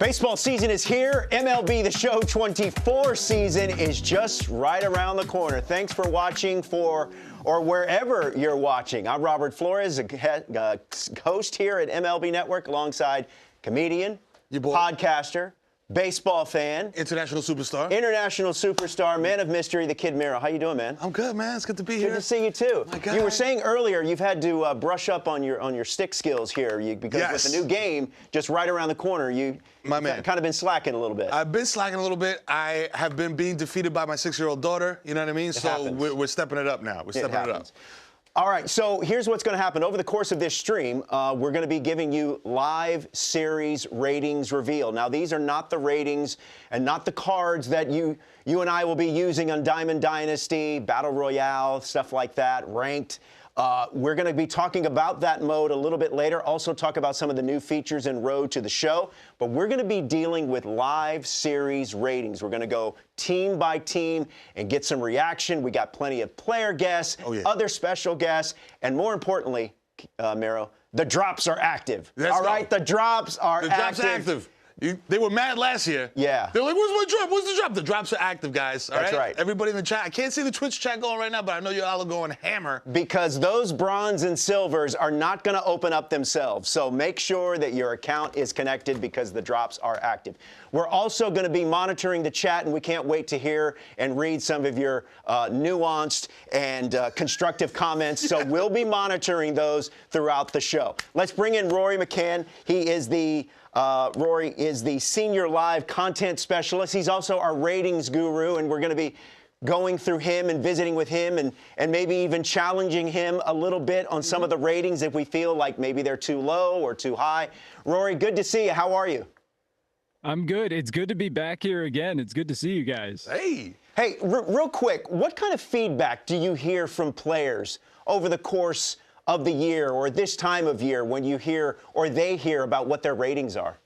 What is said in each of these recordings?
Baseball season is here. MLB The Show 24 season is just right around the corner. Thanks for watching or wherever you're watching. I'm Robert Flores, a host here at MLB Network alongside comedian, podcaster, baseball fan. International superstar, man of mystery, the Kid Mero. How you doing, man? I'm good, man. It's good to be here. Good to see you, too. My God. You were saying earlier you've had to brush up on your stick skills here because with the new game just right around the corner, you've kind of been slacking a little bit. I've been slacking a little bit. I have been being defeated by my 6-year-old daughter. You know what I mean? We're stepping it up now. We're stepping it up. All right, so here's what's going to happen. Over the course of this stream, we're going to be giving you live series ratings reveal. Now, these are not the ratings and not the cards that you and I will be using on Diamond Dynasty, Battle Royale, stuff like that, ranked. We're going to be talking about that mode a little bit later, also talk about some of the new features in Road to the Show. But we're going to be dealing with live series ratings. We're going to go team by team and get some reaction. We got plenty of player guests, other special guests, and more importantly, Mero, the drops are active. All right, the drops are active. The drops are active. They were mad last year. Yeah. They're like, where's my drop? Where's the drop? The drops are active, guys. All That's right. Everybody in the chat. I can't see the Twitch chat going right now, but I know you all are going hammer. Because those bronze and silvers are not going to open up themselves. So make sure that your account is connected because the drops are active. We're also going to be monitoring the chat, and we can't wait to hear and read some of your nuanced and constructive comments. So we'll be monitoring those throughout the show. Let's bring in Rory McCann. He is Rory is the senior live content specialist. He's also our ratings guru, and we're going to be going through him and visiting with him and maybe even challenging him a little bit on some of the ratings if we feel like maybe they're too low or too high. Rory, good to see you. How are you? I'm good. It's good to be back here again. It's good to see you guys. Hey, real quick, what kind of feedback do you hear from players over the course of the year or this time of year when you hear or they hear about what their ratings are?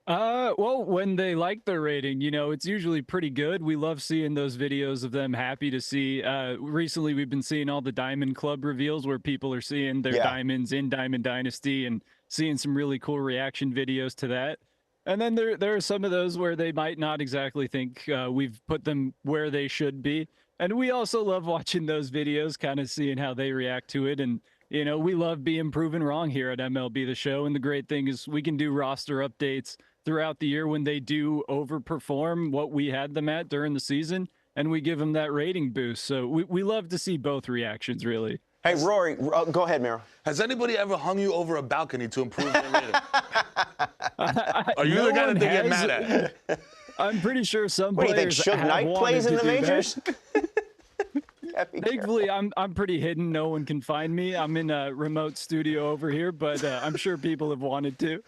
Well, when they like their rating, it's usually pretty good. We love seeing those videos of them happy to see. Recently, we've been seeing all the Diamond Club reveals where people are seeing their diamonds in Diamond Dynasty and seeing some really cool reaction videos to that. And then there are some of those where they might not exactly think we've put them where they should be. And we also love watching those videos, kind of seeing how they react to it. And, we love being proven wrong here at MLB The Show. And the great thing is we can do roster updates throughout the year when they do overperform what we had them at during the season. And we give them that rating boost. So we love to see both reactions, really. Hey, Rory, go ahead, Mero. Has anybody ever hung you over a balcony to improve their rating? Are you the guy that they get mad at? I'm pretty sure some players. What do you think, Suge Knight plays in the majors? Thankfully, I'm pretty hidden. No one can find me. I'm in a remote studio over here, but I'm sure people have wanted to.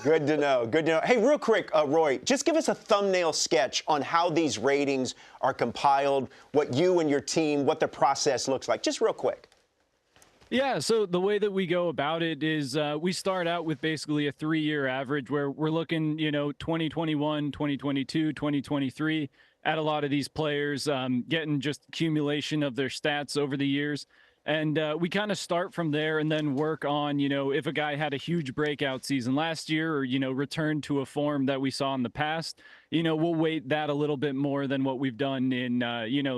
Good to know. Good to know. Hey, real quick, Roy, just give us a thumbnail sketch on how these ratings are compiled, what you and your team, what the process looks like. Just real quick. Yeah, so the way that we go about it is we start out with basically a 3-year average where we're looking, 2021, 2022, 2023 at a lot of these players, getting just accumulation of their stats over the years. And we kind of start from there and then work on, if a guy had a huge breakout season last year or, returned to a form that we saw in the past, we'll weight that a little bit more than what we've done in,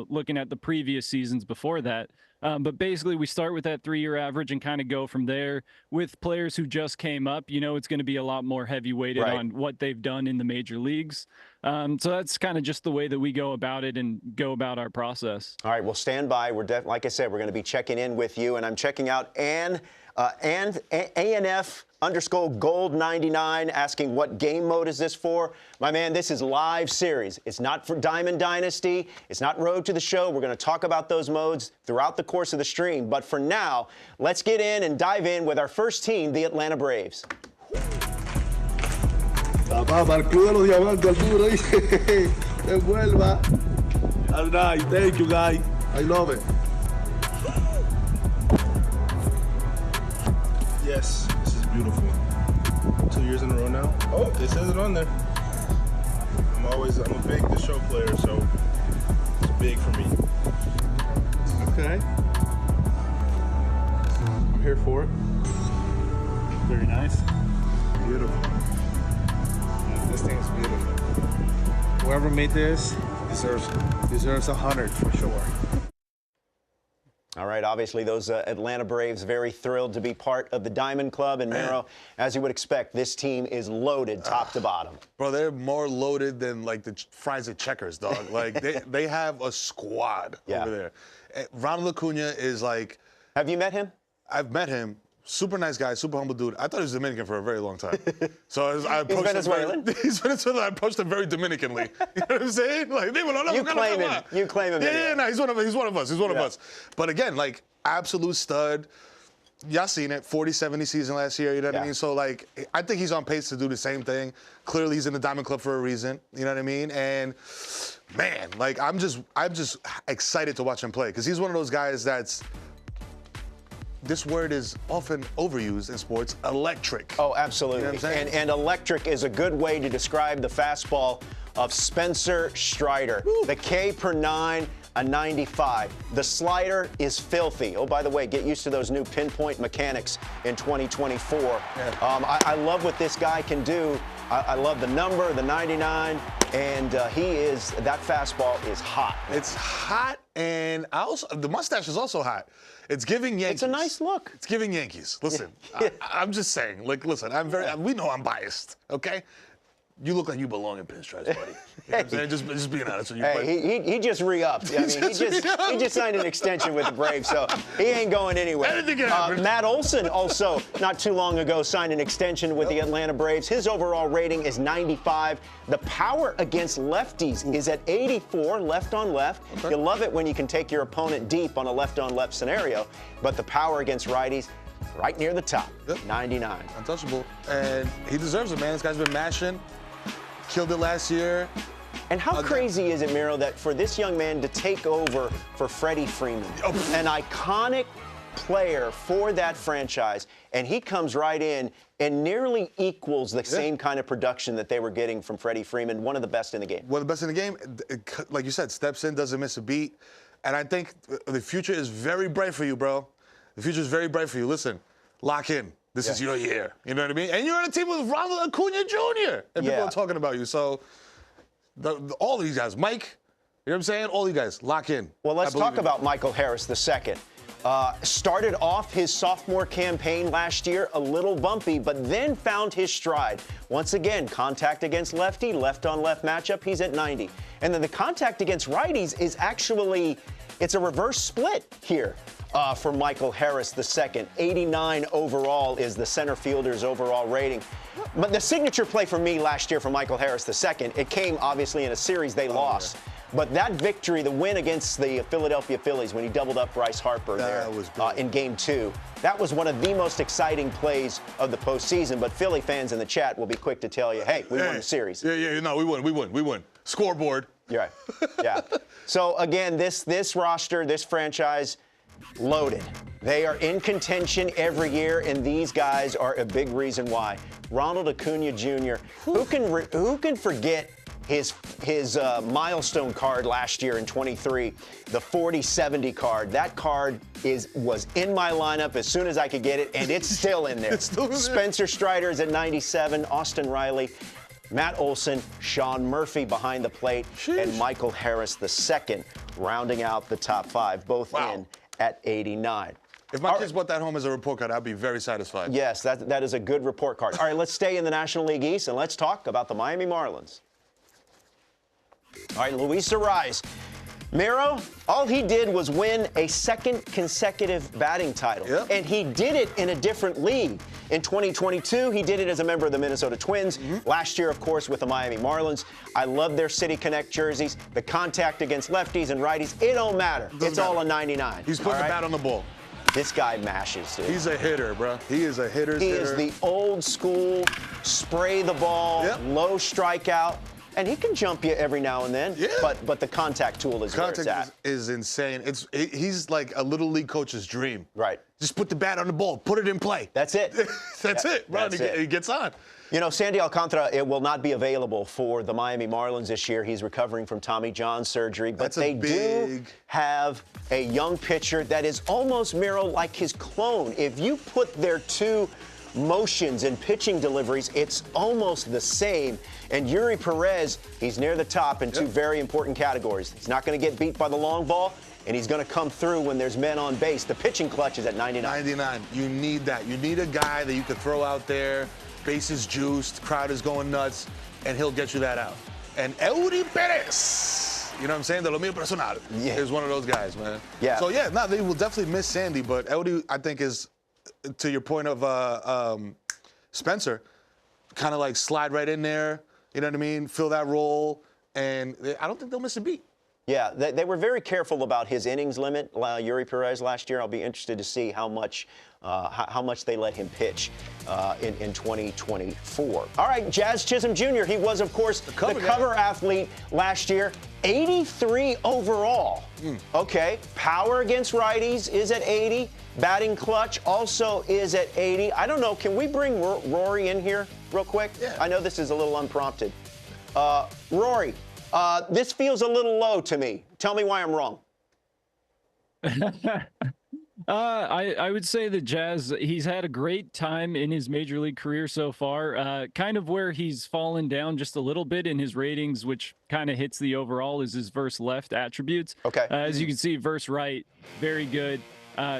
looking at the previous seasons before that. But basically, we start with that 3-year average and kind of go from there. With players who just came up, it's going to be a lot more heavy weighted on what they've done in the major leagues. So that's kind of just the way that we go about it and go about our process. All right, well, stand by. Like I said, we're going to be checking in with you, and I'm checking out ANF_Gold99 asking what game mode is this for. My man, this is live series. It's not for Diamond Dynasty. It's not Road to the Show. We're going to talk about those modes throughout the course of the stream. But for now, let's get in and dive in with our first team, the Atlanta Braves. Papá, para el Club de los Diamantes, Arturo dice, devuelva. All right, thank you, guys. I love it. Yes, this is beautiful. 2 years in a row now. Oh, it says it on there. I'm a big The Show player, so it's big for me. Okay. I'm here for it. Very nice. Beautiful. This thing is beautiful. Whoever made this deserves 100 for sure. All right, obviously those Atlanta Braves very thrilled to be part of the Diamond Club. And Miro, as you would expect, this team is loaded top to bottom. Bro, they're more loaded than like the fries at Checkers, dog. Like they have a squad over there. Ronald Acuna is like. Have you met him? I've met him. Super nice guy, super humble dude. I thought he was Dominican for a very long time. So I approached He's Venezuelan? He's Venezuelan. I approached him very Dominicanly. You know what I'm saying? Like, you claim him. You claim him. Yeah, no, he's one of us. He's one of us. But again, like, absolute stud. Y'all seen it, 40-70 season last year, you know what I mean? So, like, I think he's on pace to do the same thing. Clearly, he's in the Diamond Club for a reason, you know what I mean? And, man, like, I'm just excited to watch him play because he's one of those guys that's, this word is often overused in sports, electric. Oh, absolutely. You know what I'm saying? And electric is a good way to describe the fastball of Spencer Strider. Woo. The K per 9, a 95. The slider is filthy. Oh, by the way, get used to those new pinpoint mechanics in 2024. Yeah. I love what this guy can do. I love the number, the 99, and that fastball is hot. It's hot, and the mustache is also hot. It's giving Yankees. It's a nice look. It's giving Yankees. Listen, I'm just saying. Like, listen, we know I'm biased, okay? You look like you belong in pinstripes, buddy. You know what I'm saying? Just being honest with you. Hey, he just re-upped. I mean, he just signed an extension with the Braves, so he ain't going anywhere. Anything can happen. Matt Olson also, not too long ago, signed an extension with the Atlanta Braves. His overall rating is 95. The power against lefties is at 84, left on left. Okay. You love it when you can take your opponent deep on a left-on-left scenario, but the power against righties, right near the top, 99. Untouchable. And he deserves it, man. This guy's been mashing. Killed it last year. And how crazy is it, Miro, that for this young man to take over for Freddie Freeman, an iconic player for that franchise, and he comes right in and nearly equals the same kind of production that they were getting from Freddie Freeman, one of the best in the game. One of the best in the game. Like you said, steps in, doesn't miss a beat. And I think the future is very bright for you, bro. The future is very bright for you. Listen, lock in. This is your year. You know what I mean? And you're on a team with Ronald Acuna Jr. And people are talking about you. So all these guys, Mike, you know what I'm saying? All these guys, lock in. Well, let's talk about Michael Harris II. Started off his sophomore campaign last year a little bumpy, but then found his stride. Once again, contact against lefty, left-on-left matchup, he's at 90. And then the contact against righties is actually, it's a reverse split here. For Michael Harris II. 89 overall is the center fielder's overall rating. But the signature play for me last year for Michael Harris II, it came obviously in a series they lost. Yeah. But that victory, the win against the Philadelphia Phillies when he doubled up Bryce Harper in Game 2, that was one of the most exciting plays of the postseason. But Philly fans in the chat will be quick to tell you, hey, we won the series. No, we won. Scoreboard. You're right. Yeah. So, again, this roster, this franchise, loaded. They are in contention every year, and these guys are a big reason why. Ronald Acuna Jr., who can forget his milestone card last year in 23, the 40-70 card. That card was in my lineup as soon as I could get it, and it's still in there. Spencer Strider's at 97, Austin Riley, Matt Olson, Sean Murphy behind the plate, and Michael Harris II rounding out the top 5, both in at 89. If my kids brought that home as a report card, I'd be very satisfied. Yes, that is a good report card. All right, let's stay in the National League East, and let's talk about the Miami Marlins. All right, Luis Arraez. Miro, all he did was win a second consecutive batting title. Yep. And he did it in a different league. In 2022, he did it as a member of the Minnesota Twins. Last year, of course, with the Miami Marlins. I love their City Connect jerseys. The contact against lefties and righties, it don't matter. It's all a 99. He's putting the bat on the ball. This guy mashes, dude. He's a hitter, bro. He is a hitter. He is the old school, spray the ball, low strikeout. And he can jump you every now and then, but the contact tool is where it's at. Is insane. He's like a little league coach's dream. Right. Just put the bat on the ball, put it in play. That's it. That's it, bro. He gets on. You know, Sandy Alcantara, it will not be available for the Miami Marlins this year. He's recovering from Tommy John surgery, but they do have a young pitcher that is almost, Miro, like his clone. If you put their two motions and pitching deliveries, it's almost the same. And Yuri Perez, he's near the top in two very important categories. He's not going to get beat by the long ball, and he's going to come through when there's men on base. The pitching clutch is at 99. 99. You need that. You need a guy that you could throw out there, bases juiced, crowd is going nuts, and he'll get you that out. And Eury Perez, you know what I'm saying? De lo mío personal is one of those guys, man. Yeah. So, yeah, no, they will definitely miss Sandy, but Eury, I think, is, to your point of Spencer, kind of like slide right in there, you know what I mean? Fill that role, and I don't think they'll miss a beat. Yeah, they were very careful about his innings limit, Yuri Perez, last year. I'll be interested to see how much they let him pitch in 2024. All right, Jazz Chisholm Jr., he was, of course, the cover athlete last year. 83 overall. Okay, power against righties is at 80. Batting clutch also is at 80. I don't know, can we bring Rory in here real quick? Yeah. I know this is a little unprompted. Rory, this feels a little low to me. Tell me why I'm wrong. I would say the Jazz, he's had a great time in his major league career so far. Kind of where he's fallen down just a little bit in his ratings, which kind of hits the overall, is his verse left attributes. Okay. As you can see, verse right, very good.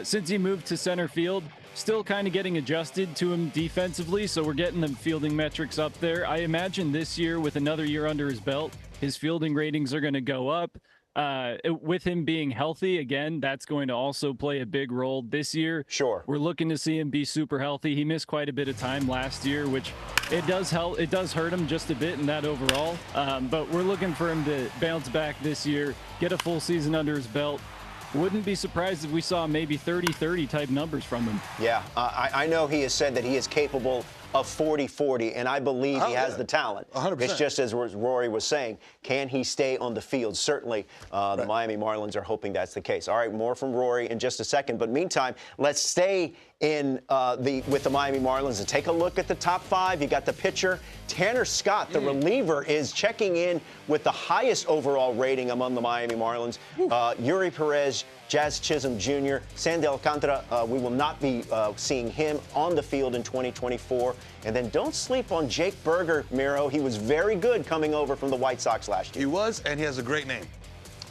Since he moved to center field, still kind of getting adjusted to him defensively, so we're getting the fielding metrics up there. I imagine this year, with another year under his belt, his fielding ratings are going to go up. With him being healthy, again, that's going to also play a big role this year. Sure. We're looking to see him be super healthy. He missed quite a bit of time last year, which it does help. It does hurt him just a bit in that overall. But we're looking for him to bounce back this year, get a full season under his belt. Wouldn't be surprised if we saw maybe 30-30 type numbers from him. Yeah, I know he has said that he is capable of 40-40, and I believe he has the talent. 100%. It's just as Rory was saying, can he stay on the field? Certainly, the Miami Marlins are hoping that's the case. All right, more from Rory in just a second. But meantime, let's stay in with the Miami Marlins and take a look at the top five. You got the pitcher, Tanner Scott, the reliever, is checking in with the highest overall rating among the Miami Marlins. Yuri Perez, Jazz Chisholm Jr., Sandy Alcantara, we will not be seeing him on the field in 2024. And then don't sleep on Jake Berger, Miro. He was very good coming over from the White Sox last year. He was, and he has a great name.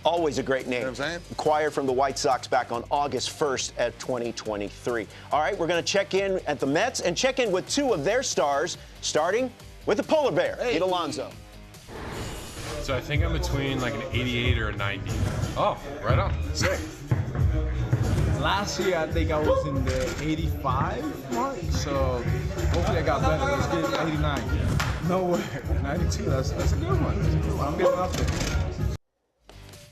Always a great name. You know what I'm saying? Acquired from the White Sox back on August 1st at 2023. All right, we're going to check in at the Mets and check in with two of their stars, starting with the polar bear, Pete Alonso. So I think I'm between like an 88 or a 90. Oh, right on. Sick. Last year, I think I was in the 85 mark, so hopefully I got better. Let's get 89. No way. 92, that's a good one. I'm getting up there.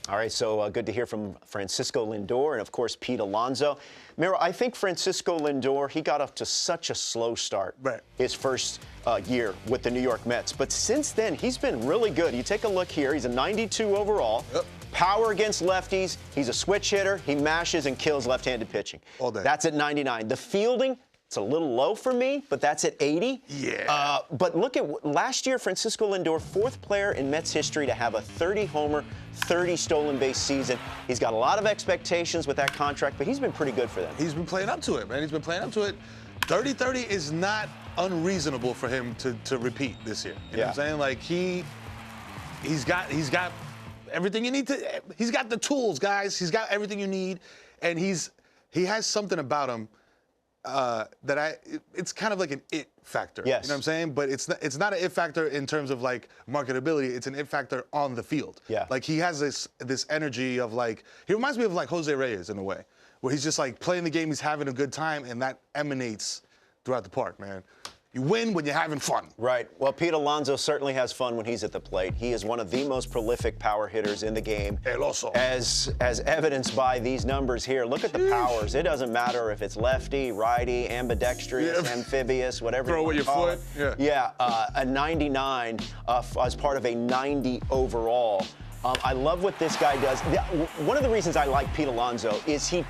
All right, so good to hear from Francisco Lindor and, of course, Pete Alonso. Miro, I think Francisco Lindor, he got off to such a slow start his first year with the New York Mets. But since then, he's been really good. You take a look here. He's a 92 overall. Power against lefties. He's a switch hitter. He mashes and kills left-handed pitching. All day. That's at 99. The fielding, it's a little low for me, but that's at 80. Yeah. But look at last year, Francisco Lindor, fourth player in Mets history to have a 30-homer, 30 stolen base season. He's got a lot of expectations with that contract, but he's been pretty good for them. He's been playing up to it, man. He's been playing up to it. 30-30 is not unreasonable for him to repeat this year. You know what I'm saying? Like he's got everything you need to. He's got the tools, guys. He's got everything you need, and he has something about him it's kind of like an it factor. Yes. You know what I'm saying? But it's not an it factor in terms of like marketability. It's an it factor on the field. Yeah. Like he has this energy of like, he reminds me of like Jose Reyes in a way, where he's just like playing the game, he's having a good time, and that emanates throughout the park, man. You win when you're having fun. Right. Well, Pete Alonso certainly has fun when he's at the plate. He is one of the most prolific power hitters in the game. El oso. As evidenced by these numbers here. Look at the powers. It doesn't matter if it's lefty, righty, ambidextrous, amphibious, whatever Throw you with your call foot. it. Yeah. A 99 as part of a 90 overall. I love what this guy does. One of the reasons I like Pete Alonso is he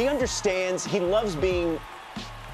understands, he loves being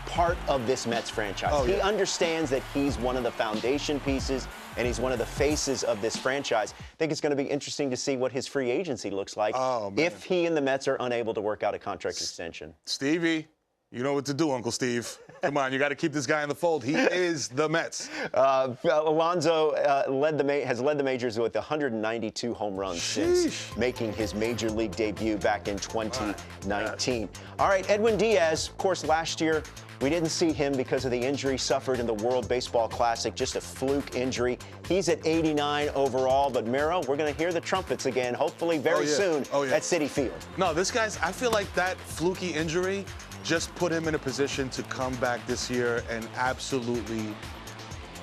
part of this Mets franchise. He understands that he's one of the foundation pieces and he's one of the faces of this franchise. I think it's going to be interesting to see what his free agency looks like if he and the Mets are unable to work out a contract extension. Stevie, You know what to do, Uncle Steve. Come on, you got to keep this guy in the fold. He is the Mets. Alonso has led the majors with 192 home runs since making his major league debut back in 2019. All right, Edwin Diaz, of course, last year we didn't see him because of the injury suffered in the World Baseball Classic, just a fluke injury. He's at 89 overall, but Miro, we're going to hear the trumpets again, hopefully very soon at Citi Field. No, this guy's, I feel like that fluky injury just put him in a position to come back this year and absolutely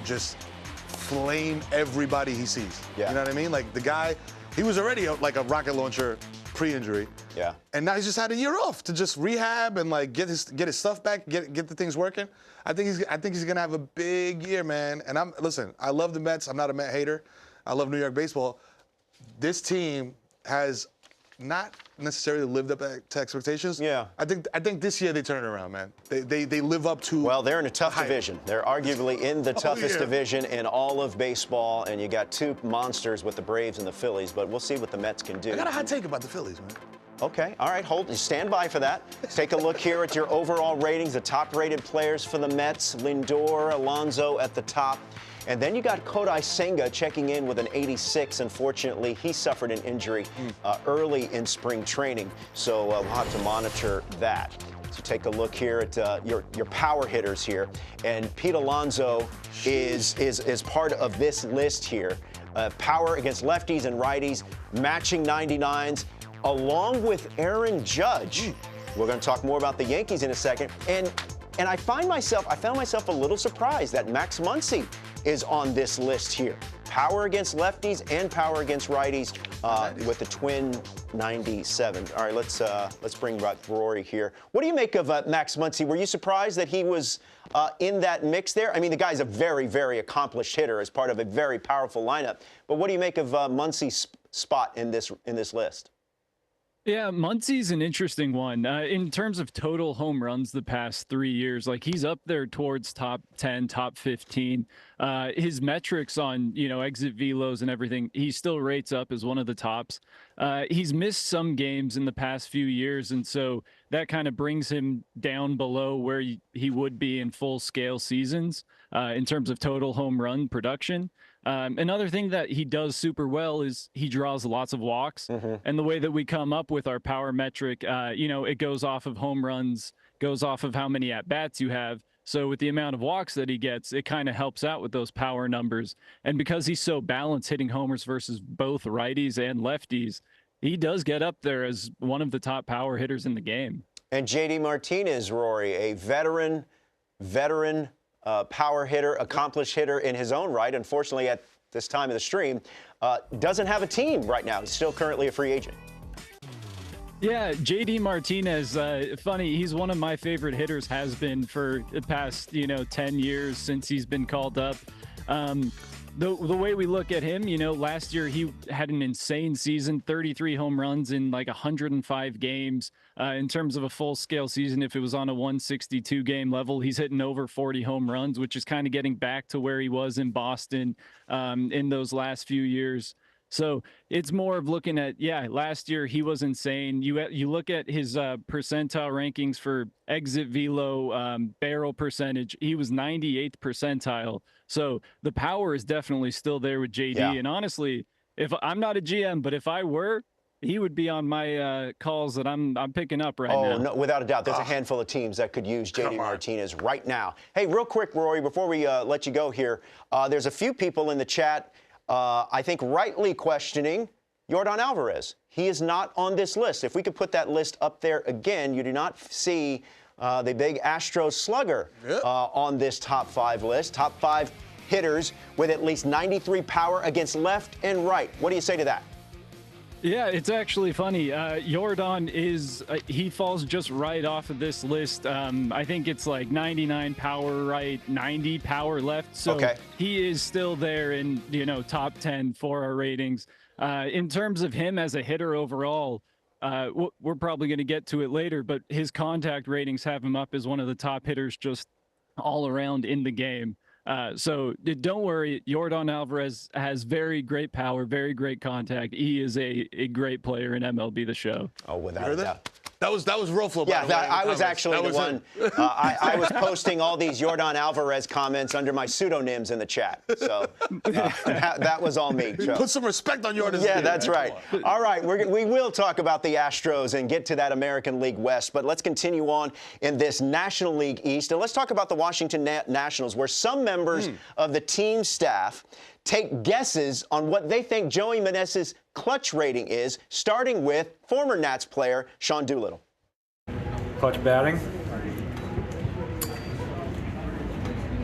just flame everybody he sees. Yeah. You know what I mean? Like the guy, he was already like a rocket launcher pre-injury. Yeah. And now he's just had a year off to just rehab and like get his stuff back, get the things working. I think he's gonna have a big year, man. And listen, I love the Mets. I'm not a Met hater. I love New York baseball. This team has not necessarily lived up to expectations. Yeah. I think this year they turn it around, man. They live up to. Well, they're in a tough division. They're arguably in the toughest yeah. division in all of baseball, and you got two monsters with the Braves and the Phillies, but we'll see what the Mets can do. I got a hot take about the Phillies, man. Okay, all right, stand by for that. Take a look here at your overall ratings, the top-rated players for the Mets, Lindor, Alonso at the top. And then you got Kodai Senga checking in with an 86. Unfortunately, he suffered an injury early in spring training, so we'll have to monitor that. So take a look here at your power hitters here, and Pete Alonso is part of this list here. Power against lefties and righties, matching 99s, along with Aaron Judge. We're going to talk more about the Yankees in a second, and I found myself a little surprised that Max Muncy is on this list here. Power against lefties and power against righties with the twin 97. All right, let's bring back Rory here. What do you make of Max Muncy? Were you surprised that he was in that mix there? I mean, the guy's a very, very accomplished hitter as part of a very powerful lineup. But what do you make of Muncy's spot in this list? Yeah, Muncy's an interesting one. In terms of total home runs the past 3 years, like he's up there towards top 10, top 15. His metrics on, exit velos and everything, he still rates up as one of the tops. He's missed some games in the past few years, and so that kind of brings him down below where he would be in full-scale seasons in terms of total home run production. Another thing that he does super well is he draws lots of walks. And the way that we come up with our power metric, it goes off of home runs, goes off of how many at-bats you have. So with the amount of walks that he gets, it kind of helps out with those power numbers. And because he's so balanced hitting homers versus both righties and lefties, he does get up there as one of the top power hitters in the game. And J.D. Martinez, Rory, a veteran power hitter, accomplished hitter in his own right, unfortunately at this time of the stream, doesn't have a team right now. He's still currently a free agent. Yeah, J.D. Martinez, funny, he's one of my favorite hitters, has been for the past, 10 years since he's been called up. The way we look at him, last year he had an insane season, 33 home runs in like 105 games. In terms of a full-scale season, if it was on a 162-game level, he's hitting over 40 home runs, which is kind of getting back to where he was in Boston in those last few years. So it's more of looking at, last year he was insane. You look at his percentile rankings for exit velo, barrel percentage, he was 98th percentile. So the power is definitely still there with JD. Yeah. And honestly, if I'm not a GM, but if I were, he would be on my calls that I'm picking up right now. Oh, no, without a doubt. There's a handful of teams that could use J.D. Martinez right now. Hey, real quick, Rory, before we let you go here, there's a few people in the chat I think rightly questioning Yordan Alvarez. He is not on this list. If we could put that list up there again, you do not see the big Astros slugger on this top 5 list. Top 5 hitters with at least 93 power against left and right. What do you say to that? Yeah, it's actually funny. Yordan he falls just right off of this list. I think it's like 99 power right, 90 power left. So he is still there in, top 10 for our ratings. In terms of him as a hitter overall, we're probably going to get to it later, but his contact ratings have him up as one of the top hitters just all around in the game. So don't worry, Yordan Alvarez has very great power, very great contact. He is a great player in MLB The Show. Oh, without a doubt. That was Roflo. Yeah, I was comments. actually the one. I was posting all these Yordan Alvarez comments under my pseudonyms in the chat. So that was all me. Joe. Put some respect on Yordan's Yeah, name, that's man. right. All right, we will talk about the Astros and get to that American League West, but let's continue on in this National League East. And let's talk about the Washington Nationals, where some members of the team staff take guesses on what they think Joey Meneses' clutch rating is, starting with former Nats player Sean Doolittle. Clutch batting.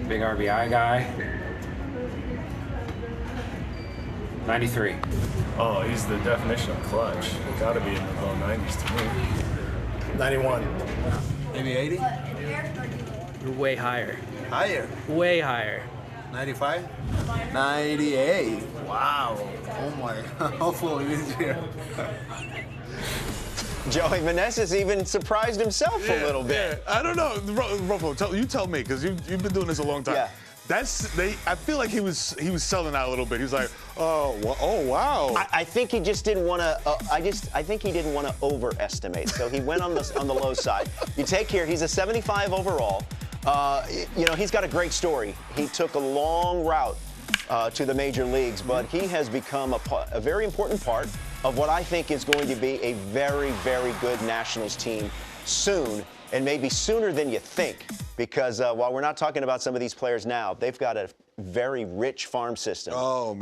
Big RBI guy. 93. Oh, he's the definition of clutch. Gotta be in the low 90s to me. 91. Maybe 80? You're way higher. Higher. Way higher. 95? 98. Wow. Oh my. Hopefully this year. Joey Meneses even surprised himself a little bit. Yeah. I don't know, Roflo. You tell me, because you've been doing this a long time. Yeah. I feel like he was selling out a little bit. He was like, oh wow. I think he just didn't want to. I think he didn't want to overestimate. So he went on the low side. You take here. He's a 75 overall. He's got a great story. He took a long route to the major leagues, but he has become a very important part of what I think is going to be a very, very good Nationals team soon, and maybe sooner than you think, because while we're not talking about some of these players now, they've got a very rich farm system,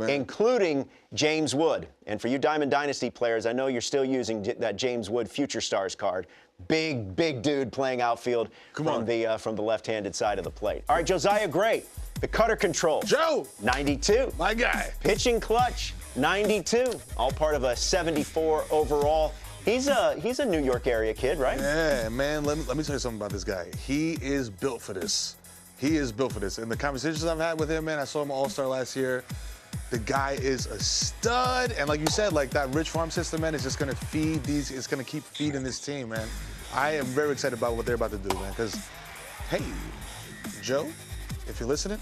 including James Wood. And for you Diamond Dynasty players, I know you're still using that James Wood Future Stars card. Big dude playing outfield from the left-handed side of the plate. All right, Josiah Gray, the cutter control. Joe. 92. My guy. Pitching clutch, 92. All part of a 74 overall. He's a New York area kid, right? Yeah, man. Let me tell you something about this guy. He is built for this. He is built for this. In the conversations I've had with him, man, I saw him All-Star last year. The guy is a stud, and like you said, like that rich farm system, man, is just gonna feed these. It's gonna keep feeding this team, man. I am very excited about what they're about to do, man. Because, hey, Joe, if you're listening,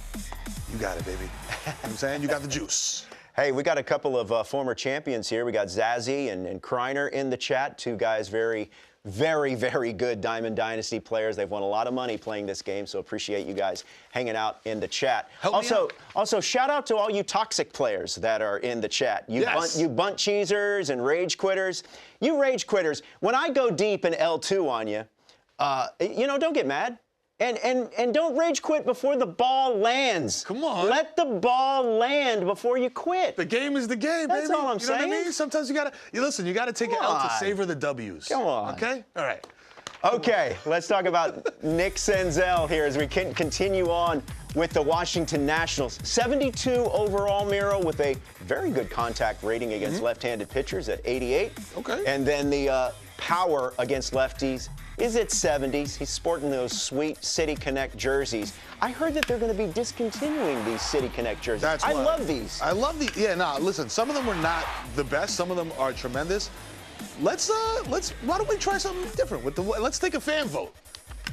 you got it, baby. You know what I'm saying? You got the juice. Hey, we got a couple of former champions here. We got Zazzy and Kreiner in the chat. Two guys very, very good Diamond Dynasty players. They've won a lot of money playing this game, so appreciate you guys hanging out in the chat. Also, shout out to all you toxic players that are in the chat. You bunt cheesers and rage quitters. You rage quitters, when I go deep in L2 on you, don't get mad. And don't rage quit before the ball lands. Come on. Let the ball land before you quit. The game is the game, That's baby. all I'm saying. You know what I mean? Sometimes you gotta take an L to savor the W's. Come on. Okay? All right. Okay, let's talk about Nick Senzel here as we continue on with the Washington Nationals. 72 overall, Miro, with a very good contact rating against left-handed pitchers at 88. Okay. And then the power against lefties is at 70s. He's sporting those sweet City Connect jerseys. I heard that they're going to be discontinuing these City Connect jerseys. I love these. I love these. Yeah, listen, some of them were not the best. Some of them are tremendous. Why don't we try something different? Let's take a fan vote.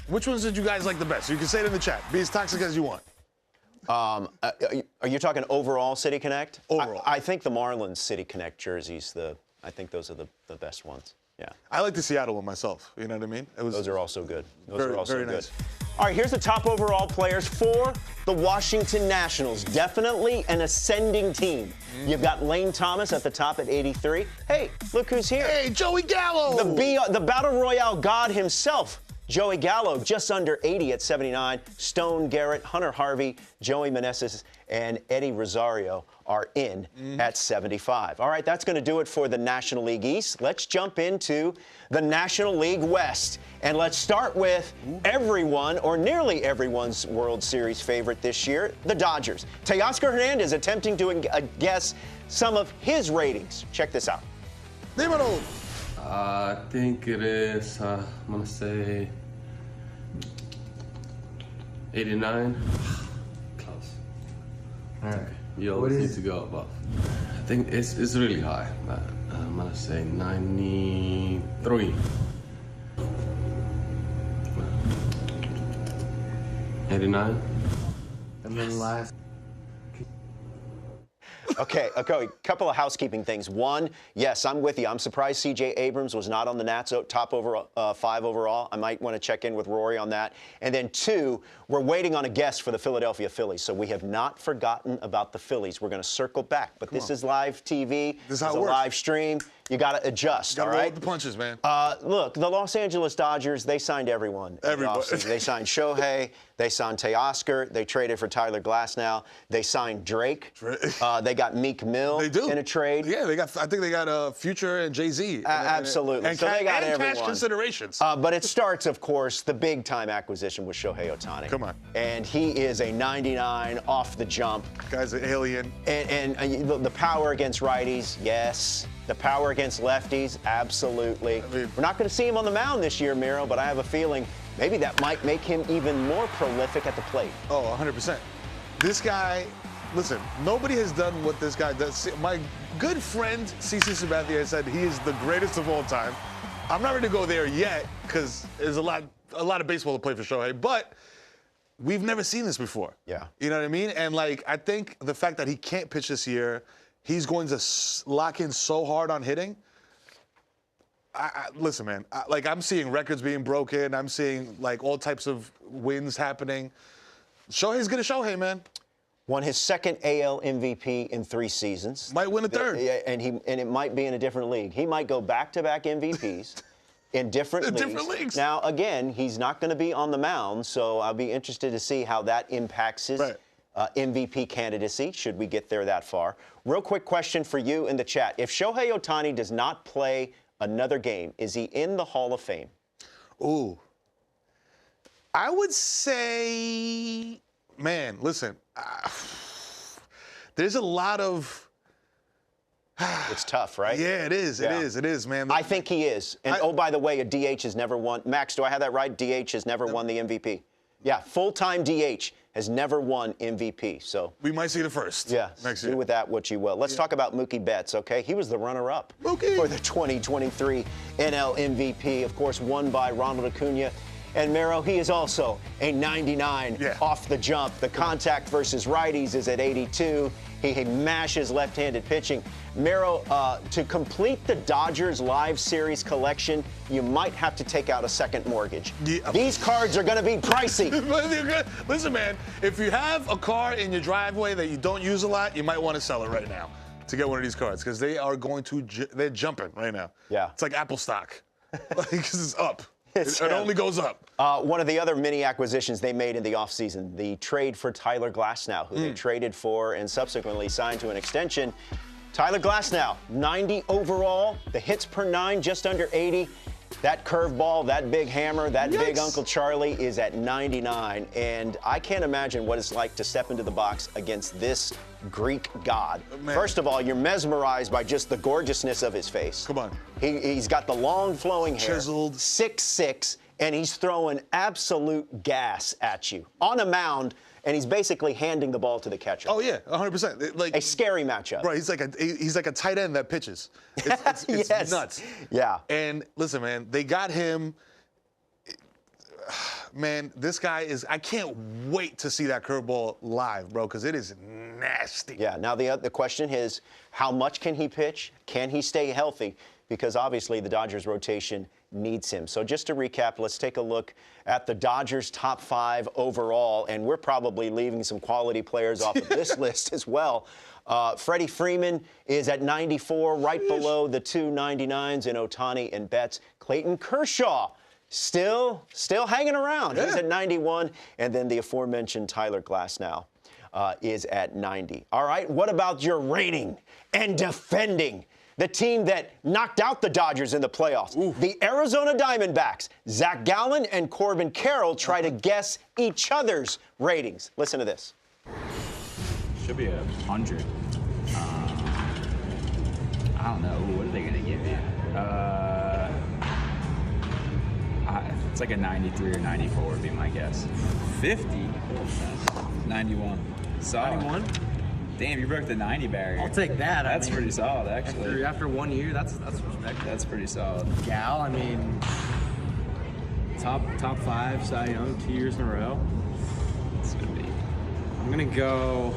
Which ones did you guys like the best? You can say it in the chat. Be as toxic as you want. Are you talking overall City Connect? Overall. I think the Marlins City Connect jerseys, I think those are the best ones. Yeah. I like the Seattle one myself. You know what I mean? Those are also good. Very nice. All right, here's the top overall players for the Washington Nationals. Definitely an ascending team. You've got Lane Thomas at the top at 83. Hey, look who's here. Hey, Joey Gallo. The Battle Royale god himself. Joey Gallo just under 80 at 79. Stone Garrett, Hunter Harvey, Joey Meneses, and Eddie Rosario are in at 75. All right, that's going to do it for the National League East. Let's jump into the National League West. And let's start with everyone, or nearly everyone's World Series favorite this year, the Dodgers. Teoscar Hernandez attempting to guess some of his ratings. Check this out. Dímelo. I think it is, I'm going to say 89. Close. All right. You always need to go above. I think it's really high, but I'm going to say 93. 89. And then last. Okay, a couple of housekeeping things. One, yes, I'm with you. I'm surprised C.J. Abrams was not on the Nats top 5 overall. I might want to check in with Rory on that. And then two, we're waiting on a guest for the Philadelphia Phillies, so we have not forgotten about the Phillies. We're going to circle back, but this is live TV. This is how it's it a works. Live stream. You got to adjust, all Gotta roll right? with the punches, man. Look, the Los Angeles Dodgers, they signed everyone. Everybody. They signed Shohei. They signed Teoscar. They traded for Tyler Glasnow. They signed Drake. They got Meek Mill in a trade. Yeah, I think they got Future and Jay-Z. Absolutely. And, so they got everyone. cash considerations. But it starts, of course, the big-time acquisition with Shohei Ohtani. Come on. And he is a 99 off the jump. Guy's an alien. And the power against righties, yes. The power against lefties, absolutely. We're not going to see him on the mound this year, Miro, but I have a feeling maybe that might make him even more prolific at the plate. Oh, 100%. This guy, listen, nobody has done what this guy does. My good friend, CeCe Sabathia, said he is the greatest of all time. I'm not ready to go there yet because there's a lot of baseball to play for Shohei, but we've never seen this before. Yeah. You know what I mean? And, I think the fact that he can't pitch this year, he's going to lock in so hard on hitting. Listen, man, I'm seeing records being broken. I'm seeing, all types of wins happening. Shohei's good at Shohei, man. Won his second AL MVP in 3 seasons. Might win a third. And it might be in a different league. He might go back-to-back MVPs in different leagues. Now, again, he's not going to be on the mound, so I'll be interested to see how that impacts his MVP candidacy, should we get there that far. Real quick question for you in the chat. If Shohei Ohtani does not play another game, is he in the Hall of Fame? Ooh. I would say, man, listen, there's a lot of... It's tough, right? Yeah, it is. Yeah. It is, man. I think he is. And, oh, by the way, a DH has never won. Max, do I have that right? DH has never won the MVP. Yeah, full-time DH has never won MVP. So we might see the first. Yeah, next year. Do with that what you will. Let's talk about Mookie Betts, okay? He was the runner-up for the 2023 NL MVP, of course, won by Ronald Acuna. And Mero, he is also a 99 off the jump. The contact versus righties is at 82. He mashes left-handed pitching. Mero, to complete the Dodgers Live Series collection, you might have to take out a second mortgage. Yeah. These cards are going to be pricey. Listen, man, if you have a car in your driveway that you don't use a lot, you might want to sell it right now to get one of these cards because they are going to, they're jumping right now. Yeah. It's like Apple stock. It's up. It only goes up. One of the other mini acquisitions they made in the offseason, the trade for Tyler Glasnow, who they traded for and subsequently signed to an extension. Tyler Glasnow, 90 overall, the hits per 9 just under 80. That curveball, that big hammer, that big Uncle Charlie is at 99. And I can't imagine what it's like to step into the box against this Greek god. Man. First of all, you're mesmerized by just the gorgeousness of his face. Come on. He's got the long flowing hair. Chiseled. 6'6", and he's throwing absolute gas at you on a mound, and he's basically handing the ball to the catcher. Oh yeah, 100%. A scary matchup. Right, he's like a tight end that pitches. It's nuts. Yeah. And listen, man, they got him. Man, this guy is. I can't wait to see that curveball live, bro, because it is nasty. Yeah. Now the question is, how much can he pitch? Can he stay healthy? Because obviously the Dodgers rotation needs him. So just to recap, let's take a look at the Dodgers' top 5 overall, and we're probably leaving some quality players off of this list as well. Freddie Freeman is at 94, right below the 2 99s in Ohtani and Betts. Clayton Kershaw still hanging around. He's at 91, and then the aforementioned Tyler Glasnow is at 90. All right, what about your reigning and defending? The team that knocked out the Dodgers in the playoffs, the Arizona Diamondbacks. Zach Gallen and Corbin Carroll try to guess each other's ratings. Listen to this. Should be 100. I don't know. What are they going to give you? It's like a 93 or 94 would be my guess. 50? 91. Solid. 91? Damn, you broke the 90 barrier. I'll take that. That's pretty solid, actually. After 1 year, that's respectable. That's pretty solid. Gal, I mean, top 5 Cy Young 2 years in a row. It's gonna be. I'm gonna go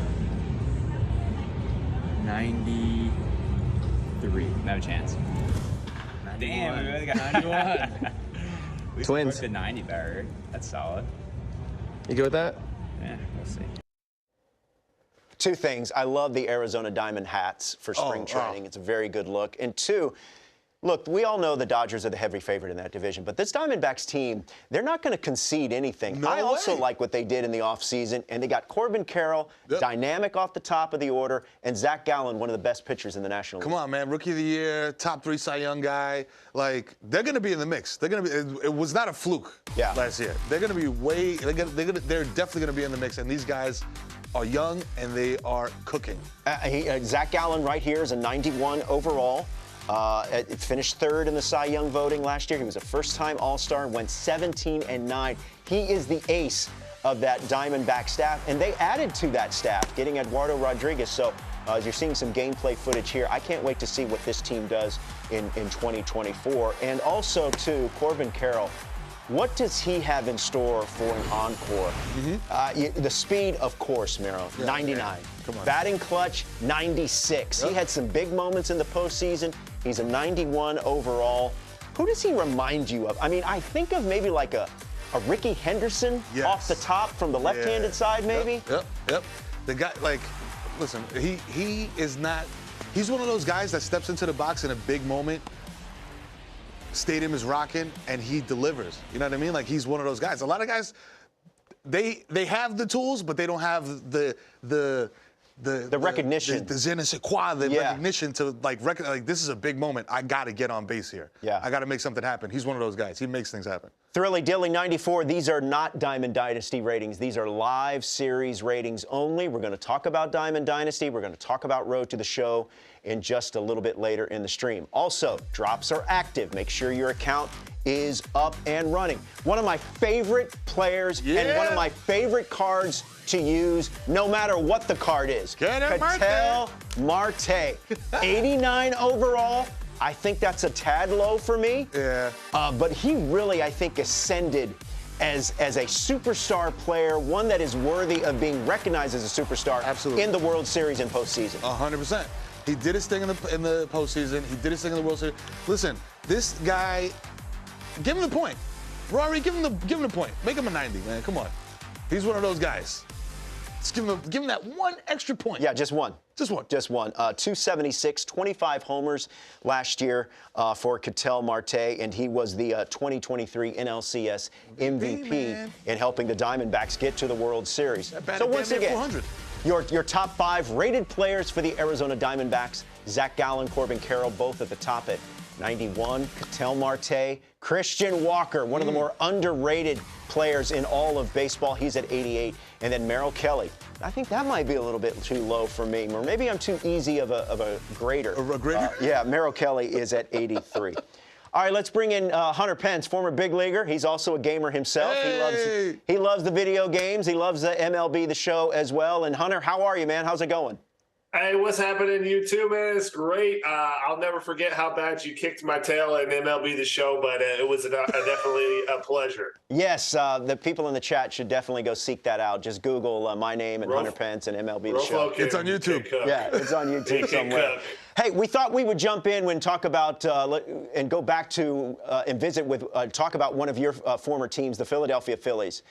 93. No chance. 91. Damn, we really got 91. We Twins. broke the 90 barrier. That's solid. You good with that? Yeah, we'll see. Two things. I love the Arizona Diamond hats for spring training. It's a very good look. And two, look, we all know the Dodgers are the heavy favorite in that division, but this Diamondbacks team, they're not going to concede anything. No I also way. like what they did in the offseason, and they got Corbin Carroll, dynamic off the top of the order, and Zach Gallen, one of the best pitchers in the National League. Come on, man. Rookie of the year, top 3 Cy Young guy. Like, they're going to be in the mix. They're going to be. It was not a fluke last year. They're going to be they're definitely going to be in the mix, and these guys are young, and they are cooking. Zach Gallen right here is a 91 overall. Finished third in the Cy Young voting last year. He was a first-time All-Star, went 17-9. He is the ace of that Diamondback staff, and they added to that staff, getting Eduardo Rodriguez. So as you're seeing some gameplay footage here, I can't wait to see what this team does in 2024. And also, too, Corbin Carroll. What does he have in store for an encore? The speed, of course, Mero, 99. Come on. Batting clutch, 96. He had some big moments in the postseason. He's a 91 overall. Who does he remind you of? I mean, I think of maybe like a Ricky Henderson off the top from the left-handed side, maybe? Yep. The guy, like, listen, he is not, he's one of those guys that steps into the box in a big moment. Stadium is rocking, and he delivers. You know what I mean? Like, he's one of those guys. A lot of guys, they have the tools, but they don't have the recognition, the je ne sais quoi, recognition to like this is a big moment. I got to get on base here. I got to make something happen. He's one of those guys. He makes things happen. Thrilly Dilly 94. These are not Diamond Dynasty ratings. These are live series ratings only. We're going to talk about Diamond Dynasty. We're going to talk about Road to the Show in just a little bit later in the stream. Also, drops are active. Make sure your account is up and running. One of my favorite players and one of my favorite cards to use, no matter what the card is. Ketel Marte, 89 overall. I think that's a tad low for me. But he really, I think, ascended as a superstar player, one that is worthy of being recognized as a superstar in the World Series and postseason. 100%. He did his thing in the postseason. He did his thing in the World Series. Listen, this guy, give him the point. Rory, give him the point. Make him a 90, man. Come on. He's one of those guys. Just give him that one extra point. Yeah, just one. Just one. 276, 25 homers last year for Ketel Marte, and he was the 2023 NLCS MVP in helping the Diamondbacks get to the World Series. So once again, your top 5 rated players for the Arizona Diamondbacks: Zach Gallen, Corbin Carroll, both at the top at 91. Ketel Marte, Christian Walker, one of the more underrated players in all of baseball. He's at 88. And then Merrill Kelly. I think that might be a little bit too low for me. Or maybe I'm too easy of a grader. A grader? Yeah, Merrill Kelly is at 83. All right, let's bring in Hunter Pence, former big leaguer. He's also a gamer himself. Hey! He loves the video games. He loves the MLB, the show as well. And Hunter, how are you, man? How's it going? Hey, what's happening to you too, man? It's great. I'll never forget how bad you kicked my tail in MLB The Show, but it was definitely a pleasure. Yes, the people in the chat should definitely go seek that out. Just Google my name and Hunter Pence and MLB The Show. It's on YouTube. Yeah, it's on YouTube somewhere. Hey, we thought we would jump in and talk about and go back to and visit with talk about one of your former teams, the Philadelphia Phillies.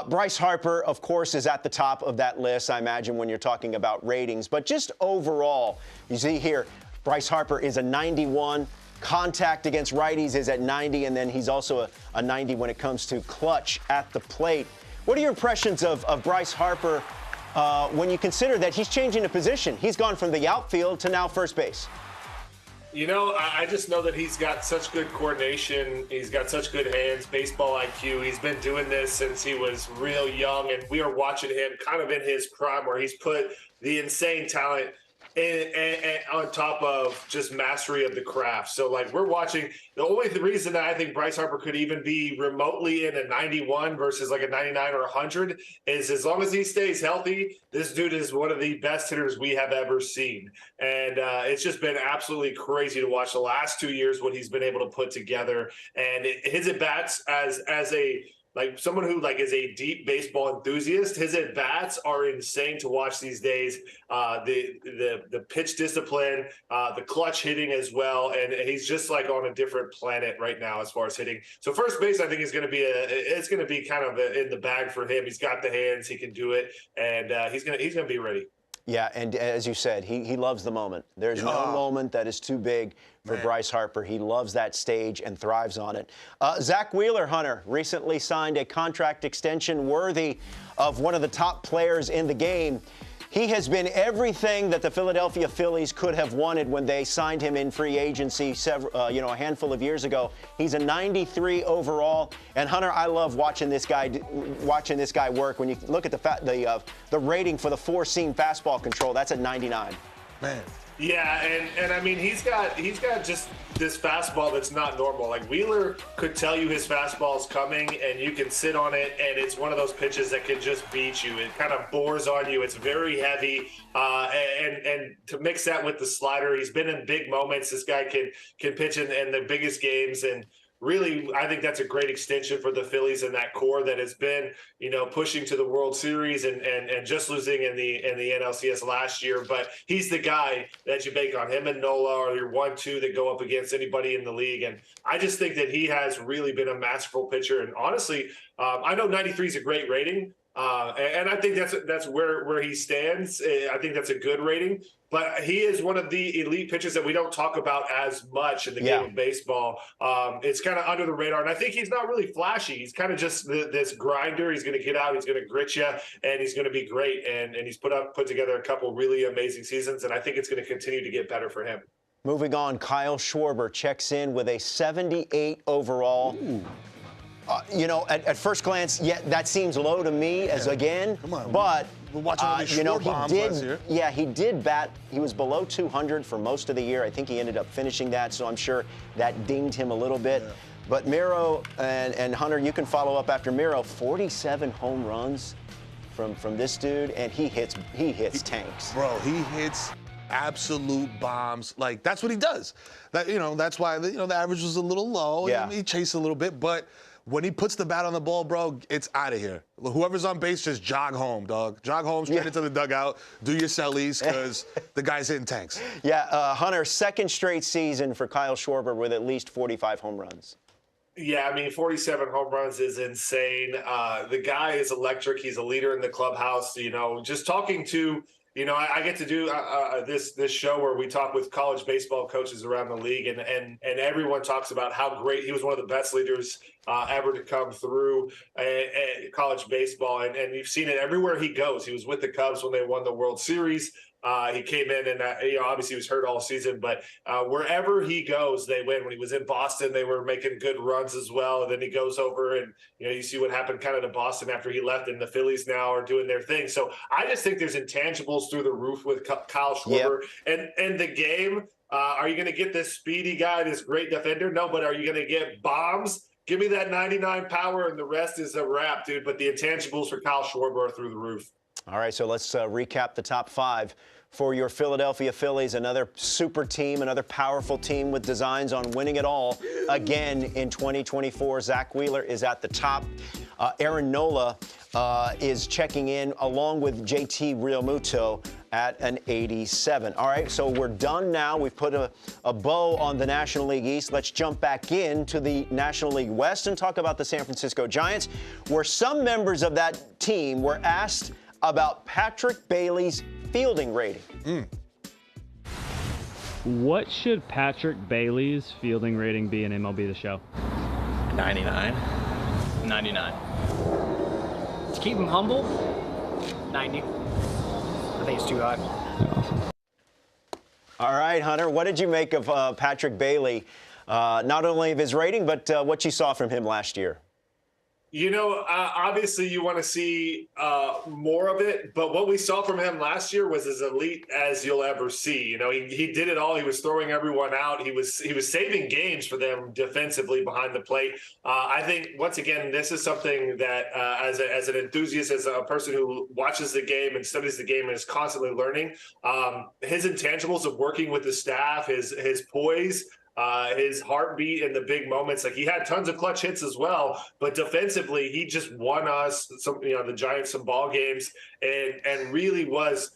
Bryce Harper, of course, is at the top of that list, I imagine, when you're talking about ratings. But just overall, you see here, Bryce Harper is a 91. Contact against righties is at 90, and then he's also a 90 when it comes to clutch at the plate. What are your impressions of Bryce Harper when you consider that he's changing the position? He's gone from the outfield to now first base. You know, I just know that he's got such good coordination. He's got such good hands, baseball IQ. He's been doing this since he was real young, and we are watching him kind of in his prime where he's put the insane talent and on top of just mastery of the craft. So, like, we're watching. The reason that I think Bryce Harper could even be remotely in a 91 versus like a 99 or 100 is as long as he stays healthy, this dude is one of the best hitters we have ever seen. And it's just been absolutely crazy to watch the last 2 years what he's been able to put together. And his at-bats as a like someone who like is a deep baseball enthusiast, his at bats are insane to watch these days. The pitch discipline, the clutch hitting as well, and he's just like on a different planet right now as far as hitting. So first base, I think is going to be it's going to be kind of in the bag for him. He's got the hands, he can do it, and he's gonna be ready. Yeah, and as you said, he loves the moment. There's no moment that is too big for Bryce Harper. He loves that stage and thrives on it. Zach Wheeler, Hunter, recently signed a contract extension worthy of one of the top players in the game. He has been everything that the Philadelphia Phillies could have wanted when they signed him in free agency a handful of years ago. He's a 93 overall. And Hunter, I love watching this guy work. When you look at the rating for the four-seam fastball control, that's at 99. Man. Yeah, and I mean he's got just this fastball that's not normal. Like Wheeler could tell you his fastball is coming, and you can sit on it, and it's one of those pitches that can just beat you. It kind of bores on you. It's very heavy, and to mix that with the slider, he's been in big moments. This guy can pitch in the biggest games, and really, I think that's a great extension for the Phillies and that core that has been, pushing to the World Series and just losing in the NLCS last year. But he's the guy that you bank on. Him and Nola are your 1-2 that go up against anybody in the league. And I just think that he has really been a masterful pitcher. And honestly, I know 93 is a great rating. And I think that's where he stands. I think that's a good rating. But he is one of the elite pitchers that we don't talk about as much in the game of baseball. It's kind of under the radar. And I think he's not really flashy. He's kind of just this grinder. He's going to get out. He's going to grit you. And he's going to be great. And he's put together a couple really amazing seasons. And I think it's going to continue to get better for him. Moving on, Kyle Schwarber checks in with a 78 overall. Ooh. At first glance, that seems low to me Come on, but we're watching all these short bombs last year. Yeah, he did bat. He was below 200 for most of the year. I think he ended up finishing that, so I'm sure that dinged him a little bit. Yeah. But Miro and Hunter, you can follow up after Miro. 47 home runs from this dude, and he hits tanks. Bro, he hits absolute bombs. Like, that's what he does. That's why the average was a little low. Yeah. He chased a little bit, but when he puts the bat on the ball, bro, it's out of here. Whoever's on base, just jog home, dog. Jog home straight into the dugout. Do your sellies, because the guy's hitting tanks. Yeah, Hunter, second straight season for Kyle Schwarber with at least 45 home runs. Yeah, I mean, 47 home runs is insane. The guy is electric. He's a leader in the clubhouse. Just talking to I get to do this show where we talk with college baseball coaches around the league, and everyone talks about how great he was. One of the best leaders ever to come through college baseball, and you've seen it everywhere he goes. He was with the Cubs when they won the World Series. He came in and obviously he was hurt all season, but wherever he goes, they win. When he was in Boston, they were making good runs as well. And then he goes over and, you see what happened kind of to Boston after he left, and the Phillies now are doing their thing. So I just think there's intangibles through the roof with Kyle Schwarber. And the game. Are you going to get this speedy guy, this great defender? No, but are you going to get bombs? Give me that 99 power, and the rest is a wrap, dude. But the intangibles for Kyle Schwarber are through the roof. All right, so let's recap the top five for your Philadelphia Phillies. Another super team, another powerful team with designs on winning it all again in 2024. Zach Wheeler is at the top. Aaron Nola is checking in along with JT Realmuto at an 87. All right, so we're done now. We've put a bow on the National League East. Let's jump back into the National League West and talk about the San Francisco Giants, where some members of that team were asked about Patrick Bailey's fielding rating. What should Patrick Bailey's fielding rating be in MLB The Show? 99. 99. To keep him humble, 90. I think it's too high. Awesome. All right, Hunter, what did you make of Patrick Bailey? Not only of his rating, but what you saw from him last year? Obviously you want to see more of it, but what we saw from him last year was as elite as you'll ever see. He did it all. He was throwing everyone out. He was saving games for them defensively behind the plate. I think, once again, this is something that as an enthusiast, as a person who watches the game and studies the game and is constantly learning, his intangibles of working with the staff, his poise, his heartbeat in the big moments. Like, he had tons of clutch hits as well, but defensively, he just won us the Giants some ball games, and really was.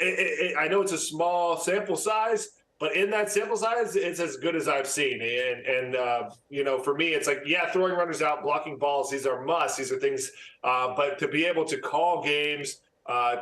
I know it's a small sample size, but in that sample size, it's as good as I've seen. And for me, it's like, yeah, throwing runners out, blocking balls, these are musts. These are things. But to be able to call games,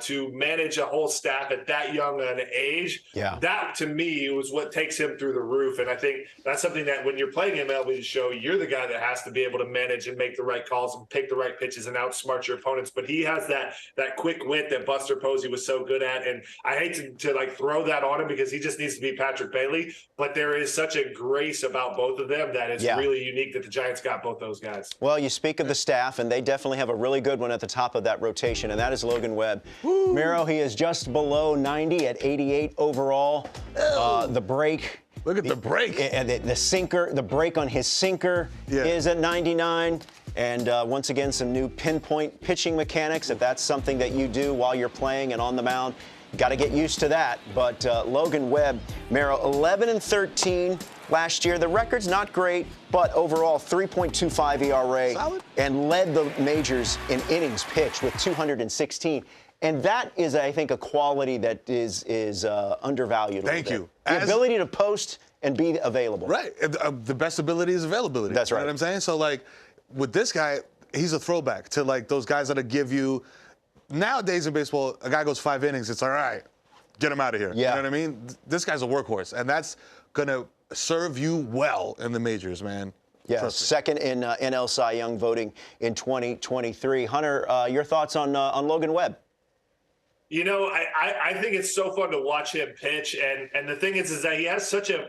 to manage a whole staff at that young an age, that to me was what takes him through the roof. And I think that's something that when you're playing MLB show, you're the guy that has to be able to manage and make the right calls and pick the right pitches and outsmart your opponents. But he has that quick wit that Buster Posey was so good at. And I hate to like throw that on him because he just needs to be Patrick Bailey. But there is such a grace about both of them that it's really unique that the Giants got both those guys. Well, you speak of the staff, and they definitely have a really good one at the top of that rotation, and that is Logan Webb. Miro, he is just below 90 at 88 overall. The break. Look at the break. And the sinker, the break on his sinker is at 99. And once again, some new pinpoint pitching mechanics. If that's something that you do while you're playing and on the mound, got to get used to that. But Logan Webb, Miro, 11-13 last year. The record's not great, but overall 3.25 ERA. Solid. And led the majors in innings pitched with 216. And that is, I think, a quality that is undervalued. Thank you. The ability to post and be available. Right. The best ability is availability. That's right. You know what I'm saying? So, like, with this guy, he's a throwback to, like, those guys that'll give you – nowadays in baseball, a guy goes 5 innings, it's all right, get him out of here. Yeah. You know what I mean? This guy's a workhorse, and that's going to serve you well in the majors, man. Yeah, second in NL Cy Young voting in 2023. Hunter, your thoughts on Logan Webb? You know, I think it's so fun to watch him pitch, and the thing is that he has such an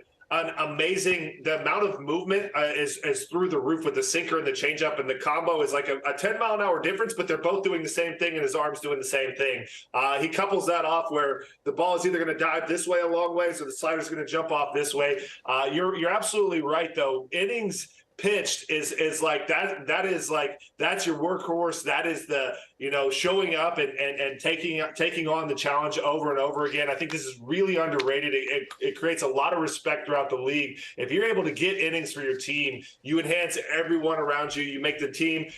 amazing, the amount of movement is through the roof with the sinker and the changeup, and the combo is like a 10-mile-an-hour difference, but they're both doing the same thing, and his arm's doing the same thing. He couples that off where the ball is either going to dive this way a long ways or the slider's going to jump off this way. You're absolutely right, though. Innings pitched is like that is like that's your workhorse. That is the showing up and taking on the challenge over and over again. I think this is really underrated. It creates a lot of respect throughout the league. If you're able to get innings for your team, you enhance everyone around you. You make the team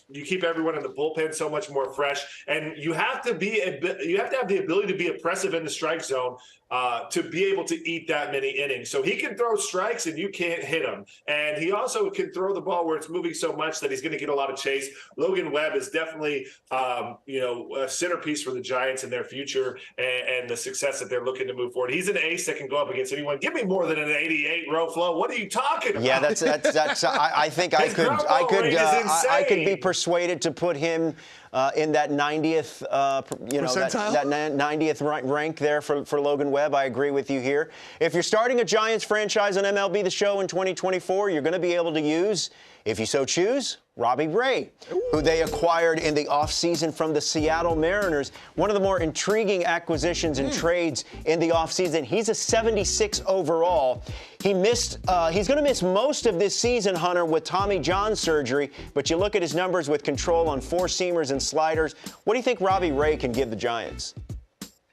you keep everyone in the bullpen so much more fresh, and you have to have the ability to be oppressive in the strike zone to be able to eat that many innings. So he can throw strikes and you can't hit him. And he also can throw the ball where it's moving so much that he's going to get a lot of chase. Logan Webb is definitely, a centerpiece for the Giants in their future and the success that they're looking to move forward. He's an ace that can go up against anyone. Give me more than an 88 row flow. What are you talking about? Yeah, that's I think I could be persuaded to put him in that 90th, that 90th rank there for Logan Webb. I agree with you here. If you're starting a Giants franchise on MLB The Show in 2024, you're going to be able to use, if you so choose, Robbie Ray, who they acquired in the offseason from the Seattle Mariners. One of the more intriguing acquisitions and trades in the offseason. He's a 76 overall. He's going to miss most of this season, Hunter, with Tommy John surgery, but you look at his numbers with control on four-seamers and sliders. What do you think Robbie Ray can give the Giants?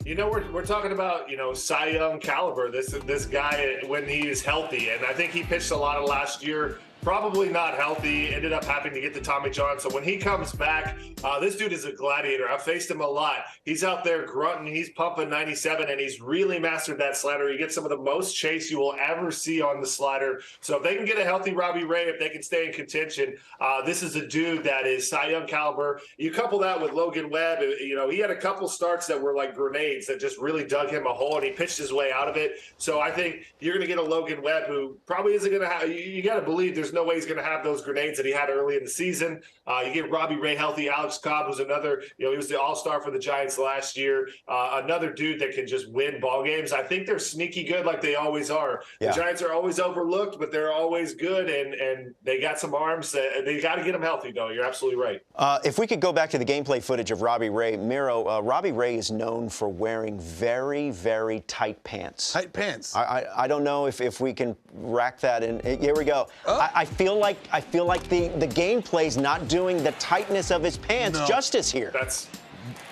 We're talking about, Cy Young caliber, this guy when he is healthy. And I think he pitched a lot of last year. Probably not healthy, ended up having to get the Tommy John. So when he comes back, this dude is a gladiator. I've faced him a lot. He's out there grunting. He's pumping 97, and he's really mastered that slider. He gets some of the most chase you will ever see on the slider. So if they can get a healthy Robbie Ray, if they can stay in contention, this is a dude that is Cy Young caliber. You couple that with Logan Webb. He had a couple starts that were like grenades that just really dug him a hole, and he pitched his way out of it. So I think you're going to get a Logan Webb who probably isn't going to have – you got to believe there's no way he's going to have those grenades that he had early in the season. You get Robbie Ray healthy. Alex Cobb was another, he was the all-star for the Giants last year. Another dude that can just win ball games. I think they're sneaky good like they always are. Yeah. The Giants are always overlooked, but they're always good, and they got some arms. They got to get them healthy, though. You're absolutely right. If we could go back to the gameplay footage of Robbie Ray, Miro, Robbie Ray is known for wearing very, very tight pants. Tight pants. I don't know if we can rack that in. Here we go. Oh. I feel like the gameplay's not doing the tightness of his pants justice here. That's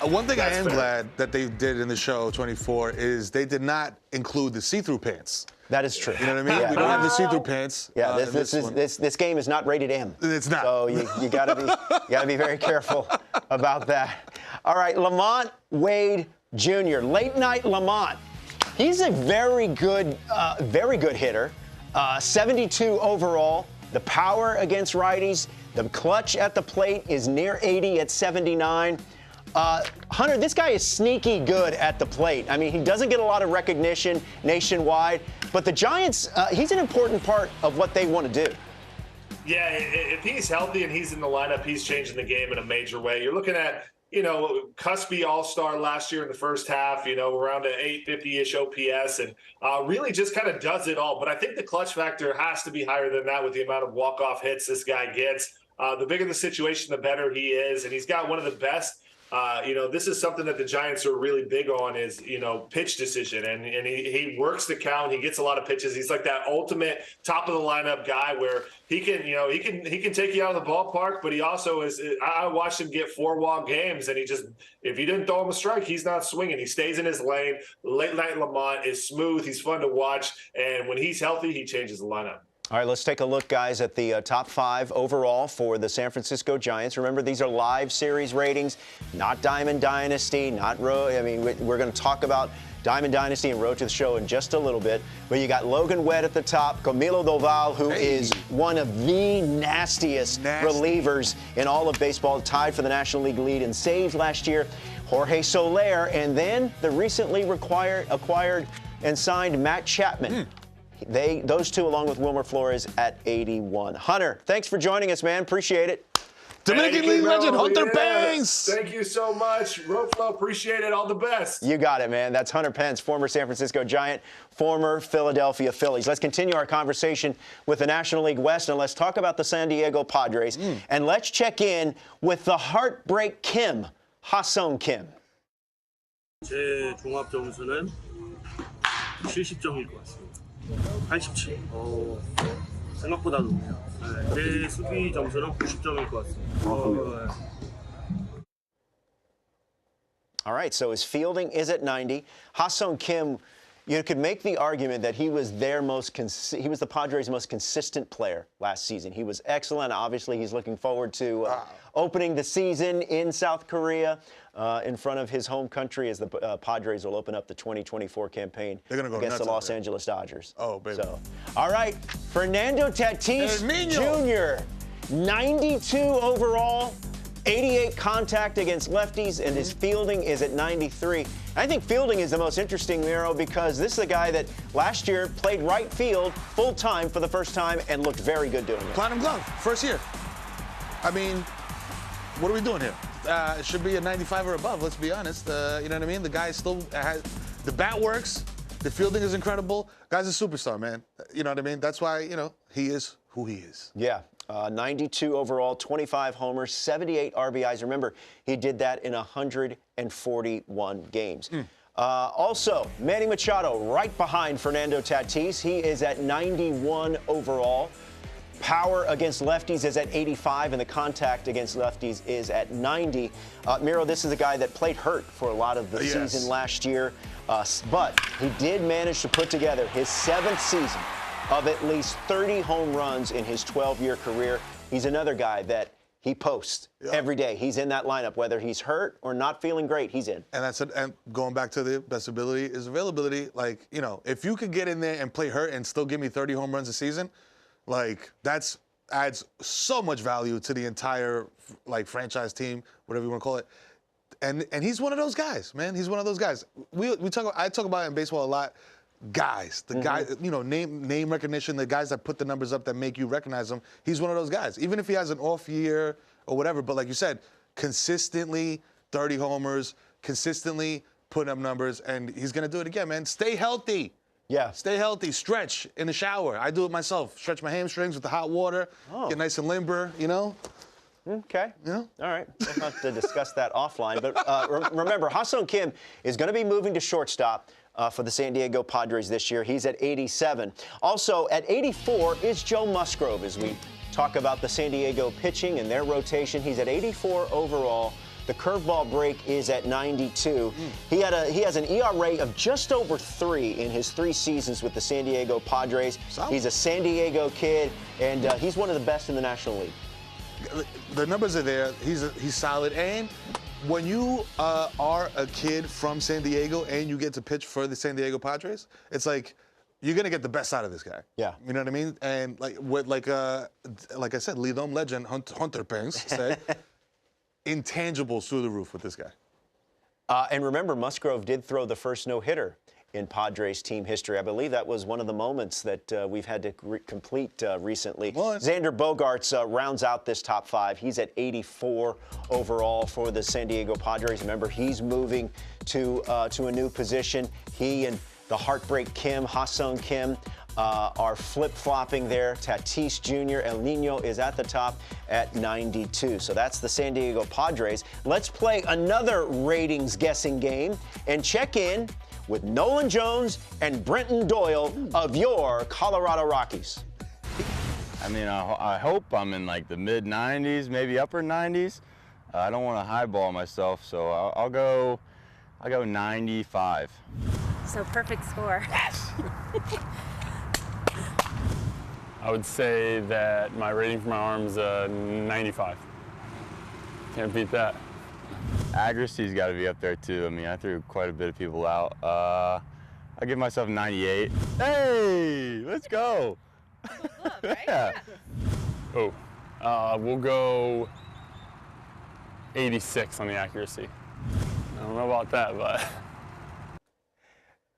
one thing I am fair. glad that they did in the show 24 is they did not include the see-through pants. That is true. You know what I mean? Yeah. We don't have the see-through pants. Yeah, this game is not rated M. It's not. So you gotta be very careful about that. All right, Lamont Wade Jr. Late night Lamont. He's a very good hitter. 72 overall. The power against righties. The clutch at the plate is near 80 at 79. Hunter, this guy is sneaky good at the plate. I mean, he doesn't get a lot of recognition nationwide, but the Giants, he's an important part of what they want to do. Yeah, if he's healthy and he's in the lineup, he's changing the game in a major way. You're looking at, cuspy all-star last year in the first half, around an 850-ish OPS, and really just kind of does it all. But I think the clutch factor has to be higher than that with the amount of walk-off hits this guy gets. The bigger the situation, the better he is, and he's got one of the best. This is something that the Giants are really big on is, pitch decision. And he works the count. He gets a lot of pitches. He's like that ultimate top of the lineup guy where he can take you out of the ballpark, but he also is, I watched him get 4-walk games and if you didn't throw him a strike, he's not swinging. He stays in his lane. Late night Lamont is smooth. He's fun to watch. And when he's healthy, he changes the lineup. All right, let's take a look, guys, at the top 5 overall for the San Francisco Giants. Remember, these are live series ratings, not Diamond Dynasty, not Road. I mean, we're going to talk about Diamond Dynasty and Road to the Show in just a little bit. But you got Logan Webb at the top, Camilo Doval, who is one of the nastiest relievers in all of baseball, tied for the National League lead in saves last year. Jorge Soler, and then the recently acquired and signed Matt Chapman. Those two, along with Wilmer Flores, at 81. Hunter, thanks for joining us, man. Appreciate it. Dominican League legend, Hunter Pence. Thank you so much. Roflo, appreciate it. All the best. You got it, man. That's Hunter Pence, former San Francisco Giant, former Philadelphia Phillies. Let's continue our conversation with the National League West, and let's talk about the San Diego Padres. And let's check in with the Heartbreak Kim, Ha-Seong Kim. 제 종합 점수는 70점일 것 같습니다. 87. 생각보다 높네요. 제 수비 점수는 90점일 것 같습니다. All right, so his fielding is at 90. Ha-Seong Kim, you could make the argument that he was the Padres' most consistent player last season. He was excellent. Obviously, he's looking forward to opening the season in South Korea in front of his home country as the Padres will open up the 2024 campaign against the Los Angeles Dodgers. Oh, baby. So, all right, Fernando Tatis Jr., 92 overall, 88 contact against lefties, and his fielding is at 93. I think fielding is the most interesting, Miro, because this is a guy that last year played right field full-time for the first time and looked very good doing it. Platinum glove, first year. I mean, what are we doing here? It should be a 95 or above, let's be honest. You know what I mean? The guy still has, the bat works, the fielding is incredible. Guy's a superstar, man. You know what I mean? That's why, he is who he is. Yeah. 92 overall, 25 homers, 78 RBIs. Remember, he did that in 141 games. Also, Manny Machado right behind Fernando Tatis. He is at 91 overall. Power against lefties is at 85, and the contact against lefties is at 90. Miro, this is a guy that played hurt for a lot of the season last year, but he did manage to put together his 7th season of at least 30 home runs in his 12-year career. He's another guy that he posts every day. He's in that lineup, whether he's hurt or not feeling great, he's in. And that's it. And going back to the best ability is availability. Like, if you could get in there and play hurt and still give me 30 home runs a season, like adds so much value to the entire franchise team, whatever you want to call it. And he's one of those guys, man. He's one of those guys. I talk about it in baseball a lot. Guys, the guys, name recognition, the guys that put the numbers up that make you recognize them. He's one of those guys. Even if he has an off year or whatever, but like you said, consistently 30 homers, consistently putting up numbers, and he's going to do it again, man. Stay healthy. Yeah. Stay healthy. Stretch in the shower. I do it myself. Stretch my hamstrings with the hot water. Get nice and limber, Okay. All right. We'll have to discuss that offline. But remember, Ha-Seong Kim is going to be moving to shortstop for the San Diego Padres this year. He's at 87. Also, at 84 is Joe Musgrove as we talk about the San Diego pitching and their rotation. He's at 84 overall, The curveball break is at 92. He has an ERA of just over 3 in his 3 seasons with the San Diego Padres. He's a San Diego kid, and he's one of the best in the National League. The numbers are there. He's solid. And when you are a kid from San Diego and you get to pitch for the San Diego Padres, it's like you're gonna get the best out of this guy. Yeah. You know what I mean? And like I said, Lidom legend Hunter Pence said, intangibles through the roof with this guy. And remember, Musgrove did throw the first no-hitter in Padres team history. I believe that was one of the moments that we've had to complete recently. Xander Bogaerts rounds out this top 5. He's at 84 overall for the San Diego Padres. Remember, he's moving to a new position. He and the Heartbreak Kim, Ha-Sung Kim, are flip-flopping there. Tatis Jr. El Nino is at the top at 92. So that's the San Diego Padres. Let's play another ratings guessing game and check in with Nolan Jones and Brenton Doyle of your Colorado Rockies. I mean, I hope I'm in like the mid-90s, maybe upper 90s. I don't want to highball myself, so I'll go 95. So perfect score. Yes. I would say that my rating for my arm's 95. Can't beat that. Accuracy's got to be up there too. I mean, I threw quite a bit of people out. I give myself 98. Hey, let's go. Love, right? Yeah. We'll go 86 on the accuracy. I don't know about that, but.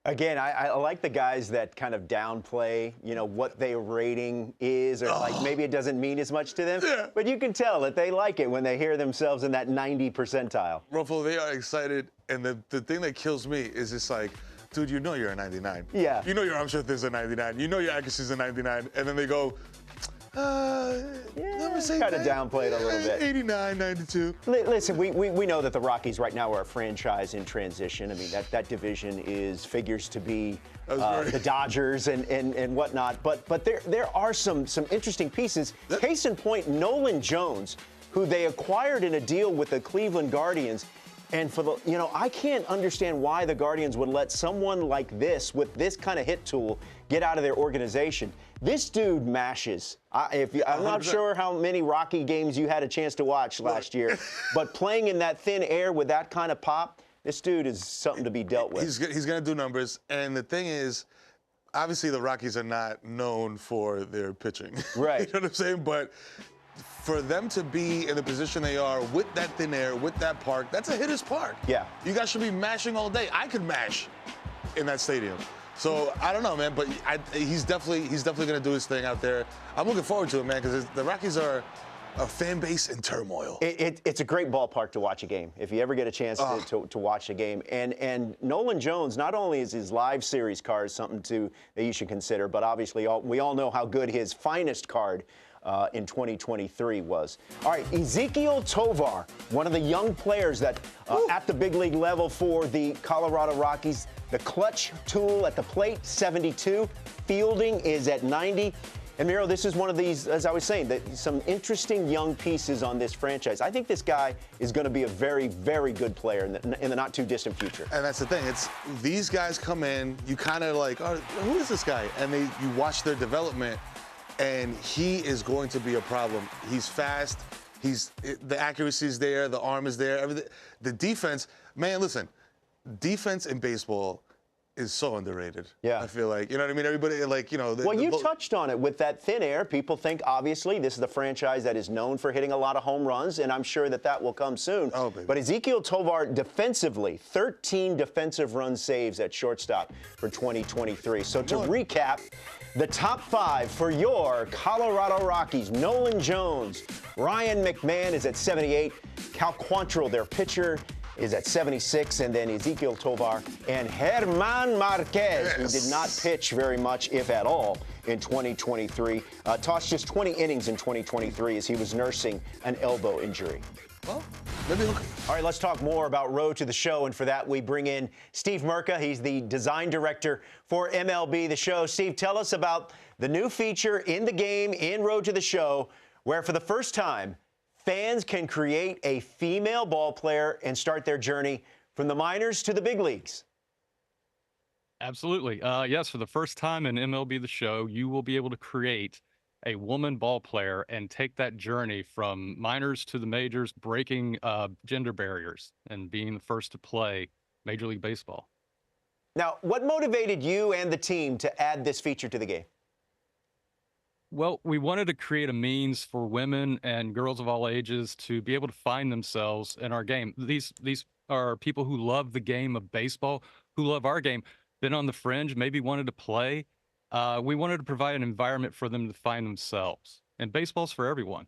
Again, I like the guys that kind of downplay, what their rating is, or like maybe it doesn't mean as much to them. Yeah. But you can tell that they like it when they hear themselves in that 90 percentile. Ruffalo, they are excited, and the thing that kills me is it's like, dude, you know you're a 99. Yeah. You know your arm strength is a 99. You know your accuracy is a 99. And then they go, let me say kind of downplayed a little bit. 89, 92. Listen, we know that the Rockies right now are a franchise in transition. I mean, that division figures to be the Dodgers and whatnot. But there are some interesting pieces. Case in point, Nolan Jones, who they acquired in a deal with the Cleveland Guardians. And I can't understand why the Guardians would let someone like this, with this kind of hit tool, get out of their organization. This dude mashes. I'm not sure how many Rocky games you had a chance to watch last year, but playing in that thin air with that kind of pop, this dude is something to be dealt with. He's going to do numbers. And the thing is, obviously the Rockies are not known for their pitching. Right. You know what I'm saying? But for them to be in the position they are with that thin air, with that park, that's a hitter's park. Yeah. You guys should be mashing all day. I could mash in that stadium. So I don't know, man, but he's definitely going to do his thing out there. I'm looking forward to it, man, because the Rockies are a fan base in turmoil. It's a great ballpark to watch a game if you ever get a chance to watch a game. And Nolan Jones, not only is his live series card something that you should consider, but obviously we all know how good his finest card in 2023 was. All right, Ezequiel Tovar, one of the young players that at the big league level for the Colorado Rockies. The clutch tool at the plate, 72. Fielding is at 90. And Miro, this is one of these, as I was saying, some interesting young pieces on this franchise. I think this guy is going to be a very, very good player in the not too distant future. And that's the thing. It's these guys come in, you kind of like, oh, who is this guy? And you watch their development, and he is going to be a problem. He's fast. The accuracy is there. The arm is there. Everything. The defense, man, listen. Defense in baseball is so underrated. Yeah. I feel like, you know what I mean? Everybody, like, Well, you touched on it with that thin air. People think, obviously, this is the franchise that is known for hitting a lot of home runs, and I'm sure that will come soon. Oh, baby. But Ezequiel Tovar, defensively, 13 defensive run saves at shortstop for 2023. So to recap, the top 5 for your Colorado Rockies: Nolan Jones, Ryan McMahon is at 78, Cal Quantrill, their pitcher, is at 76, and then Ezequiel Tovar and German Marquez, who did not pitch very much, if at all, in 2023. Tossed just 20 innings in 2023 as he was nursing an elbow injury. Well, maybe look. All right, let's talk more about Road to the Show, and for that we bring in Steve Merca. He's the design director for MLB The Show. Steve, tell us about the new feature in the game in Road to the Show, where for the first time, fans can create a female ball player and start their journey from the minors to the big leagues. Absolutely. Yes, for the first time in MLB The Show, you will be able to create a woman ball player and take that journey from minors to the majors, breaking gender barriers and being the first to play Major League Baseball. Now, what motivated you and the team to add this feature to the game? Well, we wanted to create a means for women and girls of all ages to be able to find themselves in our game. These are people who love the game of baseball, who love our game, been on the fringe, maybe wanted to play. We wanted to provide an environment for them to find themselves. And baseball's for everyone.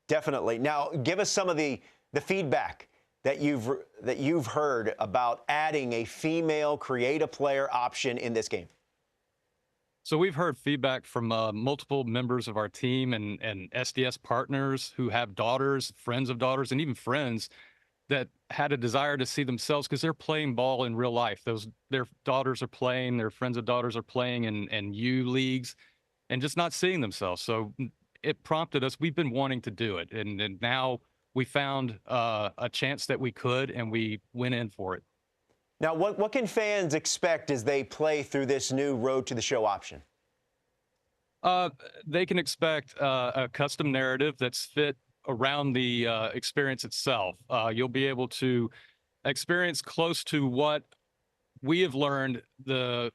Definitely. Now, give us some of the feedback that you've heard about adding a female create-a-player option in this game. So we've heard feedback from multiple members of our team and SDS partners who have daughters, friends of daughters, and even friends that had a desire to see themselves because they're playing ball in real life. Their daughters are playing, their friends of daughters are playing in U leagues and just not seeing themselves. So it prompted us. We've been wanting to do it. And now we found a chance that we could, and we went in for it. Now, what can fans expect as they play through this new Road to the Show option? They can expect a custom narrative that's fit around the experience itself. You'll be able to experience close to what we have learned the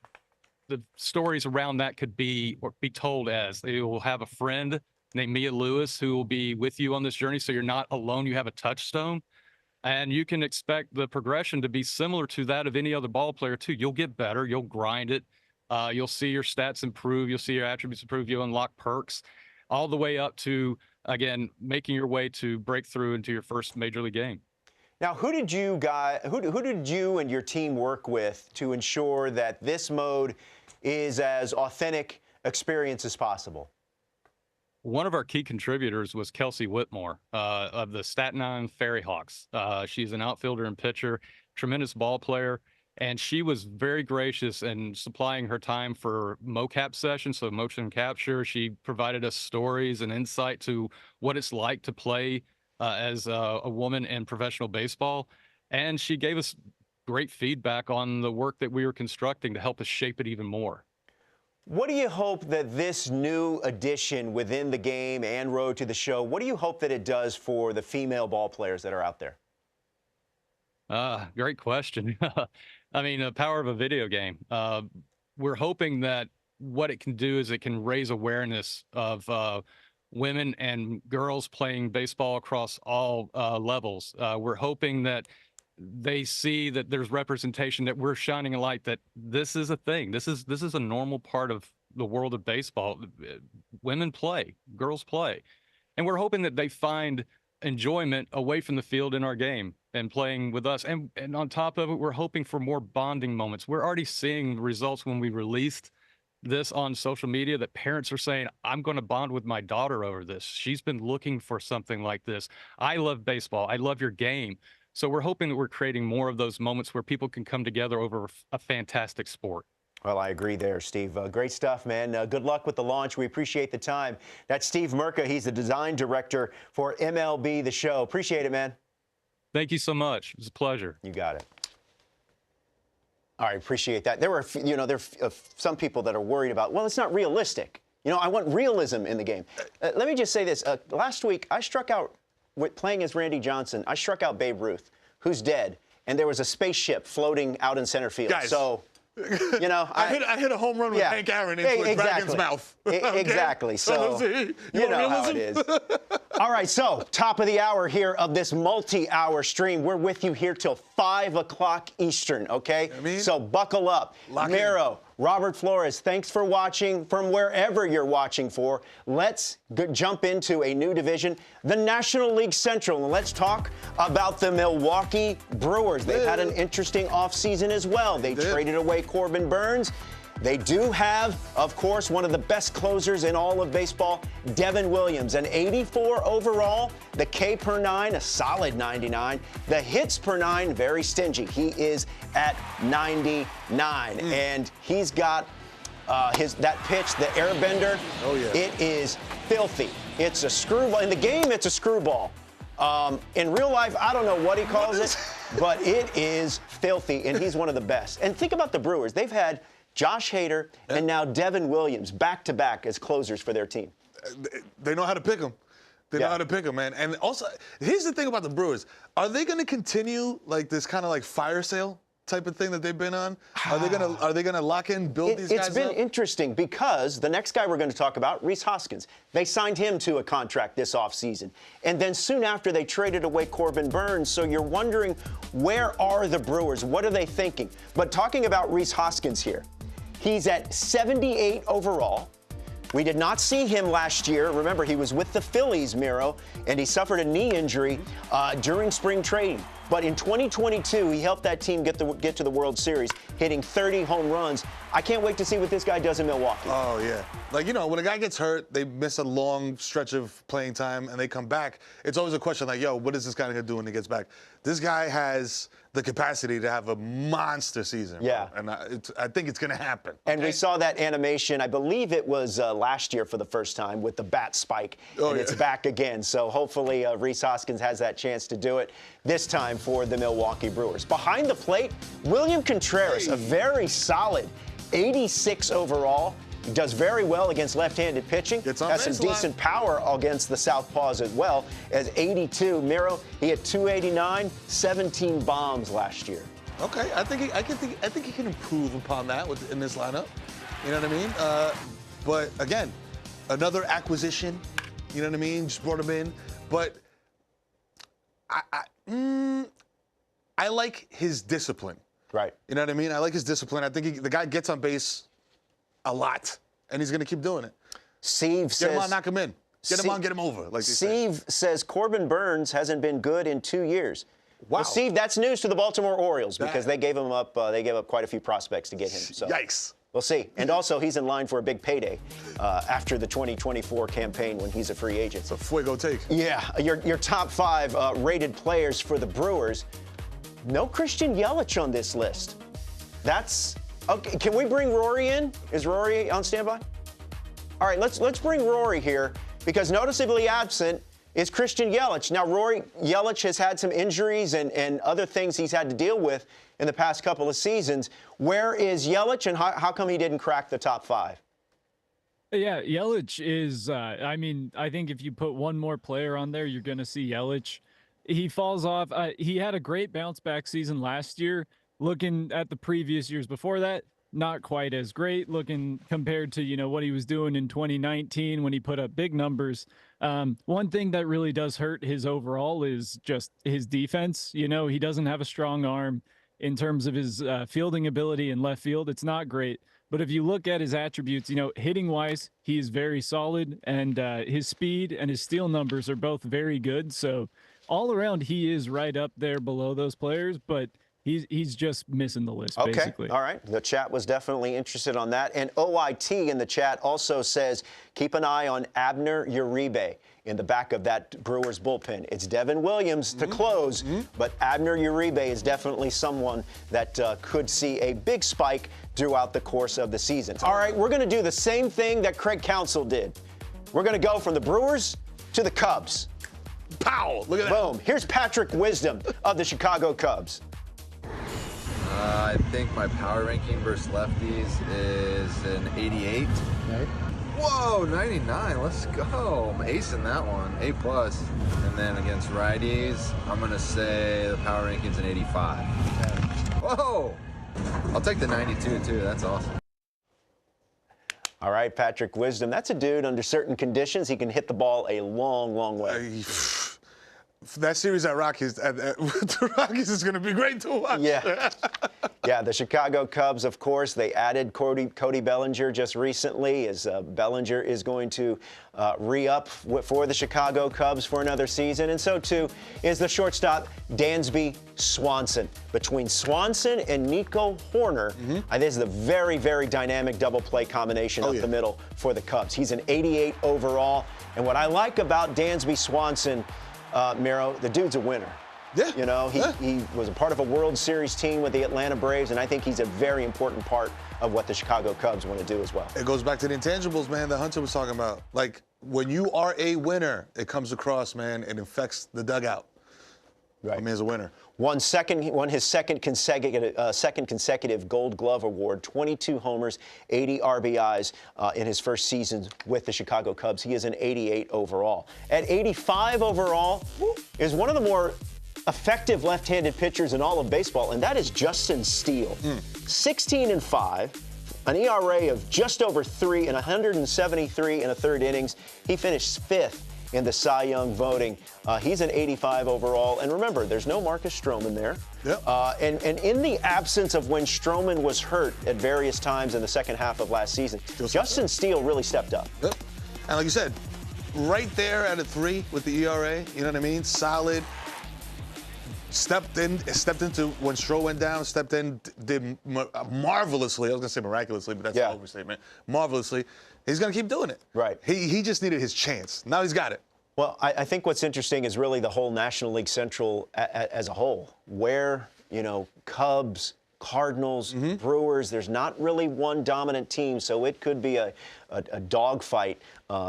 stories around that could be or be told as. You will have a friend named Mia Lewis who will be with you on this journey, so you're not alone. You have a touchstone. And you can expect the progression to be similar to that of any other ball player, too. You'll get better. You'll grind it. You'll see your stats improve. You'll see your attributes improve. You'll unlock perks all the way up to, again, making your way to break through into your first Major League game. Now, who did you and your team work with to ensure that this mode is as authentic experience as possible? One of our key contributors was Kelsey Whitmore of the Staten Island Ferry Hawks. She's an outfielder and pitcher, tremendous ball player, and she was very gracious in supplying her time for mocap sessions, so motion capture. She provided us stories and insight to what it's like to play as a woman in professional baseball, and she gave us great feedback on the work that we were constructing to help us shape it even more. What do you hope that this new addition within the game and Road to the Show, what do you hope that it does for the female ball players that are out there? Great question. I mean, the power of a video game. We're hoping that what it can do is it can raise awareness of women and girls playing baseball across all levels. We're hoping that they see that there's representation, that we're shining a light that this is a thing. This is a normal part of the world of baseball. Women play, girls play. And we're hoping that they find enjoyment away from the field in our game and playing with us. And on top of it, we're hoping for more bonding moments. We're already seeing results when we released this on social media that parents are saying, I'm going to bond with my daughter over this. She's been looking for something like this. I love baseball. I love your game. So we're hoping that we're creating more of those moments where people can come together over a fantastic sport. Well, I agree there, Steve. Great stuff, man. Good luck with the launch. We appreciate the time. That's Steve Merca. He's the design director for MLB The Show. Appreciate it, man. Thank you so much. It was a pleasure. You got it. All right, appreciate that. There were, some people that are worried about, well, it's not realistic. I want realism in the game. Let me just say this. Last week, I struck out, playing as Randy Johnson, I struck out Babe Ruth, who's dead, and there was a spaceship floating out in center field. Guys. So, I hit a home run with Hank Aaron into a dragon's mouth. Okay? Exactly. So, you know how it is. All right, so top of the hour here of this multi-hour stream. We're with you here till 5 o'clock Eastern, okay? So buckle up. Mero, Robert Flores, thanks for watching from wherever you're watching for. Let's jump into a new division, the National League Central, and let's talk about the Milwaukee Brewers. They've had an interesting offseason as well. They traded away Corbin Burns. They do have, of course, one of the best closers in all of baseball, Devin Williams, an 84 overall. The K per 9, a solid 99. The hits per 9, very stingy. He is at 99. And he's got that pitch, the airbender. Oh, yeah. It is filthy. It's a screwball. In the game, it's a screwball. In real life, I don't know what he calls it, but it is filthy, and he's one of the best. And think about the Brewers. They've had Josh Hader and now Devin Williams back-to-back as closers for their team. They know how to pick them. They know how to pick them, man. And also, here's the thing about the Brewers. Are they going to continue like this kind of like fire sale type of thing that they've been on? Are they gonna lock in, build these guys up? It's been interesting because the next guy we're going to talk about, Rhys Hoskins, they signed him to a contract this offseason. And then soon after, they traded away Corbin Burns. So you're wondering, where are the Brewers? What are they thinking? But talking about Rhys Hoskins here, he's at 78 overall. We did not see him last year. Remember, he was with the Phillies, Miro, and he suffered a knee injury during spring training. But in 2022, he helped that team get to the World Series, hitting 30 home runs. I can't wait to see what this guy does in Milwaukee. Oh, yeah. Like, you know, when a guy gets hurt, they miss a long stretch of playing time, and they come back. It's always a question like, yo, what is this guy going to do when he gets back? This guy has the capacity to have a monster season. Yeah. Bro. And I think it's going to happen. And we saw that animation, I believe it was last year for the first time with the bat spike, and it's back again. So hopefully Rhys Hoskins has that chance to do it this time for the Milwaukee Brewers. Behind the plate, William Contreras, a very solid 86 overall. He does very well against left-handed pitching. Has some decent power against the southpaws as well as 82. Miro, he had 289, 17 bombs last year. Okay, I think he can improve upon that in this lineup. You know what I mean? But again, another acquisition. You know what I mean? Just brought him in, but I like his discipline. Right. You know what I mean? I like his discipline. I think the guy gets on base a lot, and he's going to keep doing it. Steve says, get him on, knock him in. Get him on, get him over. Like Steve says Corbin Burns hasn't been good in 2 years. Wow. Well, Steve, that's news to the Baltimore Orioles because they gave him up. They gave up quite a few prospects to get him. So. Yikes. We'll see. And also, he's in line for a big payday after the 2024 campaign when he's a free agent. It's a fuego take. Yeah. Your top 5 rated players for the Brewers. No Christian Yelich on this list. That's okay. Can we bring Rory in? Is Rory on standby? All right, let's bring Rory here because noticeably absent is Christian Yelich. Now, Yelich has had some injuries and other things he's had to deal with in the past couple of seasons. Where is Yelich, and how come he didn't crack the top 5? Yeah, Yelich is, I mean, I think if you put one more player on there, you're going to see Yelich. He falls off. He had a great bounce-back season last year. Looking at the previous years before that, not quite as great. Looking compared to, you know, what he was doing in 2019 when he put up big numbers. One thing that really does hurt his overall is just his defense. You know, he doesn't have a strong arm in terms of his fielding ability in left field. It's not great. But if you look at his attributes, you know, hitting-wise, he is very solid, and his speed and his steal numbers are both very good. So all around, he is right up there below those players, but he's just missing the list, basically. All right. The chat was definitely interested on that. And OIT in the chat also says, keep an eye on Abner Uribe in the back of that Brewers bullpen. It's Devin Williams to close, but Abner Uribe is definitely someone that could see a big spike throughout the course of the season. All right, we're going to do the same thing that Craig Counsell did. We're going to go from the Brewers to the Cubs. Pow! Look at that. Boom. Here's Patrick Wisdom of the Chicago Cubs. I think my power ranking versus lefties is an 88. Okay. Whoa, 99. Let's go. I'm acing that one. A+. And then against righties, I'm going to say the power ranking's an 85. Okay. Whoa. I'll take the 92, too. That's awesome. All right, Patrick Wisdom. That's a dude, under certain conditions, he can hit the ball a long, long way. That series at Rockies, the Rockies is going to be great to watch. Yeah. Yeah, the Chicago Cubs, of course, they added Cody Bellinger just recently, as Bellinger is going to re-up for the Chicago Cubs for another season. And so, too, is the shortstop Dansby Swanson. Between Swanson and Nico Horner, this is a very, very dynamic double play combination up the middle for the Cubs. He's an 88 overall. And what I like about Dansby Swanson, Miro, the dude's a winner. Yeah. You know, he was a part of a World Series team with the Atlanta Braves, and I think he's a very important part of what the Chicago Cubs want to do as well. It goes back to the intangibles, man, that Hunter was talking about. Like, when you are a winner, it comes across, man. It infects the dugout. Right. I mean, as a winner. Won his second consecutive Gold Glove Award, 22 homers, 80 RBIs in his first season with the Chicago Cubs. He is an 88 overall. At 85 overall is one of the more effective left-handed pitchers in all of baseball, and that is Justin Steele. 16-5, an ERA of just over 3 and 173 in a third innings. He finished 5th in the Cy Young voting. He's an 85 overall. And remember, there's no Marcus Stroman there. Yep. And in the absence of when Stroman was hurt at various times in the second half of last season, Justin Steele really stepped up. Yep. And like you said, right there at a 3 with the ERA, you know what I mean? Solid. Stepped into when Stroh went down, stepped in, did marvelously. I was going to say miraculously, but that's an overstatement. Marvelously. He's going to keep doing it. Right. He just needed his chance. Now he's got it. Well, I think what's interesting is really the whole National League Central as a whole, where, Cubs, Cardinals, Brewers, there's not really one dominant team, so it could be a dogfight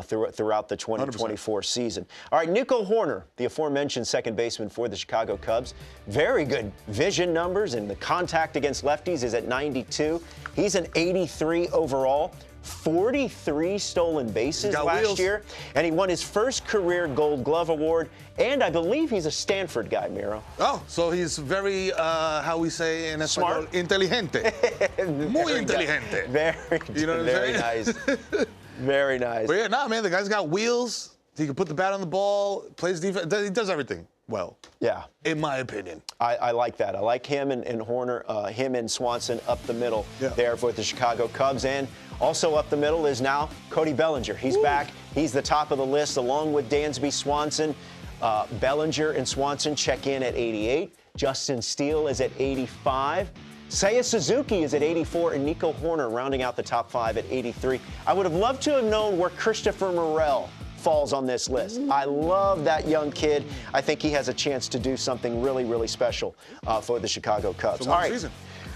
throughout the 2024 season. All right, Nico Hoerner, the aforementioned second baseman for the Chicago Cubs, very good vision numbers, and the contact against lefties is at 92. He's an 83 overall. 43 stolen bases last year, and he won his first career Gold Glove Award, and I believe he's a Stanford guy, Miro. Oh, so he's very, how we say in español, inteligente. Muy inteligente. Very nice. Very nice. But yeah, man, the guy's got wheels. He can put the bat on the ball, plays defense. He does everything well. Yeah. In my opinion. I like that. I like him and Hoerner, him and Swanson up the middle there for the Chicago Cubs. And also up the middle is now Cody Bellinger. He's back. He's the top of the list along with Dansby Swanson. Bellinger and Swanson check in at 88. Justin Steele is at 85. Seiya Suzuki is at 84, and Nico Hoerner rounding out the top 5 at 83. I would have loved to have known where Christopher Morel falls on this list. I love that young kid. I think he has a chance to do something really, really special for the Chicago Cubs. All right,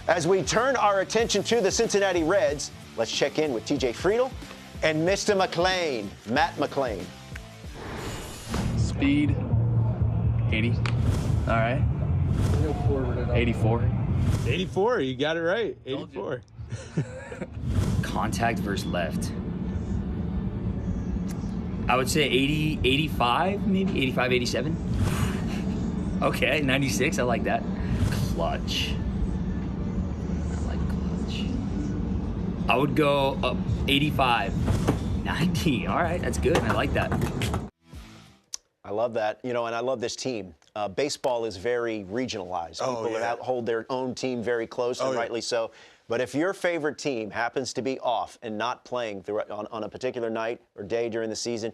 as we turn our attention to the Cincinnati Reds, let's check in with TJ Friedel and Mr. McClain, Matt McClain. Speed, 80. All right. 84. 84, you got it right. 84. Contact versus left. I would say 80, 85, maybe 85, 87. Okay, 96, I like that. Clutch. I like clutch. I would go up 85, 90. All right, that's good. I like that. I love that, and I love this team. Baseball is very regionalized. People hold their own team very close, and rightly so. But if your favorite team happens to be off and not playing on a particular night or day during the season,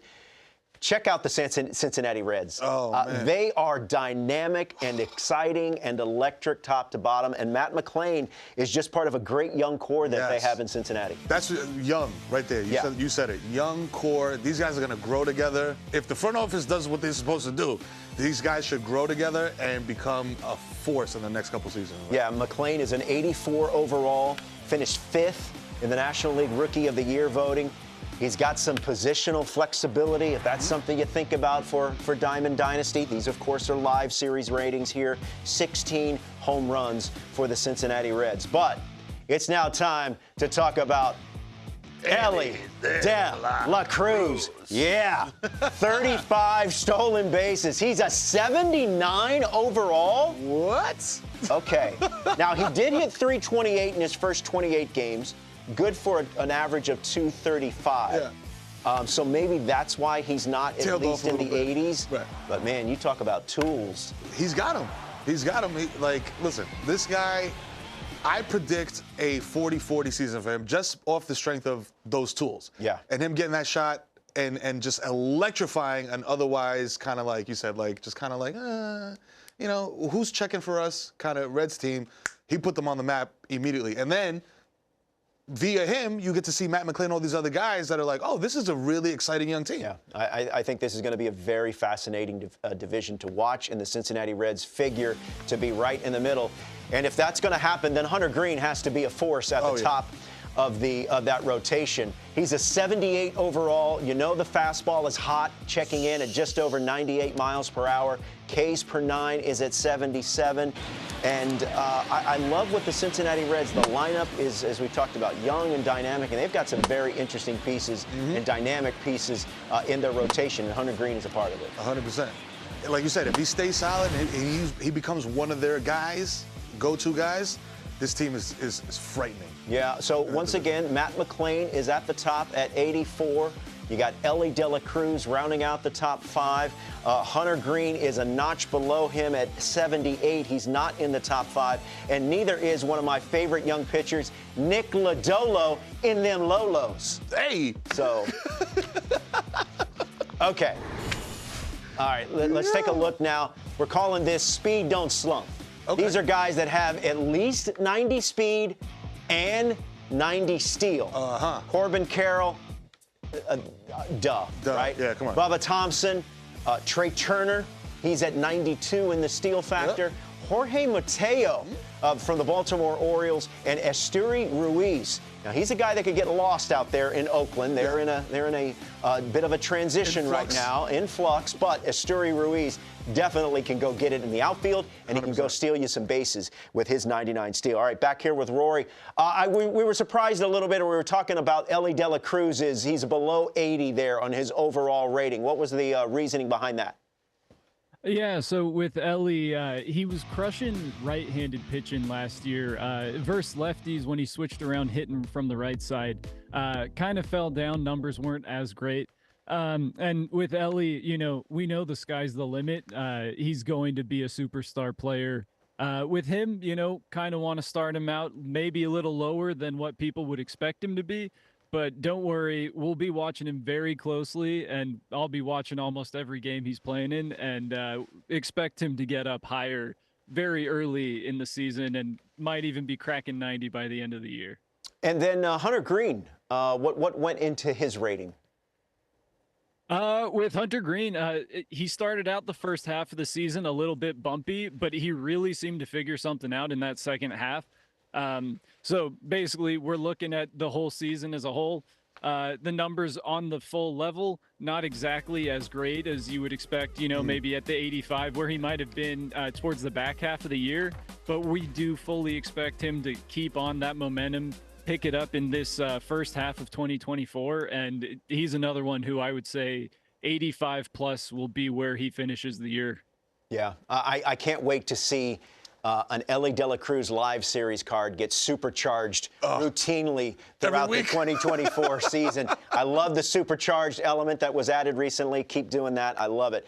check out the Cincinnati Reds. They are dynamic and exciting and electric top to bottom. And Matt McClain is just part of a great young core that they have in Cincinnati. That's young right there. You said it. Young core. These guys are going to grow together. If the front office does what they're supposed to do, these guys should grow together and become a force in the next couple seasons. Yeah, McClain is an 84 overall, finished 5th in the National League Rookie of the Year voting. He's got some positional flexibility, if that's something you think about for Diamond Dynasty. These, of course, are live series ratings here. 16 home runs for the Cincinnati Reds. But it's now time to talk about Elly De La Cruz. Yeah, 35 stolen bases. He's a 79 overall. What? Okay. Now, he did hit 328 in his first 28 games. Good for an average of 235. Yeah. So maybe that's why he's not at least in the 80s. Right. But, man, you talk about tools. He's got him. He's got him. Listen, this guy, I predict a 40-40 season for him just off the strength of those tools. Yeah. And him getting that shot and just electrifying an otherwise kind of like you said, who's checking for us kind of Reds team. He put them on the map immediately. And then via him, you get to see Matt McClain, all these other guys that are like, oh, this is a really exciting young team. Yeah, I think this is going to be a very fascinating division to watch, and the Cincinnati Reds figure to be right in the middle. And if that's going to happen, then Hunter Green has to be a force at the top of that rotation. He's a 78 overall. You know the fastball is hot, checking in at just over 98 miles per hour. Ks per 9 is at 77. And I love what the Cincinnati Reds, the lineup is, as we talked about, young and dynamic, and they've got some very interesting pieces and dynamic pieces in their rotation, and Hunter Green is a part of it. 100%. Like you said, if he stays solid and he becomes one of their guys, go-to guys, this team is frightening. Yeah, so once again, Matt McLain is at the top at 84. You got Ellie De La Cruz rounding out the top 5. Hunter Green is a notch below him at 78. He's not in the top 5. And neither is one of my favorite young pitchers, Nick Lodolo, in them Lolos. Hey! So, okay. All right, let's take a look now. We're calling this Speed Don't Slump. Okay. These are guys that have at least 90 speed and 90 steal. Corbin Carroll, duh, right? Yeah, come on. Bubba Thompson, Trey Turner, he's at 92 in the steal factor. Yep. Jorge Mateo from the Baltimore Orioles, and Esteury Ruiz. Now he's a guy that could get lost out there in Oakland. They're in a bit of a transition right now, in flux. But Esteury Ruiz definitely can go get it in the outfield, and 100%. He can go steal you some bases with his 99 steal. All right, back here with Rory. We were surprised a little bit. We were talking about Ellie De La Cruz. He's below 80 there on his overall rating. What was the reasoning behind that? Yeah, so with Ellie, he was crushing right-handed pitching last year versus lefties when he switched around hitting from the right side. Kind of fell down. Numbers weren't as great. And with Ellie, you know, we know the sky's the limit. He's going to be a superstar player. With him, you know, kind of want to start him out maybe a little lower than what people would expect him to be. But don't worry, we'll be watching him very closely, and I'll be watching almost every game he's playing in, and expect him to get up higher very early in the season and might even be cracking 90 by the end of the year. And then Hunter Green, what went into his rating? With Hunter Green, he started out the first half of the season a little bit bumpy, but he really seemed to figure something out in that second half. So basically, we're looking at the whole season as a whole. The numbers on the full level, not exactly as great as you would expect, you know, maybe at the 85 where he might have been towards the back half of the year. But we do fully expect him to keep on that momentum, pick it up in this first half of 2024. And he's another one who I would say 85 plus will be where he finishes the year. Yeah, I can't wait to see an Ellie De La Cruz live series card get supercharged routinely throughout the 2024 season. I love the supercharged element that was added recently. Keep doing that. I love it.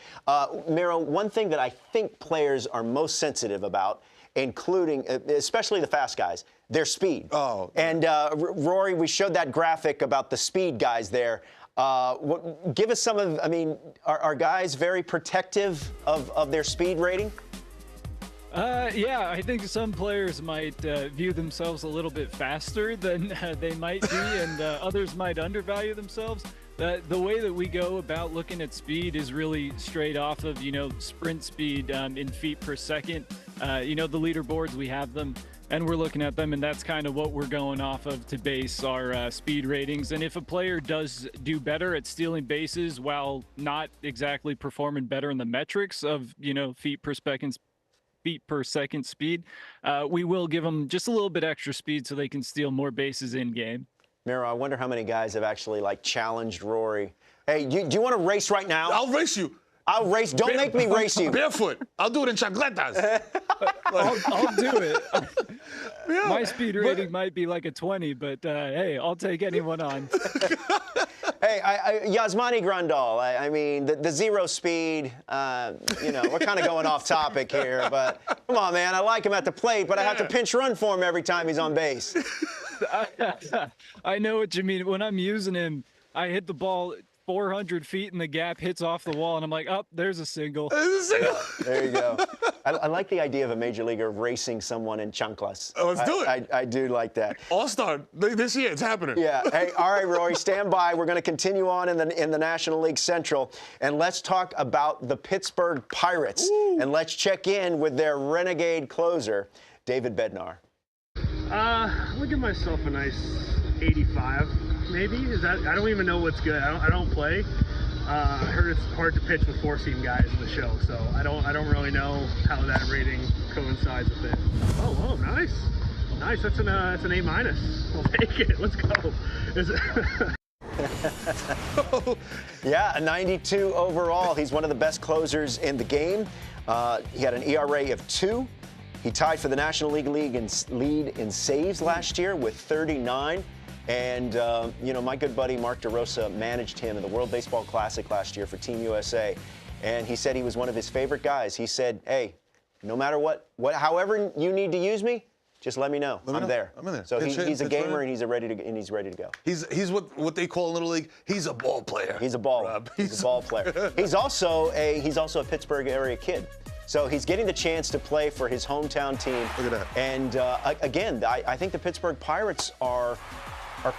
Miro, one thing that I think players are most sensitive about, including, especially the fast guys, their speed. And Rory, we showed that graphic about the speed guys there. Give us some of, I mean, are guys very protective of their speed rating? Yeah, I think some players might view themselves a little bit faster than they might be, and others might undervalue themselves. The way that we go about looking at speed is really straight off of, you know, sprint speed in feet per second. You know, the leaderboards, we have them, and we're looking at them, and that's kind of what we're going off of to base our speed ratings. And if a player does do better at stealing bases while not exactly performing better in the metrics of, you know, feet per second speed, we will give them just a little bit extra speed so they can steal more bases in game. Miro, I wonder how many guys have actually like challenged Rory. Hey, do you want to race right now? I'll race you. I'll race. Don't make me race you. Barefoot. I'll do it in chancletas. I'll do it. My speed rating might be like a 20, but hey, I'll take anyone on. Hey, Yasmani Grandal, I mean, the zero speed, you know, we're kind of going off topic here, but come on, man, I like him at the plate, but I have to pinch run for him every time he's on base. I know what you mean. When I'm using him, I hit the ball 400 feet and the gap hits off the wall, and I'm like, oh, there's a single. There you go. I like the idea of a major leaguer racing someone in chanclas. Oh, let's do it. I do like that. All-Star this year, it's happening. Yeah. Hey, all right, Rory, stand by. We're going to continue on in the National League Central, and let's talk about the Pittsburgh Pirates. Ooh. And let's check in with their renegade closer, David Bednar. I'm going to give myself a nice 85, maybe. Is that? I don't even know what's good. I don't play. I heard it's hard to pitch with 4-seam guys in the show, so I don't really know how that rating coincides with it. Oh, nice. That's an A minus. We'll take it. Let's go. Yeah, a 92 overall. He's one of the best closers in the game. He had an ERA of 2. He tied for the National League lead in saves last year with 39. And, my good buddy Mark DeRosa managed him in the World Baseball Classic last year for Team USA. And he said he was one of his favorite guys. He said, hey, no matter however you need to use me, just let me know. I'm there. I'm in there. So he's a gamer and he's ready to go. He's what they call in Little League. He's a ball player. He's a ball player. He's also a Pittsburgh area kid. So he's getting the chance to play for his hometown team. Look at that. And again, I think the Pittsburgh Pirates are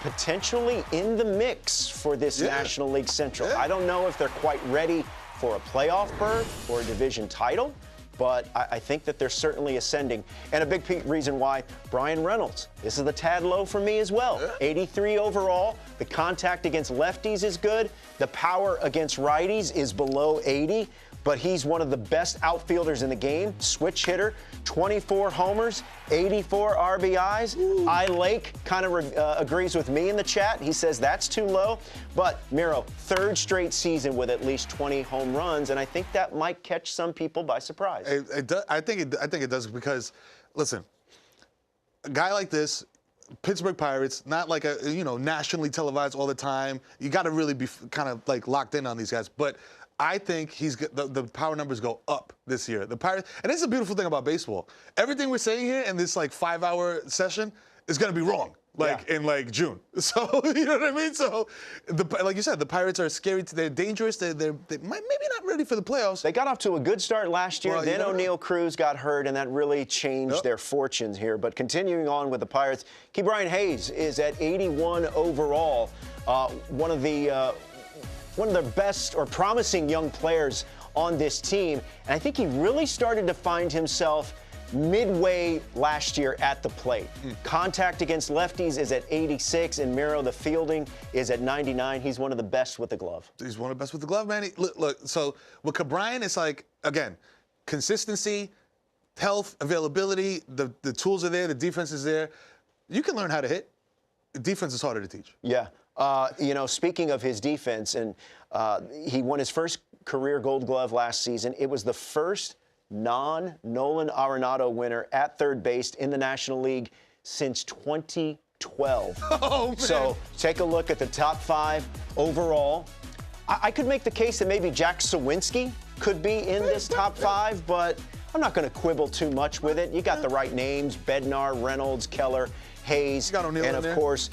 potentially in the mix for this National League Central. I don't know if they're quite ready for a playoff berth or a division title, but I think that they're certainly ascending. And a big reason why, Brian Reynolds. This is the tad low for me as well. 83 overall. The contact against lefties is good. The power against righties is below 80. But he's one of the best outfielders in the game. Switch hitter, 24 homers, 84 RBIs. Lake kind of agrees with me in the chat. He says that's too low. But Miro, 3rd straight season with at least 20 home runs, and I think that might catch some people by surprise. I think it does because, listen, a guy like this, Pittsburgh Pirates, not like a nationally televised all the time. You got to really be kind of like locked in on these guys, but. I think the power numbers go up this year. The Pirates, and this is a beautiful thing about baseball. Everything we're saying here in this 5-hour session is going to be wrong, in June. So you know what I mean. So, like you said, the Pirates are scary. They're dangerous. They might maybe not ready for the playoffs. They got off to a good start last year. Then O'Neal Cruz got hurt, and that really changed their fortunes here. But continuing on with the Pirates, Ke'Bryan Hayes is at 81 overall. One of the best or promising young players on this team. And I think he really started to find himself midway last year at the plate. Contact against lefties is at 86, and Miro, the fielding, is at 99. He's one of the best with the glove. He's one of the best with the glove, man. Look, so with Ke'Bryan, it's again, consistency, health, availability, the tools are there, the defense is there. You can learn how to hit. Defense is harder to teach. Yeah. Speaking of his defense, and he won his first career Gold Glove last season. It was the first non-Nolan Arenado winner at third base in the National League since 2012. Oh, man. So take a look at the top 5 overall. I could make the case that maybe Jack Sawinski could be in this top 5, but I'm not going to quibble too much with it. You got the right names: Bednar, Reynolds, Keller, Hayes, and of course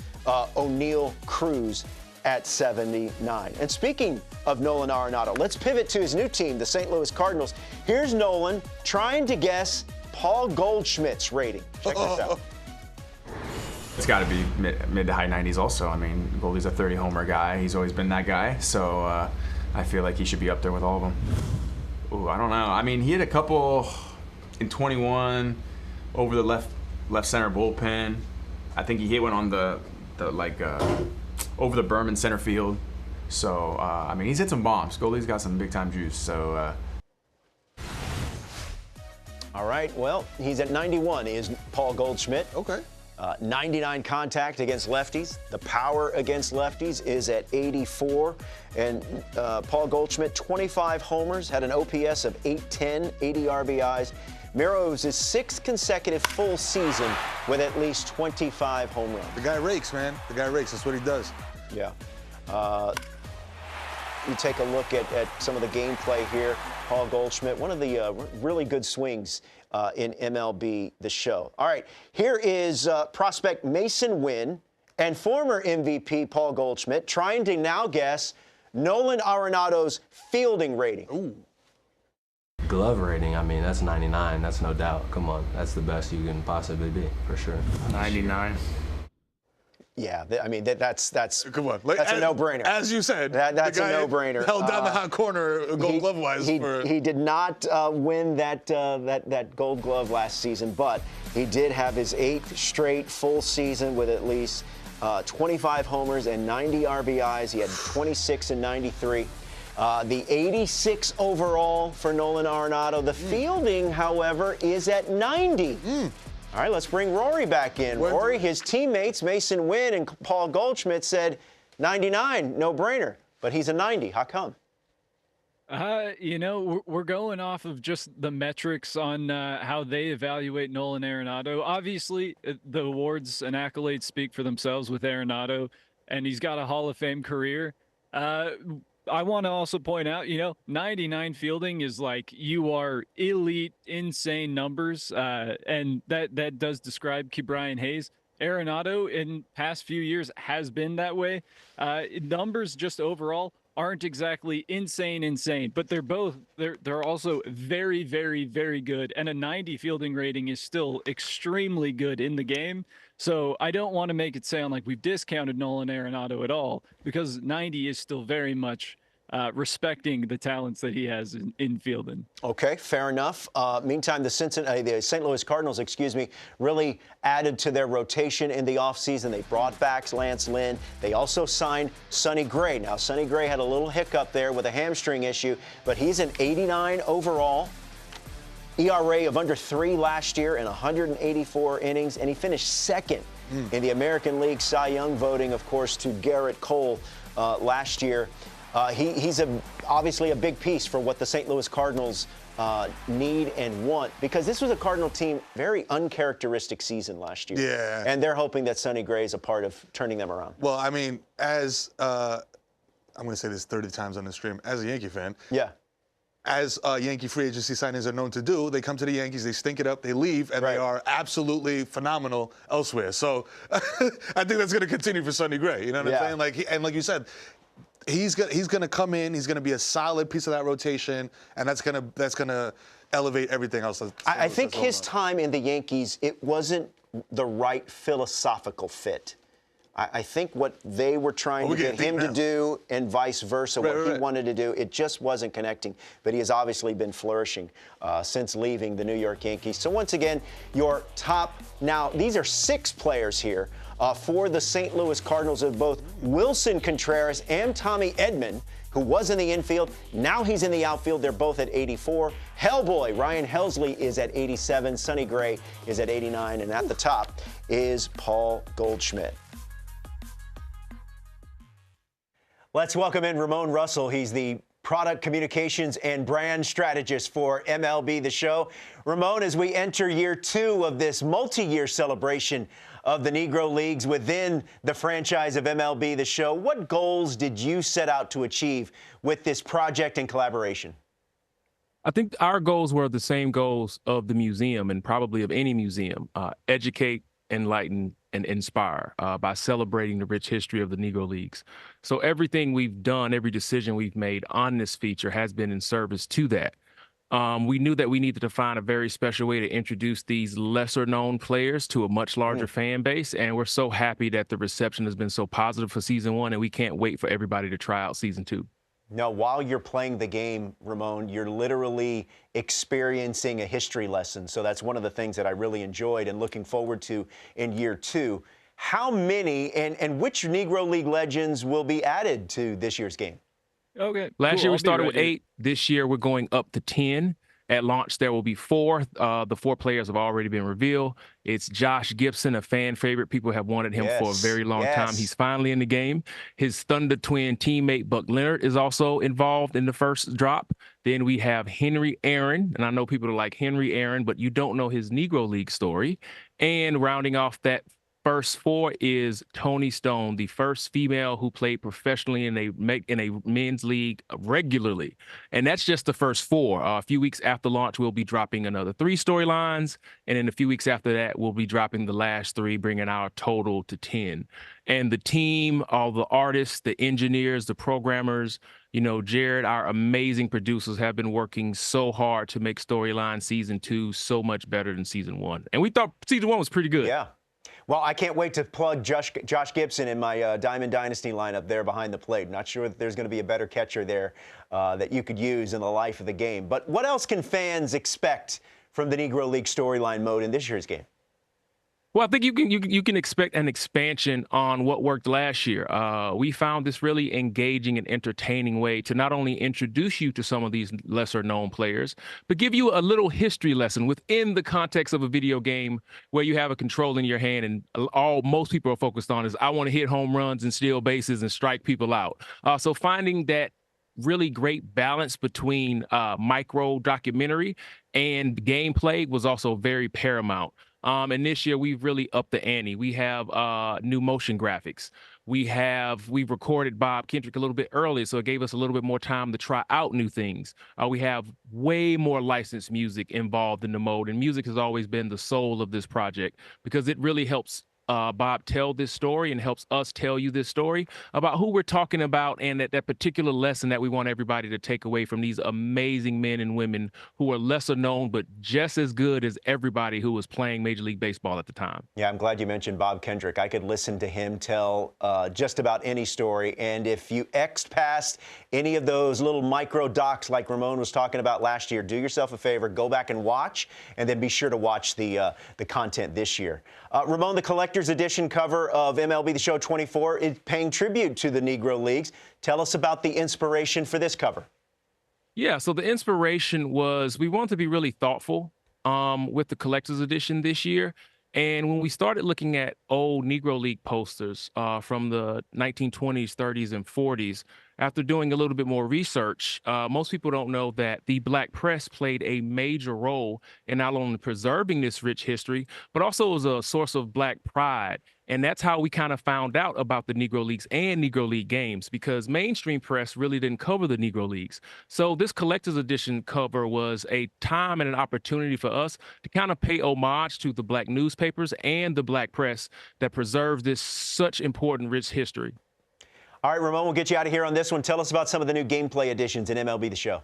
O'Neal Cruz at 79. And speaking of Nolan Arenado, let's pivot to his new team, the St. Louis Cardinals. Here's Nolan trying to guess Paul Goldschmidt's rating. Check this out. It's got to be mid to high 90s also. I mean, Goldie's a 30-homer guy. He's always been that guy. So I feel like he should be up there with all of them. Ooh, I don't know. I mean, he had a couple in 21 over the left center bullpen. I think he hit one on the over the Berman center field. So, I mean, he's hit some bombs. Goldie's got some big-time juice. So, All right, well, he's at 91 is Paul Goldschmidt. Okay. 99 contact against lefties. The power against lefties is at 84. And Paul Goldschmidt, 25 homers, had an OPS of 810, 80 RBIs. Miro is his 6th consecutive full season with at least 25 home runs. The guy rakes, man. The guy rakes. That's what he does. Yeah. You take a look at some of the gameplay here. Paul Goldschmidt, one of the really good swings in MLB The Show. All right, here is prospect Mason Wynn and former MVP Paul Goldschmidt trying to now guess Nolan Arenado's fielding rating. Ooh. Glove rating, I mean, that's 99. That's no doubt. Come on, that's the best you can possibly be, for sure. 99. Yeah, I mean that's come on, that's a no-brainer. As you said, that's a no-brainer. Held down the hot corner, Gold Glove-wise. He did not win that Gold Glove last season, but he did have his 8th straight full season with at least 25 homers and 90 RBIs. He had 26 and 93. The 86 overall for Nolan Arenado. The fielding, however, is at 90. All right, let's bring Rory back in. Rory, his teammates, Mason Wynn and Paul Goldschmidt, said 99, no-brainer. But he's a 90. How come? We're going off of just the metrics on how they evaluate Nolan Arenado. Obviously, the awards and accolades speak for themselves with Arenado, and he's got a Hall of Fame career. I want to also point out, 99 fielding is like you are elite, insane numbers, and that does describe Ke'Bryan Hayes. Arenado in past few years has been that way. Numbers just overall aren't exactly insane, but they're also very, very, very good. And a 90 fielding rating is still extremely good in the game. So I don't want to make it sound like we've discounted Nolan Arenado at all, because 90 is still very much respecting the talents that he has in fielding. Okay, fair enough. Meantime, the St. Louis Cardinals, really added to their rotation in the offseason. They brought back Lance Lynn. They also signed Sonny Gray. Now, Sonny Gray had a little hiccup there with a hamstring issue, but he's an 89 overall. ERA of under 3 last year in 184 innings, and he finished second in the American League Cy Young voting, of course, to Garrett Cole last year. He's obviously a big piece for what the St. Louis Cardinals need and want, because this was a Cardinal team, very uncharacteristic season last year. Yeah. And they're hoping that Sonny Gray is a part of turning them around. Well, I mean, as I'm going to say this 30 times on the stream, as a Yankee fan. Yeah. As Yankee free agency signings are known to do, they come to the Yankees, they stink it up, they leave, and they are absolutely phenomenal elsewhere. So I think that's going to continue for Sonny Gray. You know what I'm saying? Like you said, he's going to come in, he's going to be a solid piece of that rotation, and that's going to elevate everything else. I think his time in the Yankees, it wasn't the right philosophical fit. I think what they were trying to get him to do, and vice versa, what he wanted to do, it just wasn't connecting. But he has obviously been flourishing since leaving the New York Yankees. So once again, your top, now these are 6 players here for the St. Louis Cardinals, of both Wilson Contreras and Tommy Edman, who was in the infield. Now he's in the outfield. They're both at 84. Hellboy, Ryan Helsley, is at 87. Sonny Gray is at 89. And at the top is Paul Goldschmidt. Let's welcome in Ramon Russell. He's the product communications and brand strategist for MLB The Show. Ramon, as we enter year 2 of this multi-year celebration of the Negro Leagues within the franchise of MLB The Show, what goals did you set out to achieve with this project and collaboration? I think our goals were the same goals of the museum, and probably of any museum: educate, enlighten, and inspire by celebrating the rich history of the Negro Leagues. So everything we've done, every decision we've made on this feature has been in service to that. We knew that we needed to find a very special way to introduce these lesser-known players to a much larger fan base, and we're so happy that the reception has been so positive for Season 1, and we can't wait for everybody to try out Season 2. Now, while you're playing the game, Ramon, you're literally experiencing a history lesson. So that's one of the things that I really enjoyed and looking forward to in year 2. How many and which Negro League legends will be added to this year's game? Okay. Last year we started with 8. This year we're going up to 10. At launch, there will be 4. The 4 players have already been revealed. It's Josh Gibson, a fan favorite. People have wanted him for a very long time. He's finally in the game. His Thunder Twin teammate, Buck Leonard, is also involved in the first drop. Then we have Henry Aaron, and I know people are like, Henry Aaron, but you don't know his Negro League story. And rounding off that first 4 is Toni Stone, the first female who played professionally in a men's league regularly. And that's just the first 4. A few weeks after launch, we'll be dropping another 3 storylines. And in a few weeks after that, we'll be dropping the last 3, bringing our total to 10. And the team, all the artists, the engineers, the programmers, Jared, our amazing producers, have been working so hard to make storyline Season 2 so much better than Season 1. And we thought Season 1 was pretty good. Yeah. Well, I can't wait to plug Josh Gibson in my Diamond Dynasty lineup there behind the plate. Not sure that there's going to be a better catcher there that you could use in the life of the game. But what else can fans expect from the Negro League storyline mode in this year's game? Well, I think you can expect an expansion on what worked last year. We found this really engaging and entertaining way to not only introduce you to some of these lesser known players, but give you a little history lesson within the context of a video game where you have a control in your hand, and most people are focused on is I want to hit home runs and steal bases and strike people out. So finding that really great balance between micro documentary and gameplay was also very paramount. And this year we've really upped the ante. We have new motion graphics. We've recorded Bob Kendrick a little bit early, so it gave us a little bit more time to try out new things. We have way more licensed music involved in the mode, and music has always been the soul of this project because it really helps Bob tell this story and helps us tell you this story about who we're talking about and that particular lesson that we want everybody to take away from these amazing men and women who are lesser known but just as good as everybody who was playing Major League Baseball at the time. Yeah, I'm glad you mentioned Bob Kendrick. I could listen to him tell just about any story, and if you X'd past any of those little micro docs like Ramon was talking about last year, do yourself a favor, go back and watch, and then be sure to watch the content this year. Ramon, the collector's edition cover of MLB The Show 24 is paying tribute to the Negro Leagues. Tell us about the inspiration for this cover. Yeah, so the inspiration was we wanted to be really thoughtful with the collector's edition this year. And when we started looking at old Negro League posters from the 1920s, 30s, and 40s, after doing a little bit more research, most people don't know that the Black press played a major role in not only preserving this rich history, but also as a source of Black pride. And that's how we kind of found out about the Negro Leagues and Negro League games, because mainstream press really didn't cover the Negro Leagues. So this collector's edition cover was a time and an opportunity for us to kind of pay homage to the Black newspapers and the Black press that preserves this such important rich history. All right, Ramon, we'll get you out of here on this one. Tell us about some of the new gameplay additions in MLB The Show.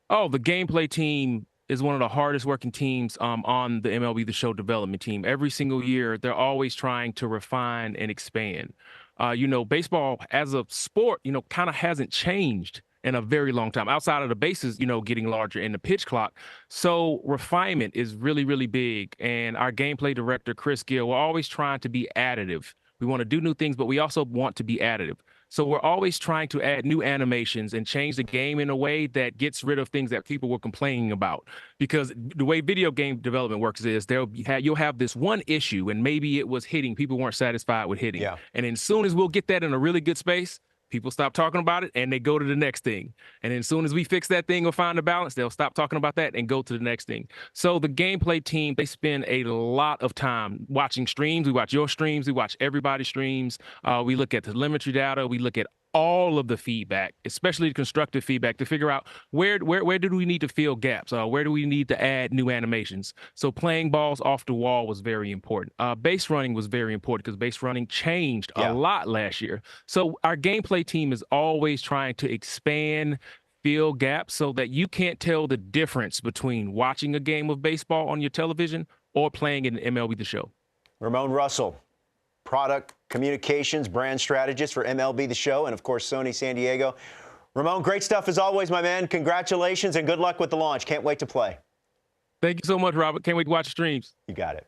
Oh, the gameplay team is one of the hardest working teams on the MLB The Show development team. Every single year, they're always trying to refine and expand. Baseball as a sport, kind of hasn't changed in a very long time, outside of the bases, getting larger in the pitch clock. So refinement is really, really big. And our gameplay director, Chris Gill, we're always trying to be additive. We want to do new things, but we also want to be additive. So we're always trying to add new animations and change the game in a way that gets rid of things that people were complaining about. Because the way video game development works is you'll have this one issue, and maybe it was hitting. People weren't satisfied with hitting. Yeah. And as soon as we'll get that in a really good space, people stop talking about it and they go to the next thing. And then as soon as we fix that thing or find a balance, they'll stop talking about that and go to the next thing. So the gameplay team, they spend a lot of time watching streams. We watch your streams. We watch everybody's streams. We look at telemetry data. We look at all of the feedback, especially the constructive feedback, to figure out where do we need to fill gaps? Where do we need to add new animations? So playing balls off the wall was very important. Base running was very important because base running changed a lot last year. So our gameplay team is always trying to expand, fill gaps so that you can't tell the difference between watching a game of baseball on your television or playing in MLB The Show. Ramon Russell, product communications brand strategist for MLB The Show, and of course Sony San Diego. Ramon, great stuff as always, my man. Congratulations and good luck with the launch. Can't wait to play. Thank you so much, Robert. Can't wait to watch streams. You got it.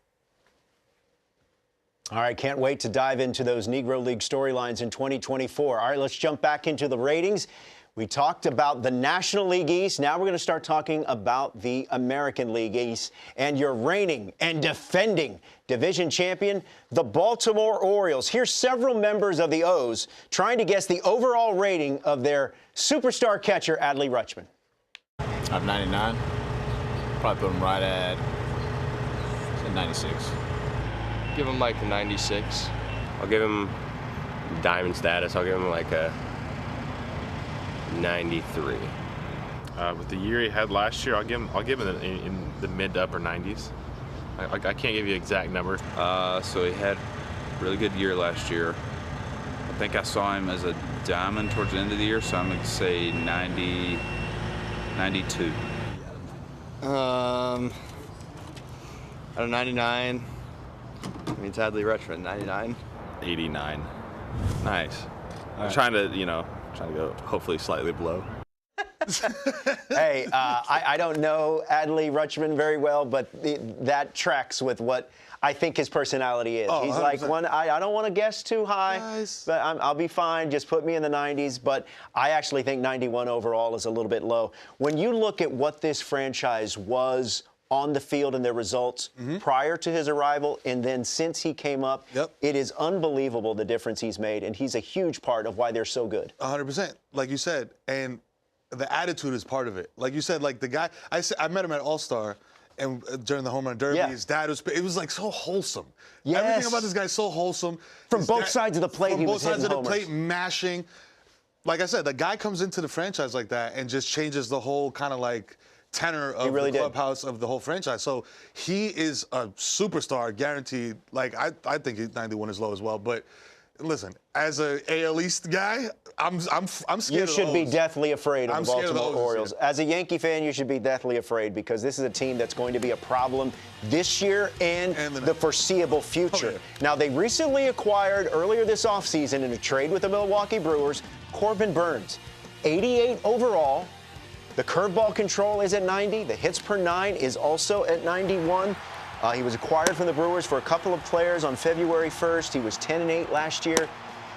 All right, can't wait to dive into those Negro League storylines in 2024. All right, let's jump back into the ratings. We talked about the National League East. Now we're going to start talking about the American League East and your reigning and defending division champion, the Baltimore Orioles. Here's several members of the O's trying to guess the overall rating of their superstar catcher, Adley Rutschman. I have 99. Probably put him right at 96. Give him like a 96. I'll give him diamond status. I'll give him like a 93. With the year he had last year, I'll give him in the mid to upper 90s. I can't give you an exact number. So he had a really good year last year. I think I saw him as a diamond towards the end of the year, so I'm going to say 90, 92. Out of 99, I mean, it's Adley Rutschman, 99. 89. Nice. I'm trying to go hopefully slightly below. Hey, I don't know Adley Rutschman very well, but that tracks with what I think his personality is. He's 100%. Like I don't want to guess too high, but I'll be fine. Just put me in the 90s. But I actually think 91 overall is a little bit low. When you look at what this franchise was on the field and their results prior to his arrival, and then since he came up, it is unbelievable the difference he's made, and he's a huge part of why they're so good. 100%, like you said, and the attitude is part of it. Like you said, like the guy, I met him at All-Star, and during the home run derby, his dad it was like so wholesome. Yes. Everything about this guy is so wholesome. From both sides of the plate, he was hitting homers. From both sides of the plate, mashing. Like I said, the guy comes into the franchise like that and just changes the whole kind of like tenor of the clubhouse of the whole franchise. So he is a superstar, guaranteed. Like I think 91 is low as well. But listen, as a AL East guy, I'm scared. You should be deathly afraid of the Baltimore Orioles. Yeah. As a Yankee fan, you should be deathly afraid because this is a team that's going to be a problem this year and the foreseeable future. Oh, yeah. Now, they recently acquired earlier this offseason in a trade with the Milwaukee Brewers, Corbin Burnes, 88 overall. The curveball control is at 90. The hits per 9 is also at 91. He was acquired from the Brewers for a couple of players on February 1st. He was 10-8 last year.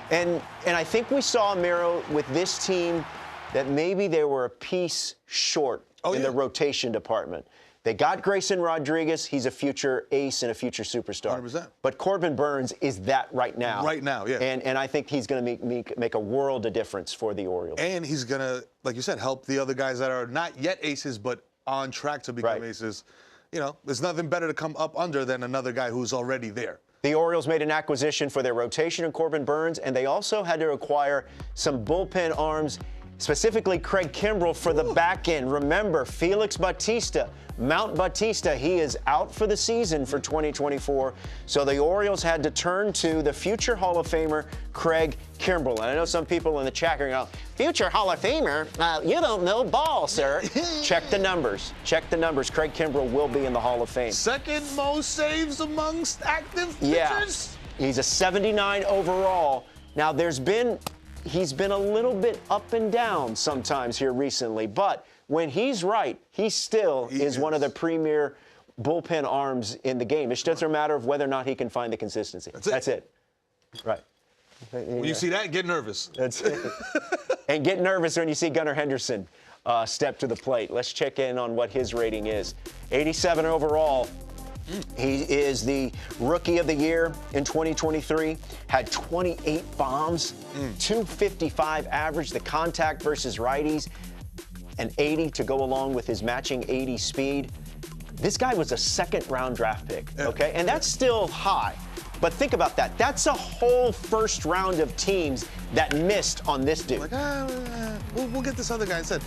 And I think we saw, Miro, with this team that maybe they were a piece short in the rotation department. They got Grayson Rodriguez. He's a future ace and a future superstar. 100%. But Corbin Burnes is that right now. Right now, yeah. And I think he's going to make a world of difference for the Orioles. And he's going to, like you said, help the other guys that are not yet aces but on track to become aces. You know, there's nothing better to come up under than another guy who's already there. The Orioles made an acquisition for their rotation in Corbin Burnes, and they also had to acquire some bullpen arms, specifically Craig Kimbrell for the back end. Remember, Felix Bautista, Mount Bautista, he is out for the season for 2024. So the Orioles had to turn to the future Hall of Famer, Craig Kimbrell. And I know some people in the chat are going, future Hall of Famer? You don't know ball, sir. Check the numbers. Check the numbers. Craig Kimbrell will be in the Hall of Fame. Second most saves amongst active pitchers? Yeah. He's a 79 overall. Now, he's been a little bit up and down sometimes here recently, but when he's right, he still is one of the premier bullpen arms in the game. It just doesn't matter of whether or not he can find the consistency. That's it. Right. When you see that, get nervous. That's it. And get nervous when you see Gunnar Henderson step to the plate. Let's check in on what his rating is. 87 overall. He is the Rookie of the Year in 2023, had 28 bombs, 255 average, the contact versus righties, and 80 to go along with his matching 80 speed. This guy was a second-round draft pick, okay? And that's still high. But think about that. That's a whole first round of teams that missed on this dude. Like, we'll get this other guy instead.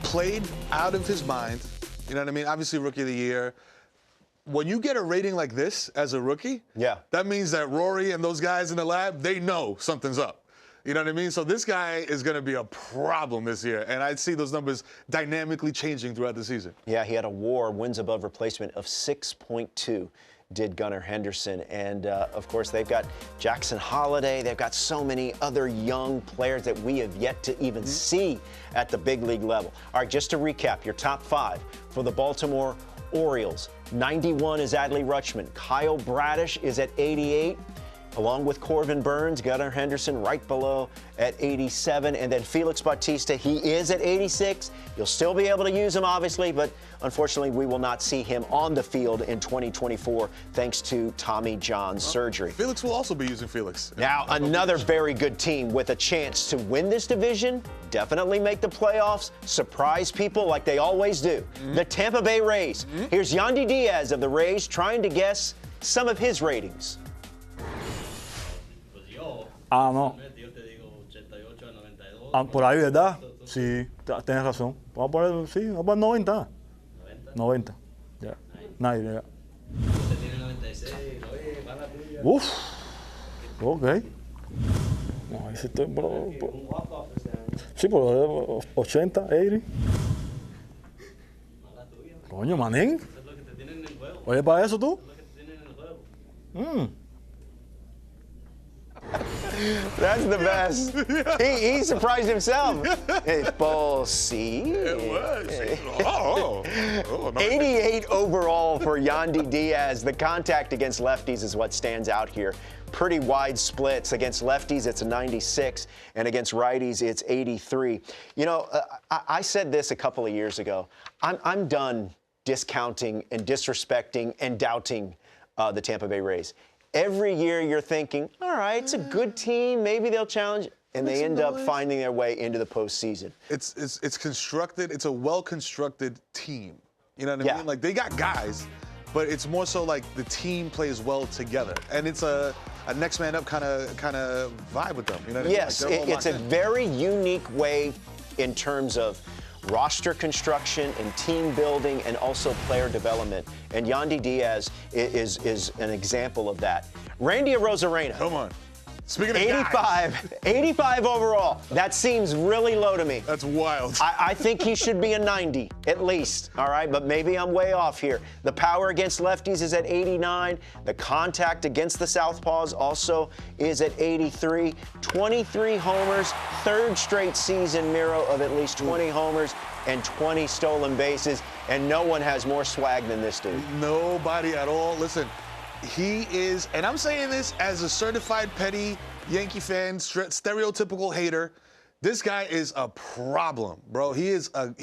Played out of his mind. You know what I mean? Obviously, Rookie of the Year. When you get a rating like this as a rookie, that means that Rory and those guys in the lab, they know something's up. You know what I mean? So this guy is going to be a problem this year, and I'd see those numbers dynamically changing throughout the season. Yeah, he had a WAR, wins above replacement, of 6.2. Did Gunnar Henderson. And, of course, they've got Jackson Holliday. They've got so many other young players that we have yet to even see at the big league level. All right, just to recap, your top 5 for the Baltimore Orioles. 91 is Adley Rutschman. Kyle Bradish is at 88. Along with Corbin Burnes, Gunnar Henderson right below at 87. And then Felix Bautista, he is at 86. You'll still be able to use him, obviously, but unfortunately, we will not see him on the field in 2024 thanks to Tommy John surgery. Felix will also be using Felix. Now, another very good team with a chance to win this division, definitely make the playoffs, surprise people like they always do. The Tampa Bay Rays. Here's Yandy Diaz of the Rays trying to guess some of his ratings. No. Por ahí, ¿verdad? Sí, tienes razón. Vamos a poner, sí, vamos a poner 90. 90. Ya. Nadie, ya. Uf. Ok. No, ahí sí estoy, sí, por 80, 80. Coño, manín. Oye, ¿para eso tú? That's the best. He surprised himself. Ball C. It was. 88 overall for Yandy Diaz. The contact against lefties is what stands out here. Pretty wide splits. Against lefties, it's a 96, and against righties, it's 83. You know, I said this a couple of years ago. I'm done discounting and disrespecting and doubting the Tampa Bay Rays. Every year you're thinking, all right, it's a good team. Maybe they'll challenge. And they end up finding their way into the postseason. It's constructed. It's a well-constructed team. You know what I mean? Like, they got guys, but it's more so like the team plays well together. And it's a next man up kind of vibe with them. You know what I mean? Yes, Like, it's a very unique way in terms of roster construction and team building and also player development. And Yandy Diaz is an example of that. Randy Arozarena. Come on. Speaking of 85 overall. That seems really low to me. That's wild. I think he should be a 90 at least, all right? But maybe I'm way off here. The power against lefties is at 89. The contact against the southpaws also is at 83. 23 homers, third straight season, Miro, of at least 20 homers and 20 stolen bases. And no one has more swag than this dude. Nobody at all. Listen. He is, and I'm saying this as a certified petty Yankee fan, stereotypical hater. This guy is a problem, bro. He is a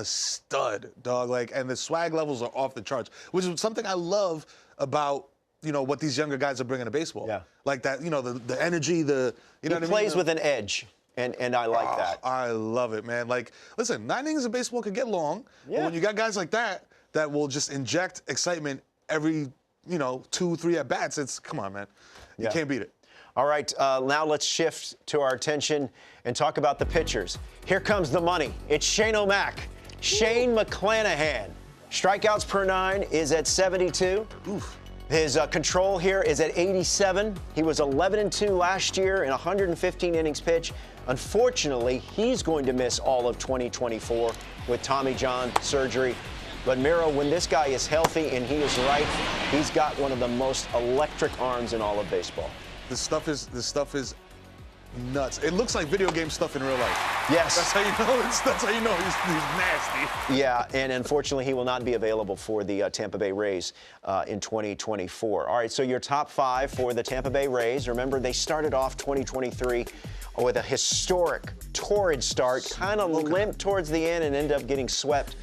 stud, dog. Like, and the swag levels are off the charts, which is something I love about, you know, what these younger guys are bringing to baseball. Yeah. Like that, you know, the energy, you know what I mean? He plays with an edge, and I like that. I love it, man. Like, listen, 9 innings of baseball could get long, but when you got guys like that will just inject excitement every, 2-3 at bats, it's, come on, man. You can't beat it. All right, now let's shift to our attention and talk about the pitchers. Here comes the money. It's Shane O'Mac. Shane McClanahan. Strikeouts per 9 is at 72. Oof. His control here is at 87. He was 11-2 last year in 115 innings pitched. Unfortunately, he's going to miss all of 2024 with Tommy John surgery. But Miro, when this guy is healthy and he is right, he's got one of the most electric arms in all of baseball. This stuff is nuts. It looks like video game stuff in real life. Yes. That's how you know. That's how you know he's nasty. Yeah, and unfortunately, he will not be available for the Tampa Bay Rays in 2024. All right, so your top 5 for the Tampa Bay Rays. Remember, they started off 2023 with a historic, torrid start, kind of limped towards the end and ended up getting swept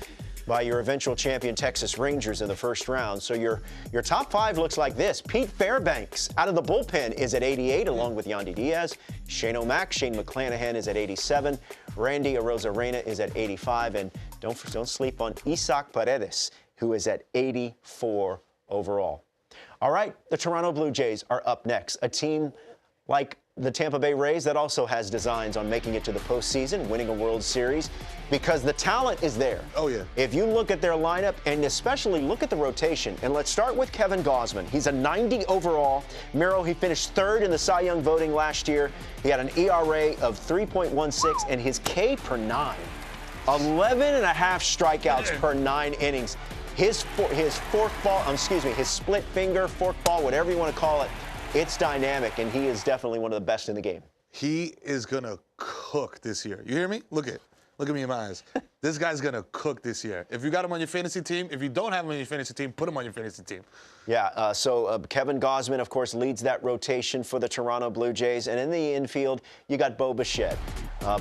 by your eventual champion Texas Rangers in the first round. So your top 5 looks like this. Pete Fairbanks out of the bullpen is at 88 along with Yandy Diaz. Shane O'Mac, Shane McClanahan is at 87. Randy Arozarena is at 85. And don't sleep on Isaac Paredes, who is at 84 overall. All right, the Toronto Blue Jays are up next. A team like the Tampa Bay Rays that also has designs on making it to the postseason, winning a World Series, because the talent is there. Oh, yeah. If you look at their lineup, and especially look at the rotation, and let's start with Kevin Gausman. He's a 90 overall. Miro, he finished 3rd in the Cy Young voting last year. He had an ERA of 3.16, and his K per 9, 11 and a half strikeouts per 9 innings. His split finger, fork ball, whatever you want to call it, it's dynamic, and he is definitely one of the best in the game. He is going to cook this year. You hear me? Look at me in my eyes. This guy's going to cook this year. If you got him on your fantasy team, if you don't have him on your fantasy team, put him on your fantasy team. Yeah, so Kevin Gausman, of course, leads that rotation for the Toronto Blue Jays. And in the infield, you got Bo Bichette.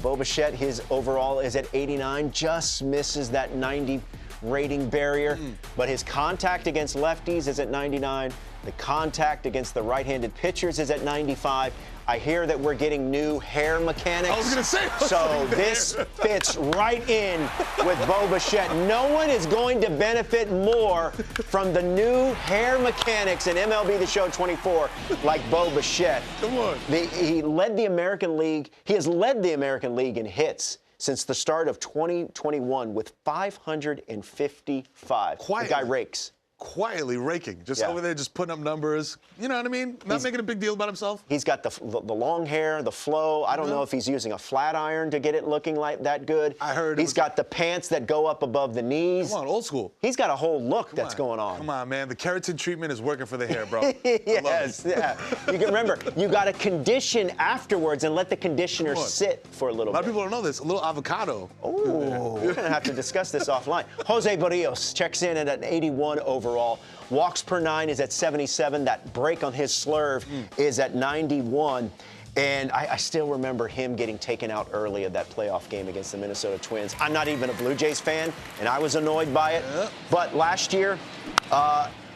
Bo Bichette, his overall is at 89, just misses that 90 rating barrier. But his contact against lefties is at 99. The contact against the right-handed pitchers is at 95. I hear that we're getting new hair mechanics. I was going to say. So this fits right in with Bo Bichette. No one is going to benefit more from the new hair mechanics in MLB The Show 24 like Bo Bichette. Come on. He led the American League. He has led the American League in hits since the start of 2021 with 555. Quietly. The guy rakes. quietly raking, just over there, just putting up numbers. You know what I mean? Not making a big deal about himself. He's got the long hair, the flow. I don't know if he's using a flat iron to get it looking like that good. I heard he's got the pants that go up above the knees. Come on, old school. He's got a whole look that's going on. Come on, man. The keratin treatment is working for the hair, bro. Yes, yeah. You can remember, you got to condition afterwards and let the conditioner sit for a little bit. A lot of people don't know this. A little avocado. Oh, we're going to have to discuss this offline. Jose Barrios checks in at an 81 overall. Walks per 9 is at 77. That break on his slurve is at 91. And I still remember him getting taken out early of that playoff game against the Minnesota Twins. I'm not even a Blue Jays fan, and I was annoyed by it. But last year,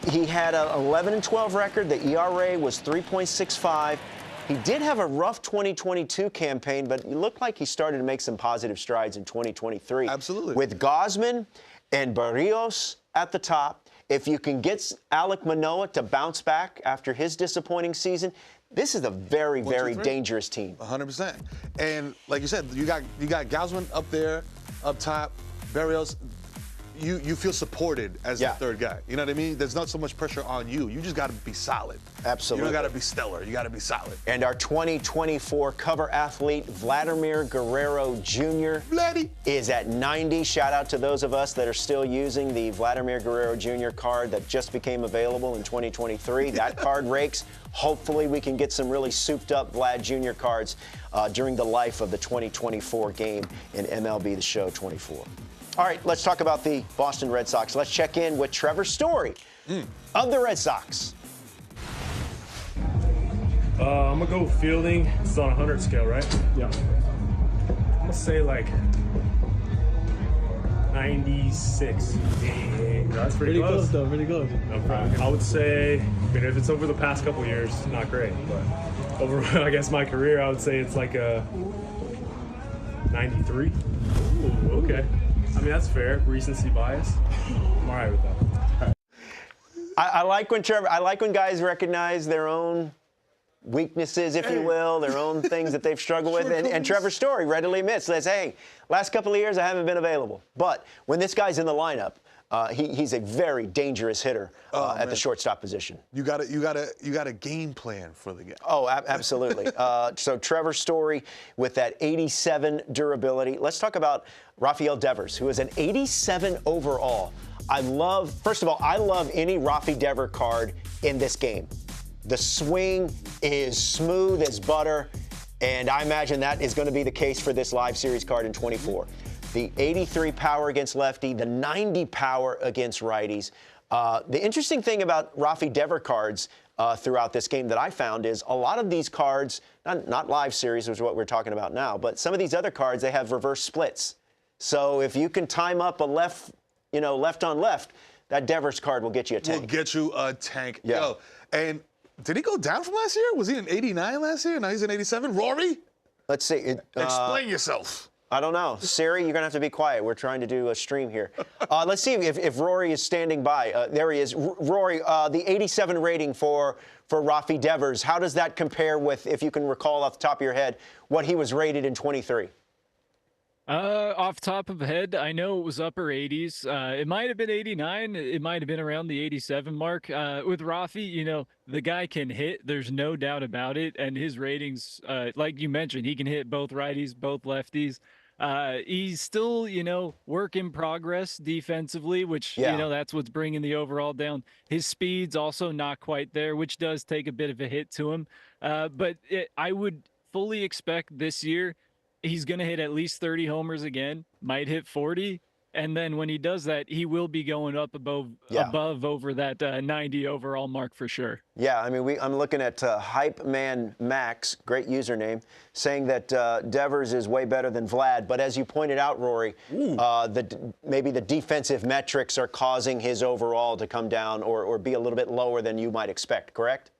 he had an 11-12 record. The ERA was 3.65. He did have a rough 2022 campaign, but it looked like he started to make some positive strides in 2023. Absolutely. With Gausman and Barrios at the top, if you can get Alek Manoah to bounce back after his disappointing season, this is a very, very dangerous team. 100%. And like you said, you got Gausman up there, up top, Barrios. You feel supported as the third guy. You know what I mean? There's not so much pressure on you. You just got to be solid. Absolutely. You don't got to be stellar. You got to be solid. And our 2024 cover athlete, Vladimir Guerrero Jr. is at 90. Shout out to those of us that are still using the Vladimir Guerrero Jr. card that just became available in 2023. That card rakes. Hopefully we can get some really souped up Vlad Jr. cards during the life of the 2024 game in MLB The Show 24. All right, let's talk about the Boston Red Sox. Let's check in with Trevor Story of the Red Sox. I'm going to go fielding. It's on a 100 scale, right? Yeah. I'm going to say like 96. Dang, that's pretty close. Though, pretty close. I would say, I mean, if it's over the past couple years, not great. But over, I guess, my career, I would say it's like a 93. Ooh, okay. I mean, that's fair. Recency bias. I'm all right with that. I like when guys recognize their own weaknesses, if you will, their own things that they've struggled with. And Trevor Story readily admits, says, hey, last couple of years I haven't been available. But when this guy's in the lineup, he's a very dangerous hitter at the shortstop position. You got a game plan for the game. Oh, absolutely. So Trevor Story with that 87 durability. Let's talk about Rafael Devers, who is an 87 overall. First of all, I love any Rafi Devers card in this game. The swing is smooth as butter, and I imagine that is going to be the case for this live series card in 24. The 83 power against lefty, the 90 power against righties. The interesting thing about Rafi Devers cards throughout this game that I found is a lot of these cards, not live series, which is what we're talking about now, but some of these other cards, they have reverse splits. So if you can time up a left on left, that Devers card will get you a tank. Will get you a tank. Yeah. Yo, and did he go down from last year? Was he in 89 last year? Now he's in 87? Rory? Let's see. Explain yourself. I don't know. Siri, you're going to have to be quiet. We're trying to do a stream here. Let's see if Rory is standing by. There he is. Rory, the 87 rating for Rafi Devers, how does that compare with, if you can recall off the top of your head, what he was rated in 23? Off top of the head, I know it was upper 80s. It might have been 89. It might have been around the 87 mark. With Rafi, the guy can hit. There's no doubt about it. And his ratings, like you mentioned, he can hit both righties, both lefties. He's still, work in progress defensively, which, that's what's bringing the overall down. His speed's also not quite there, which does take a bit of a hit to him. But I would fully expect this year he's going to hit at least 30 homers again, might hit 40. And then when he does that, he will be going up above over that 90 overall mark for sure. Yeah, I mean, I'm looking at Hype Man Max, great username, saying that Devers is way better than Vlad. But as you pointed out, Rory, maybe the defensive metrics are causing his overall to come down or be a little bit lower than you might expect, correct?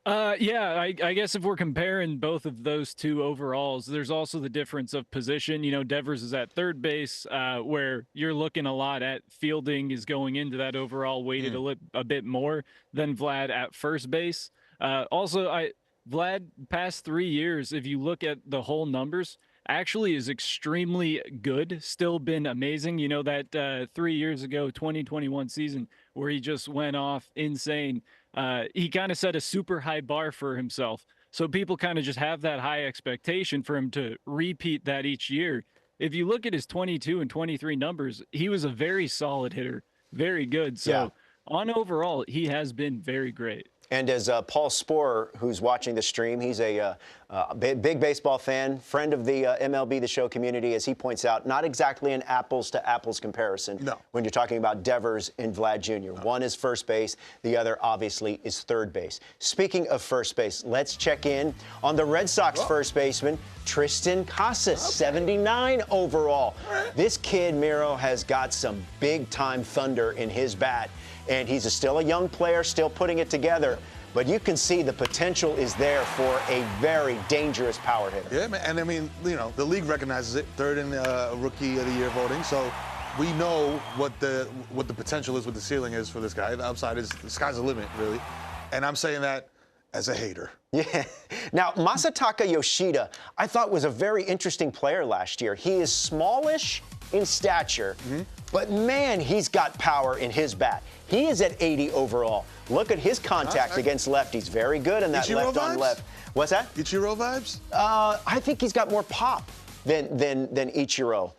Yeah, I guess if we're comparing both of those two overalls, there's also the difference of position. Devers is at third base, where you're looking a lot at fielding is going into that overall weighted a bit more than Vlad at first base. Also, Vlad past 3 years, if you look at the whole numbers, actually is extremely good, still been amazing. You know, that 3 years ago, 2021 season where he just went off insane. He kind of set a super high bar for himself. So people kind of just have that high expectation for him to repeat that each year. If you look at his 22 and 23 numbers, he was a very solid hitter, very good. So on overall, he has been very great. And as Paul Sporer, who's watching the stream, he's a big baseball fan, friend of the MLB The Show community, as he points out, not exactly an apples-to-apples comparison when you're talking about Devers and Vlad Jr. One is first base, the other, obviously, is third base. Speaking of first base, let's check in on the Red Sox first baseman, Tristan Casas, 79 overall. This kid, Miro, has got some big-time thunder in his bat. And he's still a young player, still putting it together. But you can see the potential is there for a very dangerous power hitter. Yeah, man. And I mean, you know, the league recognizes it, third in Rookie of the Year voting. So we know what the potential is, what the ceiling is for this guy. The upside is, the sky's the limit, really. And I'm saying that as a hater. Yeah. Now, Masataka Yoshida, I thought was a very interesting player last year. He is smallish in stature, but man, he's got power in his bat. He is at 80 overall. Look at his contact against lefties. Very good in that Ichiro left on left. What's that? Ichiro vibes? I think he's got more pop than Ichiro.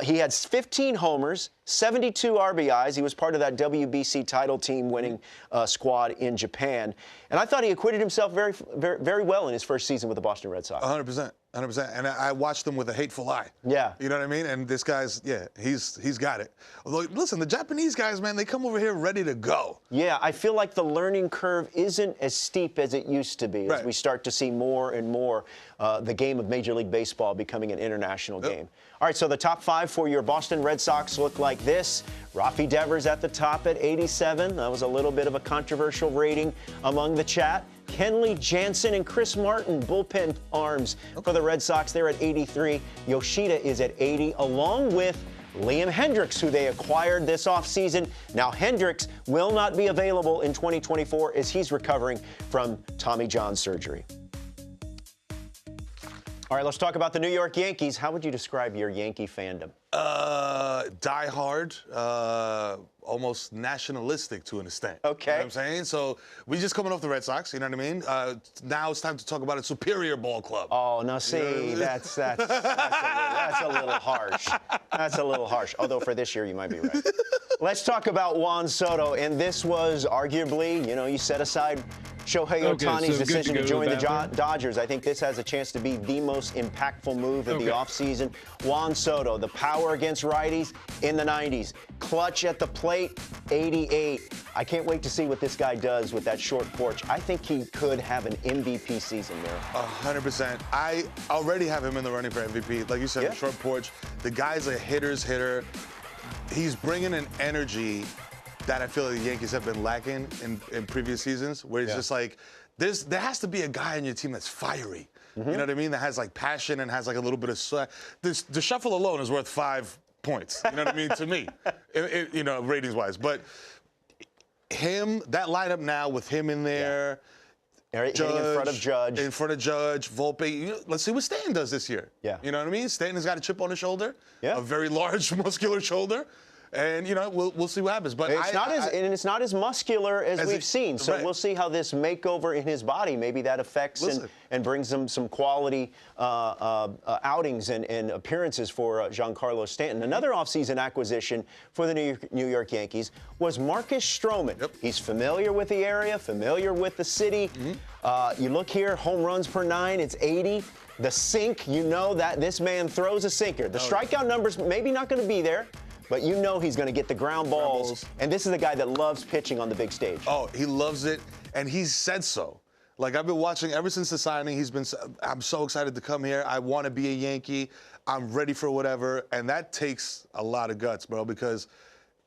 He had 15 homers, 72 RBIs. He was part of that WBC title team winning squad in Japan. And I thought he acquitted himself very, very, very well in his first season with the Boston Red Sox. 100%. 100%. And I watched him with a hateful eye. Yeah. You know what I mean? And this guy's, he's got it. Although, listen, the Japanese guys, man, they come over here ready to go. Yeah, I feel like the learning curve isn't as steep as it used to be as we start to see more and more the game of Major League Baseball becoming an international game. All right, so the top 5 for your Boston Red Sox look like this. Rafi Devers at the top at 87. That was a little bit of a controversial rating among the chat. Kenley Jansen and Chris Martin, bullpen arms for the Red Sox. They're at 83. Yoshida is at 80, along with Liam Hendriks, who they acquired this offseason. Now, Hendriks will not be available in 2024 as he's recovering from Tommy John surgery. All right, let's talk about the New York Yankees. How would you describe your Yankee fandom? Die hard, almost nationalistic to an extent. Okay. You know what I'm saying? So we just coming off the Red Sox, you know what I mean? Now it's time to talk about a superior ball club. Oh, now see, that's a little harsh. That's a little harsh. Although for this year, you might be right. Let's talk about Juan Soto. And this was arguably, you set aside Shohei Ohtani's decision to join the Dodgers. I think this has a chance to be the most impactful move of the offseason. Juan Soto, the power against righties in the 90s. Clutch at the plate, 88. I can't wait to see what this guy does with that short porch. I think he could have an MVP season there. 100%. I already have him in the running for MVP. Like you said, the short porch. The guy's a hitter's hitter. He's bringing an energy that I feel like the Yankees have been lacking in previous seasons, where it's just like, there has to be a guy on your team that's fiery. You know what I mean? That has like passion and has like a little bit of sweat. The shuffle alone is worth 5 points. You know what I mean? To me, ratings wise. But that lineup now with him in there, Judge, in front of Judge, Volpe. Let's see what Stanton does this year. Yeah. You know what I mean? Stanton's got a chip on his shoulder, a very large, muscular shoulder. And, we'll see what happens. But it's not as muscular as we've seen. So we'll see how this makeover in his body, maybe that affects and brings him some quality outings and appearances for Giancarlo Stanton. Another offseason acquisition for the New York Yankees was Marcus Stroman. He's familiar with the area, familiar with the city. You look here, home runs per 9, it's 80. The sink, that this man throws a sinker. The strikeout numbers maybe not going to be there, but he's going to get the ground balls. And this is a guy that loves pitching on the big stage. Oh, he loves it, and he's said so. Like, I've been watching ever since the signing. I'm so excited to come here. I want to be a Yankee. I'm ready for whatever. And that takes a lot of guts, bro, because,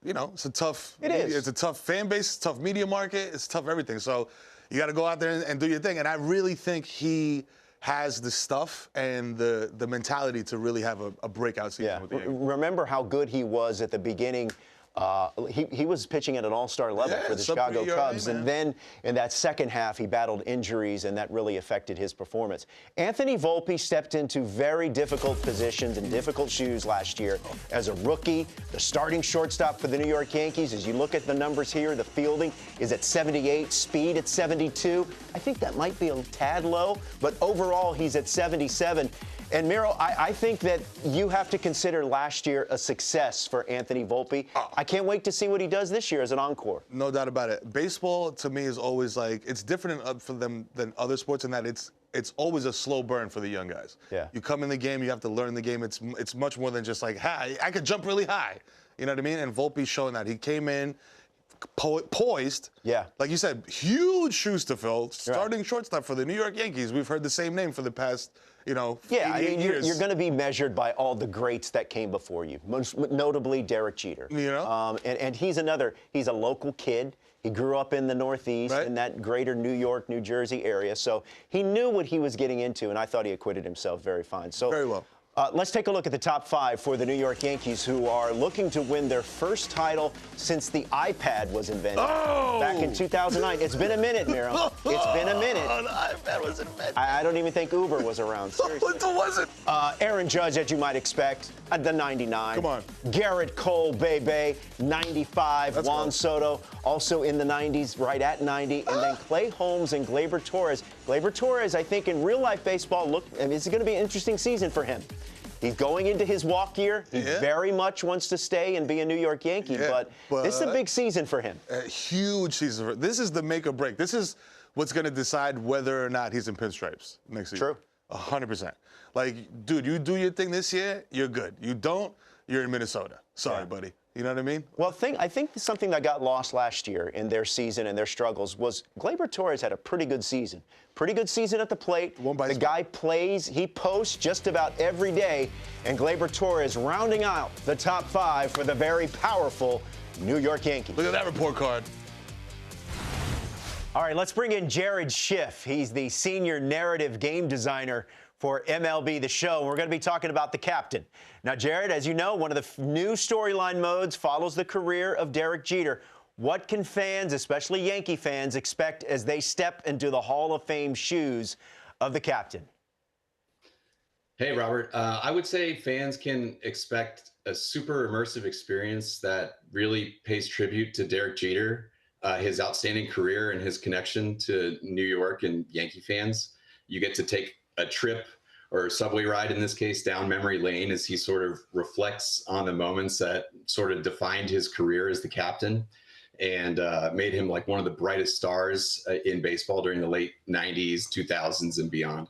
it's a tough It's a tough fan base, tough media market, it's tough everything. So you got to go out there and do your thing. And I really think he has the stuff and the mentality to really have a breakout season with the Yankees. Remember how good he was at the beginning He was pitching at an all-star level for the Chicago Cubs, and then in that second half, he battled injuries, and that really affected his performance. Anthony Volpe stepped into very difficult positions and difficult shoes last year as a rookie. The starting shortstop for the New York Yankees, as you look at the numbers here, the fielding is at 78, speed at 72. I think that might be a tad low, but overall, he's at 77. And Miro, I think that you have to consider last year a success for Anthony Volpe. I can't wait to see what he does this year as an encore. No doubt about it. Baseball, to me, is always like, it's different for them than other sports in that it's always a slow burn for the young guys. Yeah. You come in the game, you have to learn the game. It's much more than just like, hi, I could jump really high. You know what I mean? And Volpe's showing that. He came in poised. Yeah. Like you said, huge shoes to fill. Starting shortstop for the New York Yankees. We've heard the same name for the past, yeah, I mean, years. You're going to be measured by all the greats that came before you, most notably Derek Jeter. And he's a local kid. He grew up in the Northeast, in that greater New York, New Jersey area. So he knew what he was getting into, and I thought he acquitted himself very fine. So very well. Let's take a look at the top 5 for the New York Yankees, who are looking to win their first title since the iPad was invented back in 2009. It's been a minute, Miro. It's been a minute. The iPad was invented. I don't even think Uber was around. Seriously. It wasn't. Aaron Judge, as you might expect, at the 99. Come on. Garrett Cole, Bebe, 95. Juan Soto, also in the 90s, right at 90. And then Clay Holmes and Gleyber Torres. Gleyber Torres, I think, in real-life baseball, it's going to be an interesting season for him. He's going into his walk year. He very much wants to stay and be a New York Yankee, but this is a big season for him. A huge season. This is the make or break. This is what's going to decide whether or not he's in pinstripes next season. True. 100%. Like, dude, you do your thing this year, you're good. You don't, you're in Minnesota. Sorry, buddy. You know what I mean? Well, I think something that got lost last year in their season and their struggles was Gleyber Torres had a pretty good season. Pretty good season at the plate. The guy plays, he posts just about every day, and Gleyber Torres rounding out the top 5 for the very powerful New York Yankees. Look at that report card. All right, let's bring in Jared Schiff. He's the senior narrative game designer for MLB The Show. We're going to be talking about the captain. Now, Jared, as you know, one of the new storyline modes follows the career of Derek Jeter. What can fans, especially Yankee fans, expect as they step into the Hall of Fame shoes of the captain? Hey, Robert. I would say fans can expect a super immersive experience that really pays tribute to Derek Jeter, his outstanding career and his connection to New York and Yankee fans. You get to take a trip or a subway ride, in this case, down memory lane as he sort of reflects on the moments that sort of defined his career as the captain and made him like one of the brightest stars in baseball during the late 90s, 2000s, and beyond.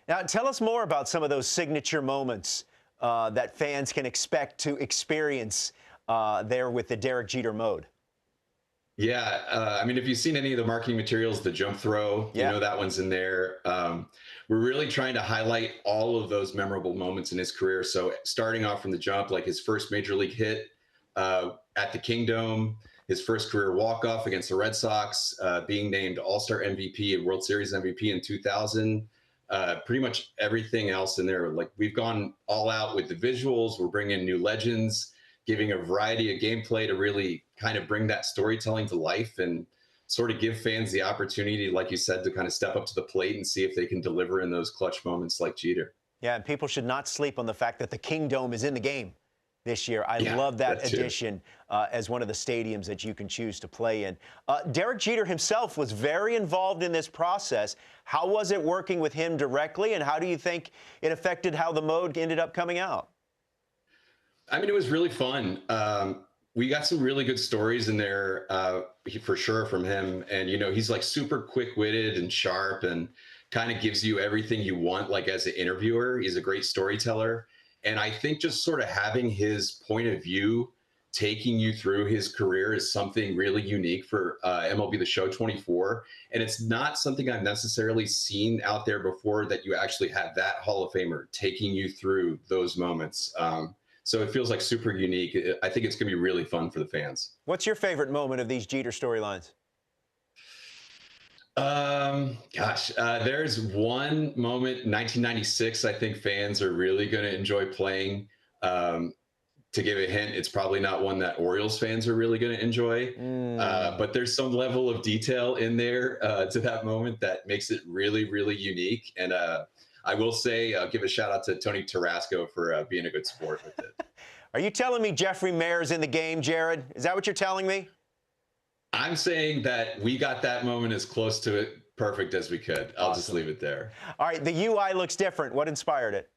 Now, tell us more about some of those signature moments that fans can expect to experience there with the Derek Jeter mode. Yeah, I mean, if you've seen any of the marketing materials, the jump throw, you know that one's in there. We're really trying to highlight all of those memorable moments in his career. So starting off from the jump, like his first major league hit at the Kingdom, his first career walk-off against the Red Sox, being named All-Star MVP and World Series MVP in 2000. Pretty much everything else in there. Like, we've gone all out with the visuals. We're bringing new legends, giving a variety of gameplay to really kind of bring that storytelling to life and sort of give fans the opportunity, like you said, to kind of step up to the plate and see if they can deliver in those clutch moments like Jeter. Yeah, and people should not sleep on the fact that the Kingdome is in the game this year. I love that addition as one of the stadiums that you can choose to play in. Derek Jeter himself was very involved in this process. How was it working with him directly, and how do you think it affected how the mode ended up coming out? I mean, it was really fun. We got some really good stories in there, for sure, from him. And, you know, he's like super quick-witted and sharp and kind of gives you everything you want, like as an interviewer. He's a great storyteller. And I think just sort of having his point of view, taking you through his career is something really unique for MLB The Show 24. And it's not something I've necessarily seen out there before, that you actually have that Hall of Famer taking you through those moments. So it feels like super unique. I think it's going to be really fun for the fans. What's your favorite moment of these Jeter storylines? There's one moment, 1996, I think fans are really going to enjoy playing. to give a hint, it's probably not one that Orioles fans are really going to enjoy. But there's some level of detail in there to that moment that makes it really, really unique. And I will say, I'll give a shout out to Tony Tarasco for being a good sport with it. Are you telling me Jeffrey Mayer's in the game, Jared? Is that what you're telling me? I'm saying that we got that moment as close to it perfect as we could. I'll just leave it there. All right, the UI looks different. What inspired it?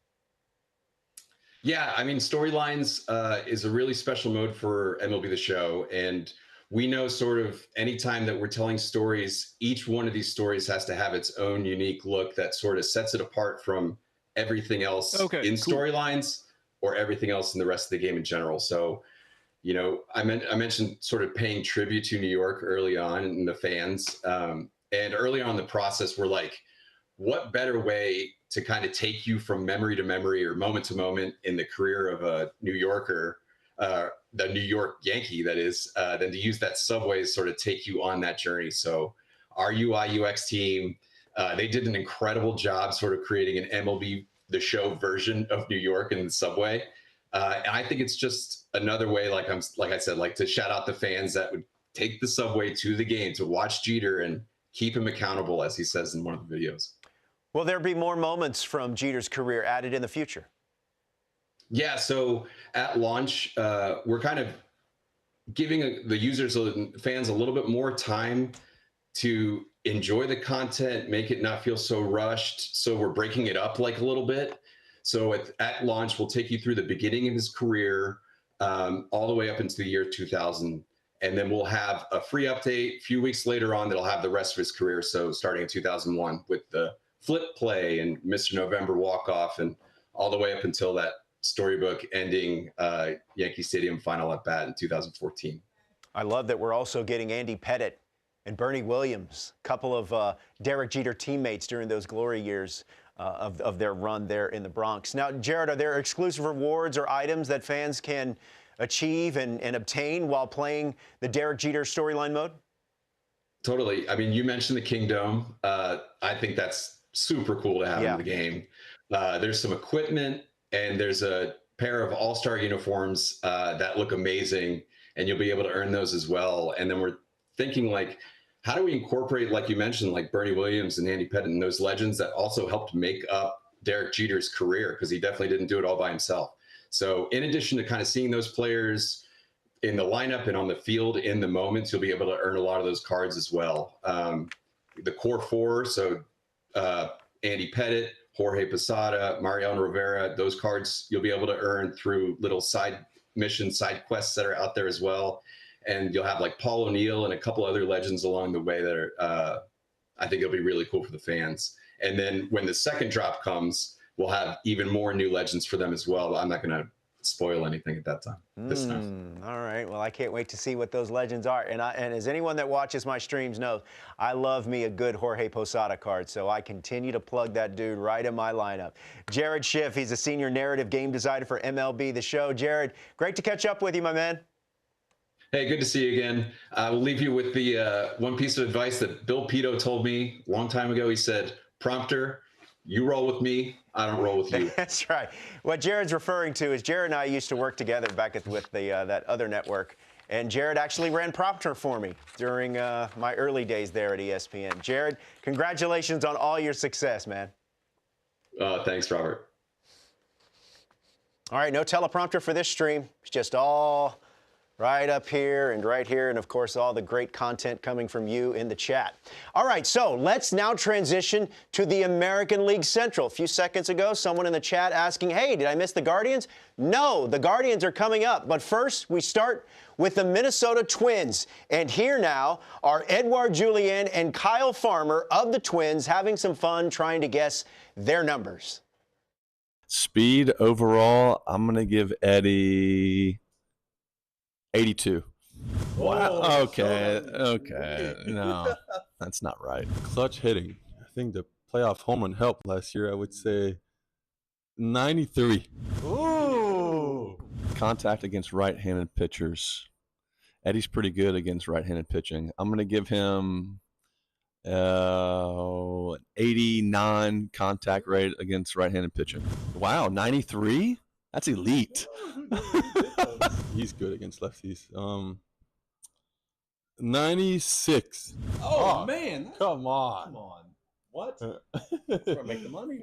Yeah, I mean, storylines is a really special mode for MLB The Show. And we know sort of anytime that we're telling stories, each one of these stories has to have its own unique look that sort of sets it apart from everything else in storylines or everything else in the rest of the game in general. So, you know, I mentioned sort of paying tribute to New York early on and the fans. And early on in the process, we're like, what better way to kind of take you from memory to memory or moment to moment in the career of a New Yorker, the New York Yankee, that is, than to use that subway to sort of take you on that journey. So our UI UX team, they did an incredible job sort of creating an MLB The Show version of New York in the subway. And I think it's just another way, like I said, like to shout out the fans that would take the subway to the game to watch Jeter and keep him accountable, as he says in one of the videos. Will there be more moments from Jeter's career added in the future? Yeah, so at launch, we're kind of giving the users, fans, a little bit more time to enjoy the content, make it not feel so rushed. So we're breaking it up like a little bit. So at launch, we'll take you through the beginning of his career, all the way up into the year 2000. And then we'll have a free update a few weeks later on that'll have the rest of his career. So starting in 2001 with the flip play and Mr. November walk-off and all the way up until that storybook ending Yankee Stadium final at bat in 2014. I love that we're also getting Andy Pettitte and Bernie Williams, a couple of Derek Jeter teammates during those glory years of their run there in the Bronx. Now, Jared, are there exclusive rewards or items that fans can achieve and obtain while playing the Derek Jeter storyline mode? Totally. I mean, you mentioned the Kingdom. I think that's super cool to have in the game. There's some equipment, and there's a pair of all-star uniforms that look amazing, and you'll be able to earn those as well. And then we're thinking, like, how do we incorporate, like you mentioned, like Bernie Williams and Andy Pettitte and those legends that also helped make up Derek Jeter's career, because he definitely didn't do it all by himself. So in addition to kind of seeing those players in the lineup and on the field in the moments, you'll be able to earn a lot of those cards as well. The core four, so Andy Pettitte, Jorge Posada, Mariano Rivera, those cards you'll be able to earn through little side missions, side quests that are out there as well. And you'll have like Paul O'Neill and a couple other legends along the way that are, I think it'll be really cool for the fans. And then when the second drop comes, we'll have even more new legends for them as well. I'm not going to spoil anything at that time. This time. All right. Well, I can't wait to see what those legends are. And as anyone that watches my streams knows, I love me a good Jorge Posada card. So I continue to plug that dude right in my lineup. Jared Schiff, he's a senior narrative game designer for MLB The Show. Jared, great to catch up with you, my man. Hey, good to see you again. I will leave you with the one piece of advice that Bill Pito told me a long time ago. He said, prompter, you roll with me, I don't roll with you. That's right. What Jared's referring to is Jared and I used to work together back with that other network. And Jared actually ran prompter for me during my early days there at ESPN. Jared, congratulations on all your success, man. Thanks, Robert. All right, no teleprompter for this stream. It's just all right up here and right here, and of course all the great content coming from you in the chat. All right, so let's now transition to the American League Central. A few seconds ago, someone in the chat asking, hey, did I miss the Guardians? No, the Guardians are coming up, but first we start with the Minnesota Twins. And here now are Edouard Julien and Kyle Farmer of the Twins having some fun trying to guess their numbers. Speed overall, I'm going to give Eddie 82. Wow. Okay. No, that's not right. Clutch hitting. I think the playoff home run helped last year. I would say 93. Ooh. Contact against right-handed pitchers. Eddie's pretty good against right-handed pitching. I'm going to give him 89 contact rate against right-handed pitching. Wow, 93? That's elite. He's good against lefties. 96. Oh, man. Come on. Come on. What? That's where I make the money.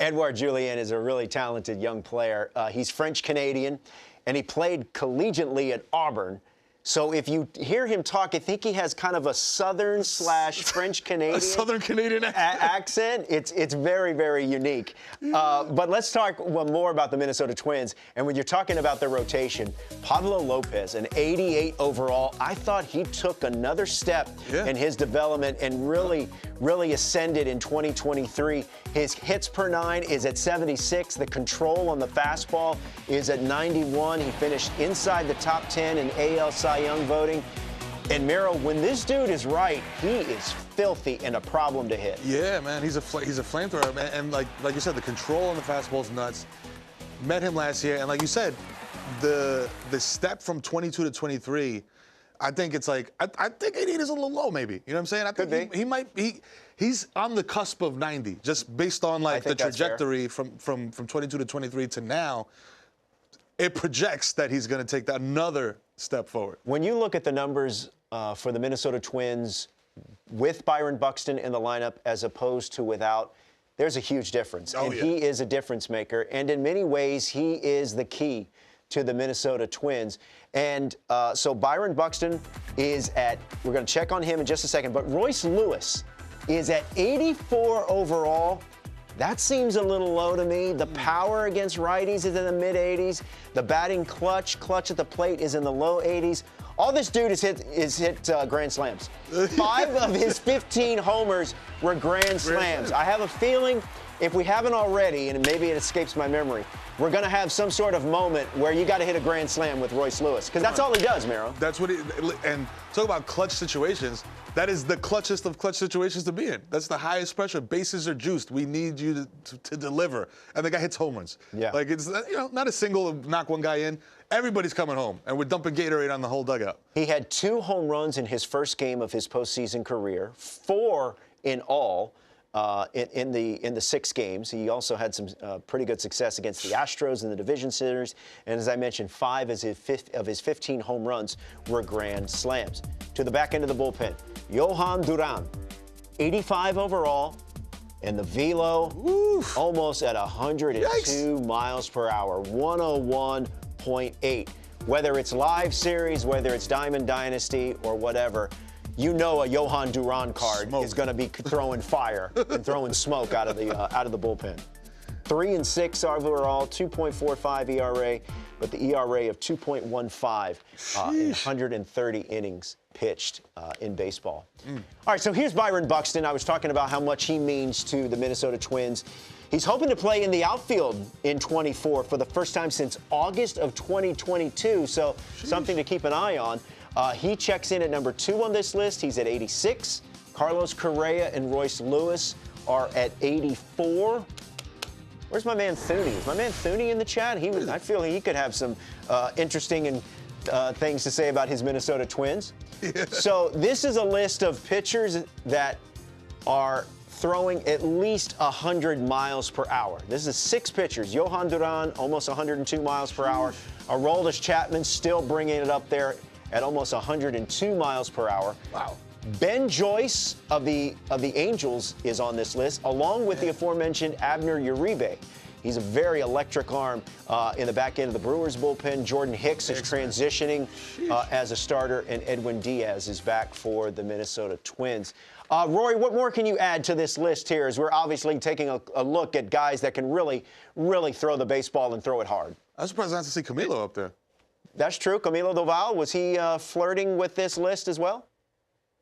Edouard Julien is a really talented young player. He's French-Canadian, and he played collegiately at Auburn. So if you hear him talk, I think he has kind of a Southern/French-Canadian a Southern Canadian accent. It's very, very unique. But let's talk more about the Minnesota Twins. And when you're talking about the rotation, Pablo Lopez, an 88 overall, I thought he took another step in his development and really ascended in 2023. His hits per 9 is at 76. The control on the fastball is at 91. He finished inside the top 10 in AL Cy Young voting. And Miro, when this dude is right, he is filthy and a problem to hit. Yeah, man, he's a flamethrower, man. And like you said, the control on the fastball is nuts. Met him last year, and like you said, the step from 22 to 23. I think it's like I think 88 is a little low, maybe. You know what I'm saying? I think he's on the cusp of 90, just based on like the trajectory from 22 to 23 to now. It projects that he's going to take another step forward. When you look at the numbers for the Minnesota Twins with Byron Buxton in the lineup as opposed to without, there's a huge difference. He is a difference maker, and in many ways, he is the key to the Minnesota Twins. And so Byron Buxton is at, we're going to check on him in just a second, but Royce Lewis is at 84 overall. That seems a little low to me. The power against righties is in the mid-80s. The batting clutch at the plate is in the low 80s. All this dude is hit grand slams. 5 of his 15 homers were grand slams. I have a feeling, if we haven't already, and maybe it escapes my memory, we're going to have some sort of moment where you got to hit a grand slam with Royce Lewis, because that's all he does, Miro. That's what and talk about clutch situations. That is the clutchest of clutch situations to be in. That's the highest pressure. Bases are juiced. We need you to deliver. And the guy hits home runs. Yeah. Like, it's, not a single knock one guy in. Everybody's coming home, and we're dumping Gatorade on the whole dugout. He had 2 home runs in his first game of his postseason career, 4 in all. In the 6 games. He also had some pretty good success against the Astros in the division series. And as I mentioned, 5 of his 15 home runs were grand slams. To the back end of the bullpen, Johan Duran, 85 overall, and the velo almost at 102 miles per hour, 101.8. Whether it's live series, whether it's Diamond Dynasty or whatever, you know a Johan Duran card is going to be throwing fire and throwing smoke out of the bullpen. 3-6 overall, 2.45 ERA, but the ERA of 2.15 in 130 innings pitched in baseball. All right, so here's Byron Buxton. I was talking about how much he means to the Minnesota Twins. He's hoping to play in the outfield in 24 for the first time since August of 2022, so something to keep an eye on. He checks in at number 2 on this list. He's at 86. Carlos Correa and Royce Lewis are at 84. Where's my man Thuney? Is my man Thuney in the chat? I feel he could have some interesting and things to say about his Minnesota Twins. Yeah. So this is a list of pitchers that are throwing at least 100 miles per hour. This is 6 pitchers. Johan Duran, almost 102 miles per hour. Aroldis Chapman still bringing it up there at almost 102 miles per hour. Wow. Ben Joyce of the Angels is on this list, along with the aforementioned Abner Uribe. He's a very electric arm in the back end of the Brewers bullpen. Jordan Hicks is transitioning as a starter, and Edwin Diaz is back for the Minnesota Twins. Rory, what more can you add to this list here, as we're obviously taking a look at guys that can really, really throw the baseball and throw it hard? I was surprised not to see Camilo up there. That's true. Camilo Doval, was he flirting with this list as well?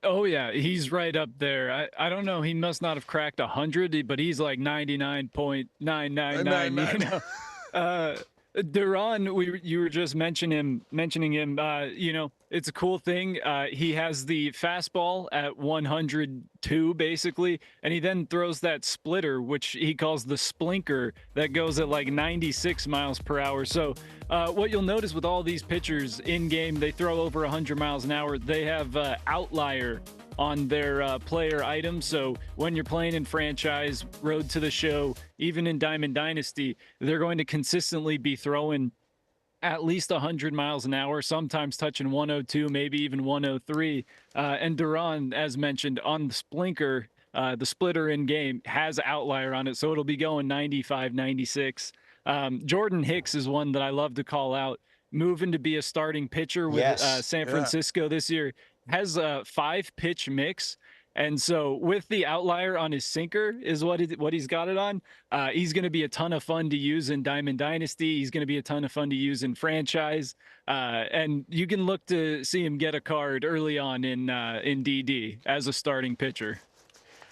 Oh, yeah, he's right up there. I don't know. He must not have cracked 100, but he's like 99.999. You know? Duran, you were just mentioning him. It's a cool thing. He has the fastball at 102, basically, and he then throws that splitter, which he calls the splinker, that goes at like 96 miles per hour. So what you'll notice with all these pitchers in game, they throw over 100 miles an hour. They have outlier on their player items. So when you're playing in franchise, road to the show, even in Diamond Dynasty, they're going to consistently be throwing at least 100 miles an hour, sometimes touching 102, maybe even 103. And Duran, as mentioned, on the Splinker, the splitter in game, has outlier on it, so it'll be going 95, 96. Jordan Hicks is one that I love to call out, moving to be a starting pitcher with San Francisco this year, has a 5-pitch mix. And so with the outlier on his sinker is what he's got it on. He's going to be a ton of fun to use in Diamond Dynasty. He's going to be a ton of fun to use in franchise. And you can look to see him get a card early on in DD as a starting pitcher.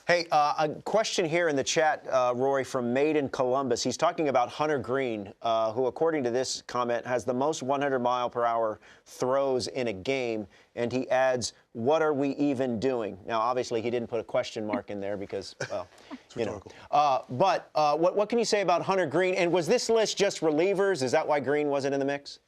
Hey, a question here in the chat, Rory, from Made in Columbus. He's talking about Hunter Green, who, according to this comment, has the most 100-mile-per-hour throws in a game. And he adds, what are we even doing? Now, obviously, he didn't put a question mark in there because, well, you know. But what can you say about Hunter Green? And was this list just relievers? Is that why Green wasn't in the mix?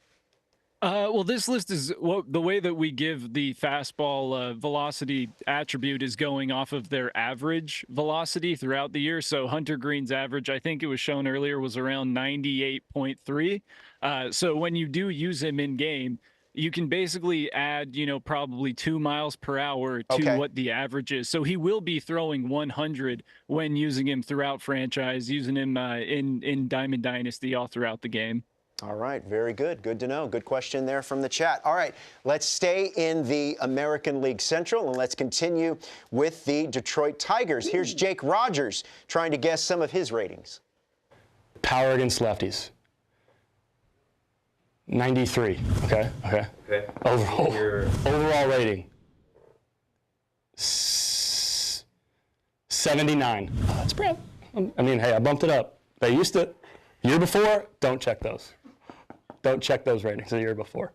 Well, this list is the way that we give the fastball velocity attribute is going off of their average velocity throughout the year. So Hunter Green's average, I think it was shown earlier, was around 98.3. So when you do use him in game, you can basically add, probably 2 miles per hour to what the average is. So he will be throwing 100 when using him throughout franchise, using him in Diamond Dynasty all throughout the game. All right, very good. Good to know. Good question there from the chat. All right, let's stay in the American League Central, and let's continue with the Detroit Tigers. Here's Jake Rogers trying to guess some of his ratings. Power against lefties. 93. Okay. Overall rating. 79. That's pretty. I mean, hey, I bumped it up. They used to. Year before, don't check those. Don't check those ratings the year before.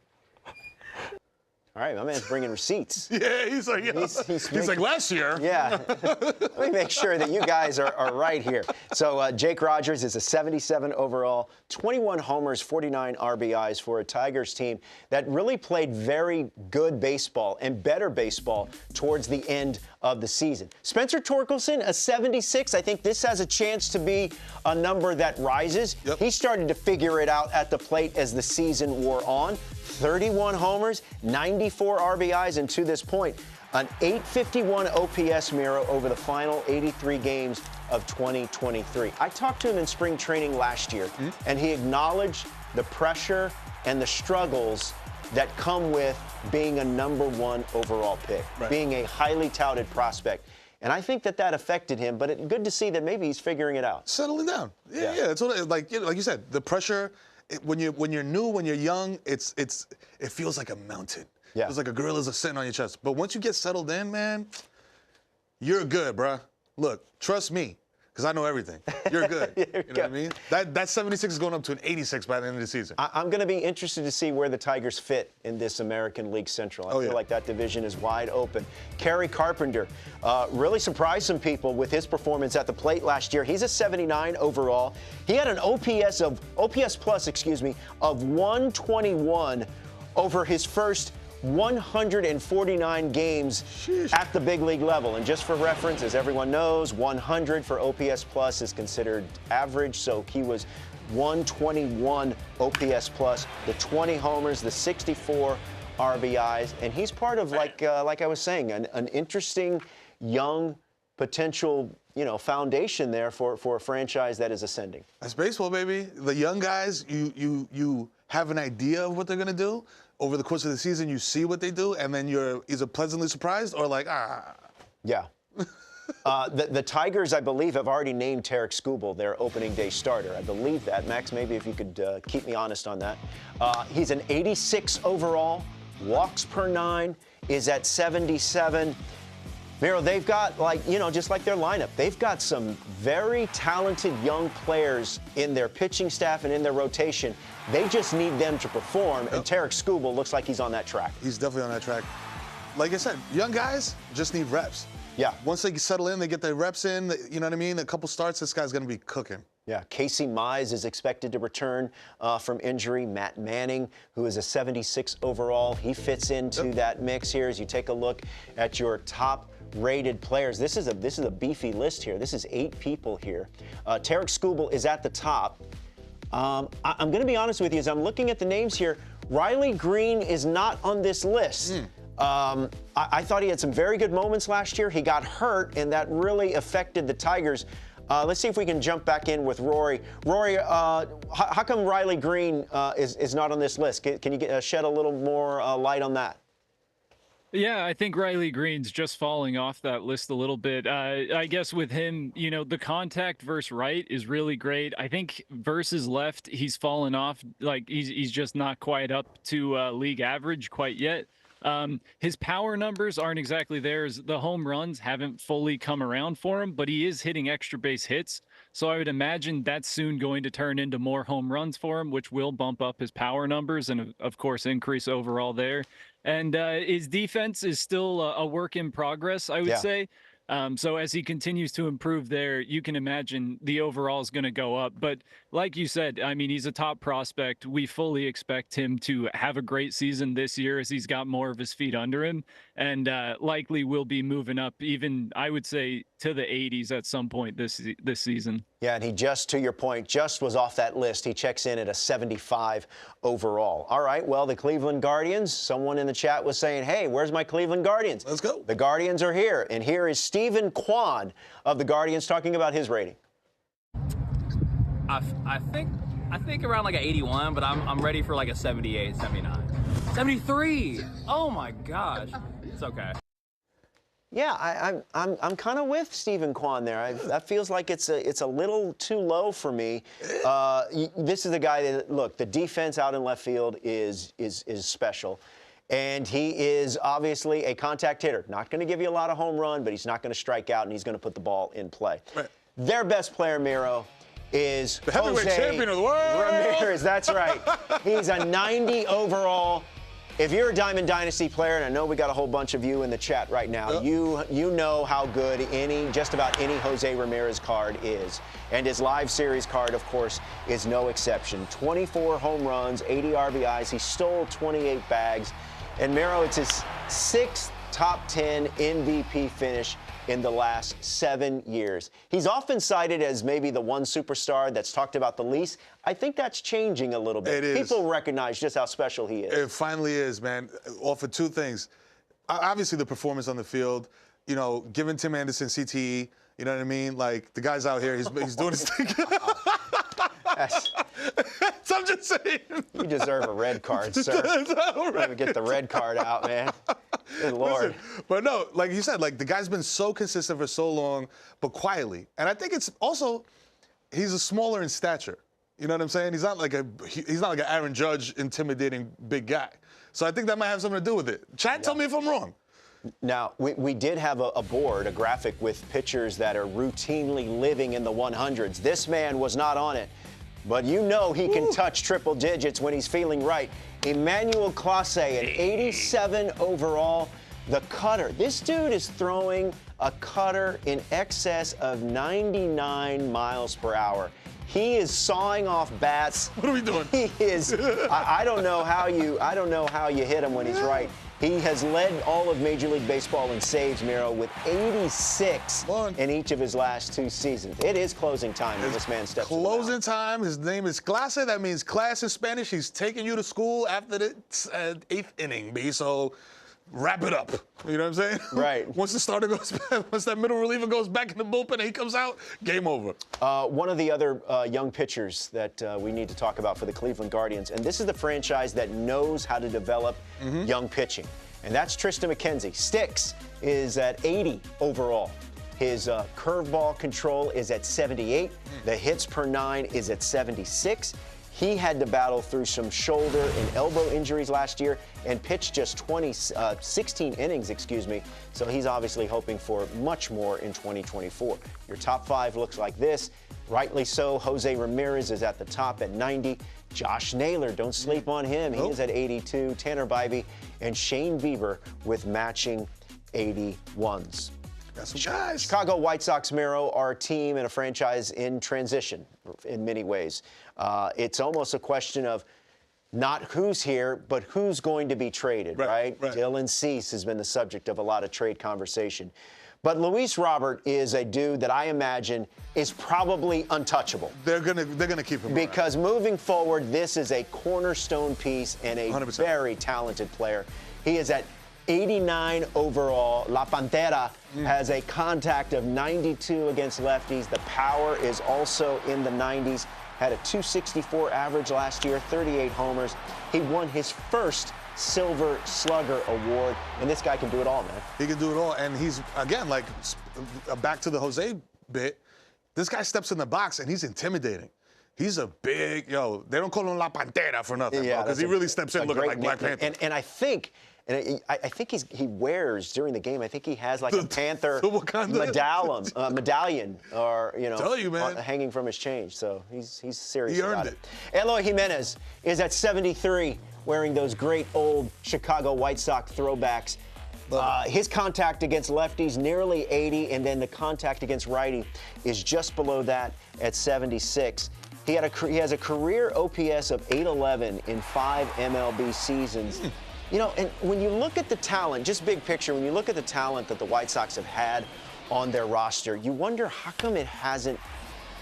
All right, my man's bringing receipts. Yeah, he's like, he's like last year. Yeah. Let me make sure that you guys are right here. So Jake Rogers is a 77 overall, 21 homers, 49 RBIs for a Tigers team that really played very good baseball and better baseball towards the end of the season. Spencer Torkelson, a 76. I think this has a chance to be a number that rises. Yep. He started to figure it out at the plate as the season wore on. 31 homers, 94 RBIs, and to this point, an 851 OPS mirror over the final 83 games of 2023. I talked to him in spring training last year, and he acknowledged the pressure and the struggles that come with being a #1 overall pick, being a highly touted prospect. And I think that affected him, but it's good to see that maybe he's figuring it out. Settling down. Yeah. It's like you said, the pressure. When you're new, when you're young, it feels like a mountain. Yeah. It's like a gorilla's sitting on your chest. But once you get settled in, man, you're good, bruh. Look, trust me, because I know everything. You're good. You know what I mean? That 76 is going up to an 86 by the end of the season. I'm going to be interested to see where the Tigers fit in this American League Central. I feel like that division is wide open. Kerry Carpenter really surprised some people with his performance at the plate last year. He's a 79 overall. He had an OPS plus of 121 over his first 149 games at the big league level. And just for reference, as everyone knows, 100 for OPS plus is considered average. So he was 121 OPS plus, the 20 homers, the 64 RBIs. And he's part of, like I was saying, an interesting young potential, foundation there for a franchise that is ascending. That's baseball, baby. The young guys, you have an idea of what they're going to do. Over the course of the season, you see what they do, and then you're either pleasantly surprised or like, Yeah. The Tigers, I believe, have already named Tarek Skubal their opening day starter. I believe that. Max, maybe if you could keep me honest on that. He's an 86 overall, walks per 9, is at 77. Miro, they've got, just like their lineup, they've got some very talented young players in their pitching staff and in their rotation. They just need them to perform, and Tarek Skubal looks like he's on that track. He's definitely on that track. Like I said, young guys just need reps. Yeah. Once they settle in, they get their reps in, you know what I mean? A couple starts, this guy's going to be cooking. Yeah, Casey Mize is expected to return from injury. Matt Manning, who is a 76 overall, he fits into that mix here. As you take a look at your top-rated players, this is a beefy list here. This is 8 people here. Tarek Skubal is at the top. I'm going to be honest with you, as I'm looking at the names here, Riley Green is not on this list. I thought he had some very good moments last year. He got hurt, and that really affected the Tigers. Let's see if we can jump back in with Rory. Rory, how come Riley Green is not on this list? Can you shed a little more light on that? Yeah, I think Riley Green's just falling off that list a little bit. I guess with him, you know, the contact versus right is really great. I think versus left, he's fallen off. Like he's just not quite up to league average quite yet. His power numbers aren't exactly there. The home runs haven't fully come around for him, but he is hitting extra base hits. So I would imagine that's soon going to turn into more home runs for him, which will bump up his power numbers and, of course, increase overall there. And his defense is still a work in progress, I would say. So as he continues to improve there, you can imagine the overall is going to go up. But like you said, I mean, he's a top prospect. We fully expect him to have a great season this year as he's got more of his feet under him, and likely will be moving up even, I would say, to the 80s at some point this season. Yeah, and he just, to your point, just was off that list. He checks in at a 75 overall. All right, well, the Cleveland Guardians, someone in the chat was saying, hey, where's my Cleveland Guardians? Let's go. The Guardians are here, and here is Stephen Kwan of the Guardians talking about his rating. I think around like an 81, but I'm ready for like a 78, 79. 73! Oh my gosh. It's okay. Yeah, I'm kind of with Stephen Kwan there. That feels like it's a little too low for me. This is the guy that, look, the defense out in left field is special. And he is obviously a contact hitter. Not going to give you a lot of home run, but he's not going to strike out, and he's going to put the ball in play. Right. Their best player, Miro, is the heavyweight champion of the world. Ramirez, that's right. He's a 90 overall. If you're a Diamond Dynasty player, and I know we got a whole bunch of you in the chat right now, you know how good just about any Jose Ramirez card is. And his live series card, of course, is no exception. 24 home runs, 80 RBIs. He stole 28 bags. And Miro, it's his 6th top 10 MVP finish in the last 7 years. He's often cited as maybe the one superstar that's talked about the least. I think that's changing a little bit. It is. People recognize just how special he is. It finally is, man. All for 2 things. Obviously, the performance on the field, you know, giving Tim Anderson CTE, you know what I mean? Like, the guy's out here, he's doing his thing. So I'm just saying. You deserve a red card, sir. Right. Get the red card out, man. Good Lord. Listen, but no, like you said, like the guy's been so consistent for so long, but quietly. And I think it's also, he's a smaller in stature. You know what I'm saying? He's not like an Aaron Judge intimidating big guy. So I think that might have something to do with it. Chat, tell me if I'm wrong. Now, we did have a board, a graphic with pitchers that are routinely living in the 100s. This man was not on it. But you know he can touch triple digits when he's feeling right. Emmanuel Clase, an 87 overall. The cutter. This dude is throwing a cutter in excess of 99 miles per hour. He is sawing off bats. What are we doing? He is. I don't know how you hit him when he's right. He has led all of Major League Baseball in saves, Miro, with 86 in each of his last 2 seasons. It is closing time when this man steps in. Closing time. His name is Clase. That means class in Spanish. He's taking you to school after the 8th inning, B. So wrap it up. You know what I'm saying? Right. Once the starter goes back, once that middle reliever goes back in the bullpen and he comes out, game over. One of the other young pitchers that we need to talk about for the Cleveland Guardians, and this is the franchise that knows how to develop young pitching, and that's Tristan McKenzie. Sticks is at 80 overall. His curveball control is at 78. The hits per 9 is at 76. He had to battle through some shoulder and elbow injuries last year and pitched just 16 innings, So he's obviously hoping for much more in 2024. Your top 5 looks like this. Rightly so, Jose Ramirez is at the top at 90. Josh Naylor, don't sleep on him. He is at 82. Tanner Bybee and Shane Bieber with matching 81s. Got some guys. Chicago White Sox, Miro, are a team and a franchise in transition in many ways. It's almost a question of not who's here, but who's going to be traded, right? Dylan Cease has been the subject of a lot of trade conversation. But Luis Robert is a dude that I imagine is probably untouchable. They're gonna keep him because moving forward, this is a cornerstone piece and a 100%. Very talented player. He is at 89 overall. La Pantera has a contact of 92 against lefties. The power is also in the 90s. Had a 264 average last year, 38 homers. He won his first Silver Slugger Award, and this guy can do it all, man. He can do it all, and he's, again, like, back to the Jose bit, this guy steps in the box, and he's intimidating. He's a big, they don't call him La Pantera for nothing, because he really steps in looking like Black Panther. And I think he wears during the game. I think he has like a Panther medallion, or hanging from his chain. So he's serious. He earned it. Eloy Jimenez is at 73, wearing those great old Chicago White Sox throwbacks. His contact against lefties nearly 80, and then the contact against righty is just below that at 76. He has a career OPS of 811 in 5 MLB seasons. And when you look at the talent, just big picture, when you look at the talent that the White Sox have had on their roster, you wonder how come they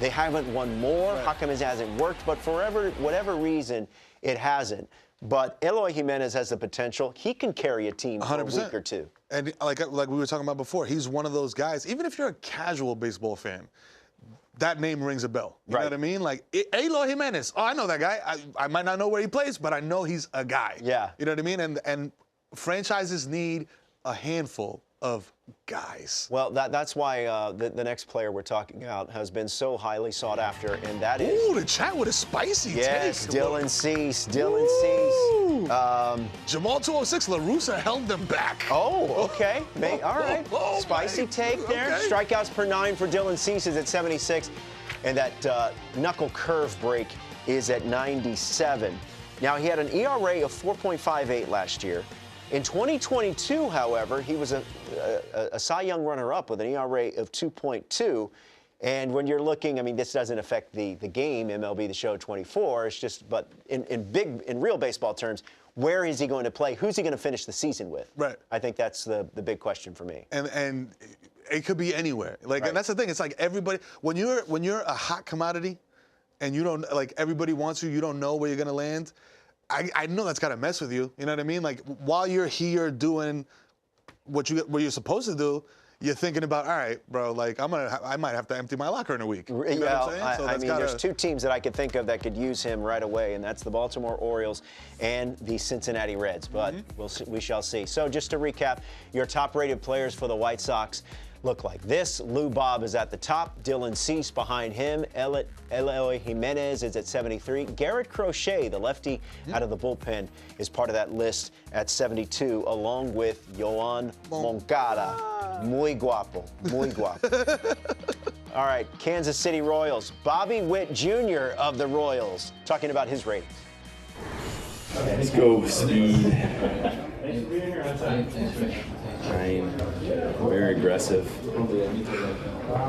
haven't won more, how come it hasn't worked, but for whatever reason, it hasn't. But Eloy Jimenez has the potential. He can carry a team for a week or two. And like we were talking about before, he's one of those guys, even if you're a casual baseball fan, that name rings a bell. You know what I mean? Like, Eloy Jimenez. Oh, I know that guy. I might not know where he plays, but I know he's a guy. Yeah. You know what I mean? And franchises need a handful of guys. Well, that's why the next player we're talking about has been so highly sought after, and that is... Ooh, the chat with a spicy take. Yes, Dylan Cease. Dylan Cease. Jamal 206, La Russa held them back. Oh, okay. All right. Spicy take there. Okay. Strikeouts per 9 for Dylan Cease is at 76, and that knuckle curve break is at 97. Now, he had an ERA of 4.58 last year. In 2022, however, he was a Cy Young runner-up with an ERA of 2.2. And when you're looking, I mean, this doesn't affect the game, MLB The Show 24. It's just, but in real baseball terms, where is he going to play? Who's he going to finish the season with? Right. I think that's the big question for me. And it could be anywhere. Like, and that's the thing. It's like everybody, when you're a hot commodity, and you don't, like, everybody wants you, you don't know where you're going to land. I know that's got to mess with you. You know what I mean? Like, while you're here doing what you're supposed to do, you're thinking about, all right, bro, like, I might have to empty my locker in a week. You know what I'm saying? So I mean, there's two teams that I could think of that could use him right away, and that's the Baltimore Orioles and the Cincinnati Reds. But we shall see. So just to recap, your top-rated players for the White Sox look like this. Lou Bob is at the top. Dylan Cease behind him. Eloy Jimenez is at 73. Garrett Crochet, the lefty out of the bullpen, is part of that list at 72, along with Yoan Moncada. Muy guapo. Muy guapo. All right, Kansas City Royals. Bobby Witt Jr. of the Royals, talking about his ratings. Let's go speed. Very aggressive.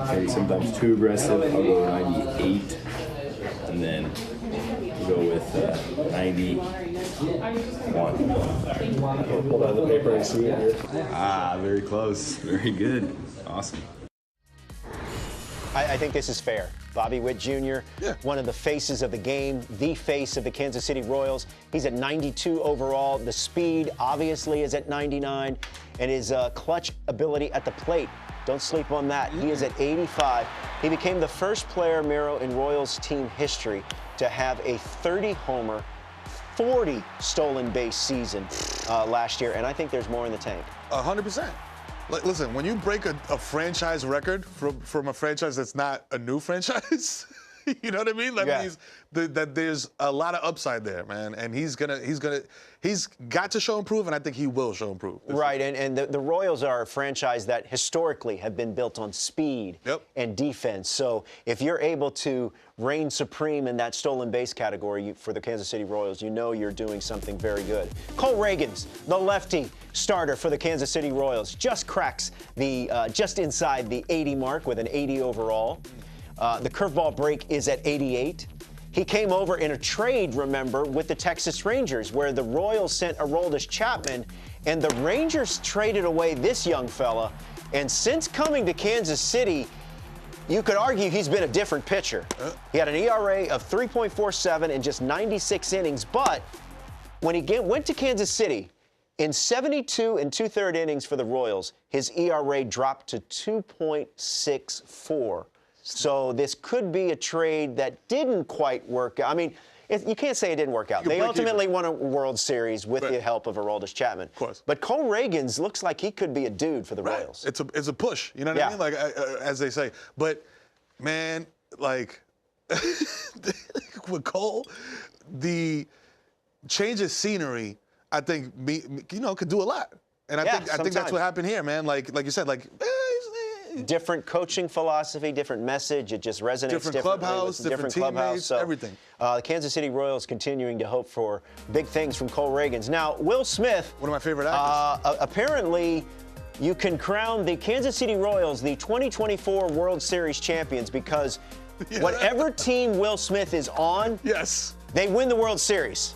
Maybe sometimes too aggressive. I'll go 98. And then we'll go with 91. I'll pull out the paper and see it here. Very close. Very good. Awesome. I think this is fair. Bobby Witt Jr., one of the faces of the game, the face of the Kansas City Royals. He's at 92 overall. The speed, obviously, is at 99. And his clutch ability at the plate, don't sleep on that. He is at 85. He became the first player, Miro, in Royals team history to have a 30-homer, 40 stolen base season last year. And I think there's more in the tank. 100%. Like, listen, when you break a franchise record from a franchise that's not a new franchise, You know what I mean? That there's a lot of upside there, man. And he's got to show and prove, and I think he will show and prove. Right, and the Royals are a franchise that historically have been built on speed and defense. So if you're able to reign supreme in that stolen base category for the Kansas City Royals, you know you're doing something very good. Cole Reagans, the lefty starter for the Kansas City Royals, just cracks the just inside the 80 mark with an 80 overall. The curveball break is at 88. He came over in a trade, remember, with the Texas Rangers, where the Royals sent Aroldis Chapman, and the Rangers traded away this young fella. And since coming to Kansas City, you could argue he's been a different pitcher. He had an ERA of 3.47 in just 96 innings, but when he went to Kansas City, in 72 and two-third innings for the Royals, his ERA dropped to 2.64. So this could be a trade that didn't quite work out. I mean, you can't say it didn't work out. They ultimately won a World Series with the help of Aroldis Chapman. Of course. But Cole Reagans looks like he could be a dude for the Royals. It's a push, you know what I mean? Like, as they say. But, man, like, with Cole, the change of scenery, I think, could do a lot. And I think that's what happened here, man. Like you said, different coaching philosophy, different message. It just resonates different clubhouse, different teammates, so, everything. The Kansas City Royals continuing to hope for big things from Cole Reagans. Now, Will Smith, one of my favorite actors. Apparently, you can crown the Kansas City Royals the 2024 World Series champions because whatever team Will Smith is on, they win the World Series.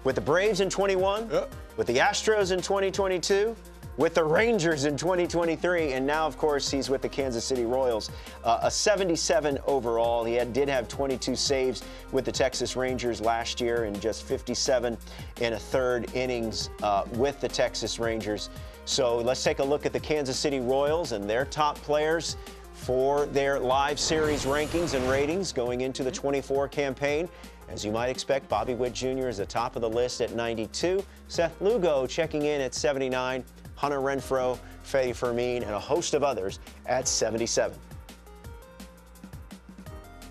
With the Braves in 21, with the Astros in 2022, with the Rangers in 2023, and now, of course, he's with the Kansas City Royals. A 77 overall. He did have 22 saves with the Texas Rangers last year and just 57 in a third innings with the Texas Rangers. So let's take a look at the Kansas City Royals and their top players for their live series rankings and ratings going into the 24 campaign. As you might expect, Bobby Witt Jr. is at the top of the list at 92. Seth Lugo checking in at 79. Hunter Renfroe, Freddie Fermin, and a host of others at 77.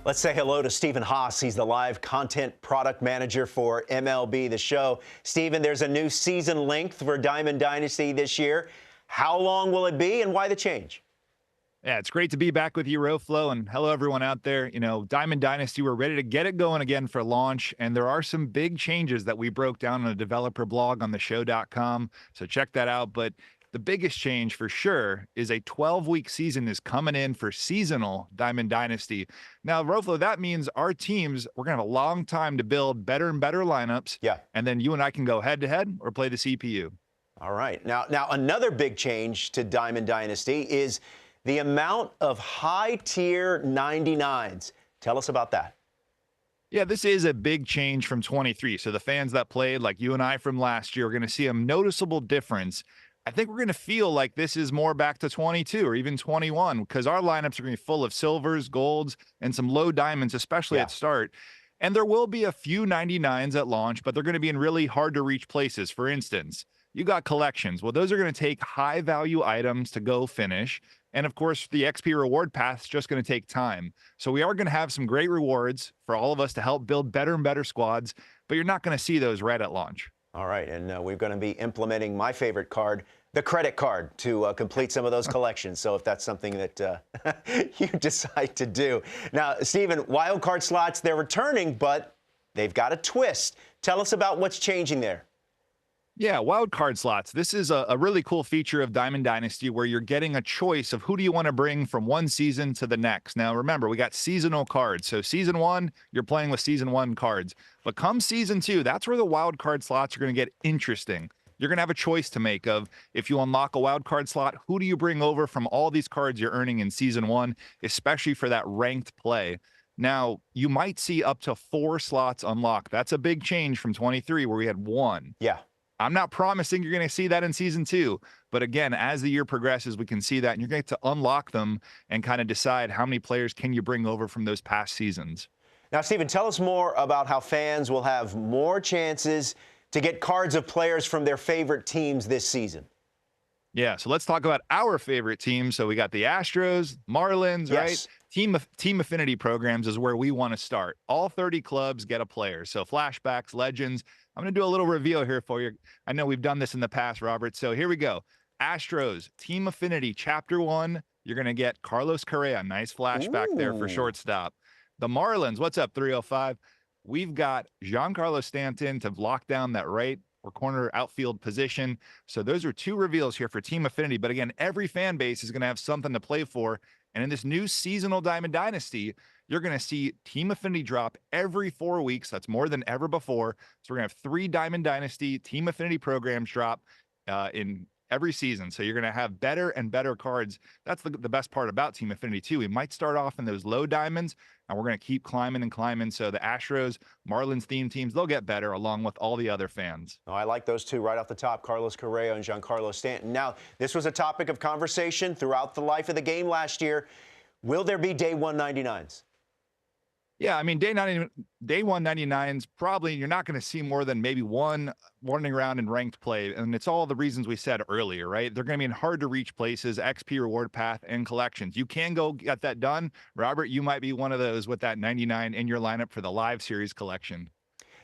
Let's say hello to Stephen Haas. He's the live content product manager for MLB The Show. Stephen, there's a new season length for Diamond Dynasty this year. How long will it be and why the change? Yeah, it's great to be back with you, Roflo, and hello, everyone out there. You know, Diamond Dynasty, we're ready to get it going again for launch, and there are some big changes that we broke down on a developer blog on theshow.com, so check that out. But the biggest change for sure is a 12-week season is coming in for seasonal Diamond Dynasty. Now, Roflo, that means our teams, we're going to have a long time to build better and better lineups, and then you and I can go head-to-head or play the CPU. All right. Now another big change to Diamond Dynasty is the amount of high-tier 99s. Tell us about that. Yeah, this is a big change from 23. So the fans that played, like you and I from last year, are going to see a noticeable difference. I think we're going to feel like this is more back to 22 or even 21 because our lineups are going to be full of silvers, golds, and some low diamonds, especially at start. And there will be a few 99s at launch, but they're going to be in really hard-to-reach places. For instance, you got collections. Well, those are going to take high-value items to go finish. And of course, the XP reward path is just going to take time. So we are going to have some great rewards for all of us to help build better and better squads, but you're not going to see those right at launch. All right, and we're going to be implementing my favorite card, the credit card, to complete some of those collections. So if that's something that you decide to do. Now, Stephen, wild card slots, they're returning, but they've got a twist. Tell us about what's changing there. Yeah, wild card slots. This is a really cool feature of Diamond Dynasty where you're getting a choice of who do you want to bring from one season to the next. Now, remember, we got seasonal cards. So season 1, you're playing with season 1 cards. But come season 2, that's where the wild card slots are going to get interesting. You're going to have a choice to make of if you unlock a wild card slot, who do you bring over from all these cards you're earning in season 1, especially for that ranked play. Now, you might see up to 4 slots unlocked. That's a big change from 23 where we had 1. Yeah. I'm not promising you're going to see that in season 2, but again, as the year progresses, we can see that, and you're going to unlock them and kind of decide how many players can you bring over from those past seasons. Now, Stephen, tell us more about how fans will have more chances to get cards of players from their favorite teams this season. Yeah, so let's talk about our favorite teams. So we got the Astros, Marlins, right? Team affinity programs is where we want to start. All 30 clubs get a player. So flashbacks, legends. I'm going to do a little reveal here for you. I know we've done this in the past, Robert. So here we go. Astros, Team Affinity, Chapter 1. You're going to get Carlos Correa. Nice flashback there for shortstop. The Marlins, what's up, 305? We've got Giancarlo Stanton to lock down that right or corner outfield position. So those are 2 reveals here for Team Affinity. But again, every fan base is going to have something to play for. And in this new seasonal Diamond Dynasty, you're going to see Team Affinity drop every 4 weeks. That's more than ever before. So we're going to have 3 Diamond Dynasty Team Affinity programs drop in every season. So you're going to have better and better cards. That's the best part about Team Affinity too. We might start off in those low diamonds, and we're going to keep climbing and climbing. So the Astros, Marlins theme teams, they'll get better along with all the other fans. Oh, I like those 2 right off the top, Carlos Correa and Giancarlo Stanton. Now, this was a topic of conversation throughout the life of the game last year. Will there be day 199s? Yeah, I mean, day 199s, probably you're not going to see more than maybe one running around in ranked play. And it's all the reasons we said earlier, right? They're going to be in hard to reach places, XP reward path, and collections. You can go get that done. Robert, you might be one of those with that 99 in your lineup for the live series collection.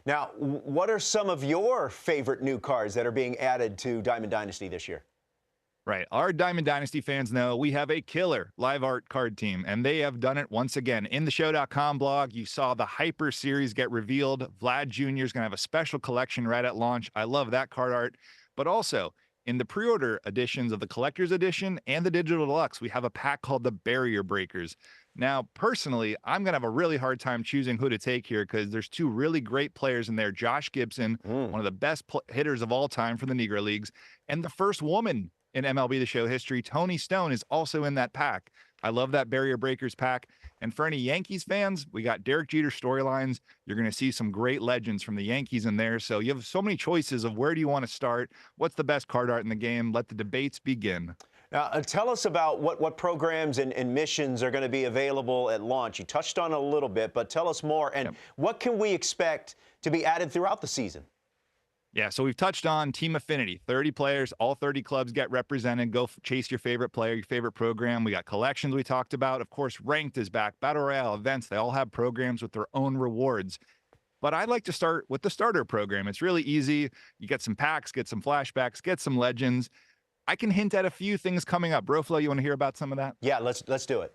Now, what are some of your favorite new cards that are being added to Diamond Dynasty this year? Right. Our Diamond Dynasty fans know we have a killer live art card team, and they have done it once again. In the show.com blog, you saw the Hyper series get revealed. Vlad Jr. is going to have a special collection right at launch. I love that card art. But also, in the pre-order editions of the Collector's Edition and the Digital Deluxe, we have a pack called the Barrier Breakers. Now, personally, I'm going to have a really hard time choosing who to take here because there's 2 really great players in there. Josh Gibson, one of the best hitters of all time for the Negro Leagues, and the first woman in MLB The Show history, Tony Stone, is also in that pack. I love that Barrier Breakers pack. And for any Yankees fans, we got Derek Jeter storylines. You're going to see some great legends from the Yankees in there. So you have so many choices of where do you want to start? What's the best card art in the game? Let the debates begin. Now, tell us about what programs and missions are going to be available at launch. You touched on it a little bit, but tell us more. And what can we expect to be added throughout the season? Yeah, so we've touched on Team Affinity. 30 players, all 30 clubs get represented. Go chase your favorite player, your favorite program. We got collections we talked about. Of course, Ranked is back. Battle Royale events, they all have programs with their own rewards. But I'd like to start with the starter program. It's really easy. You get some packs, get some flashbacks, get some legends. I can hint at a few things coming up. Broflo, you want to hear about some of that? Yeah, let's do it.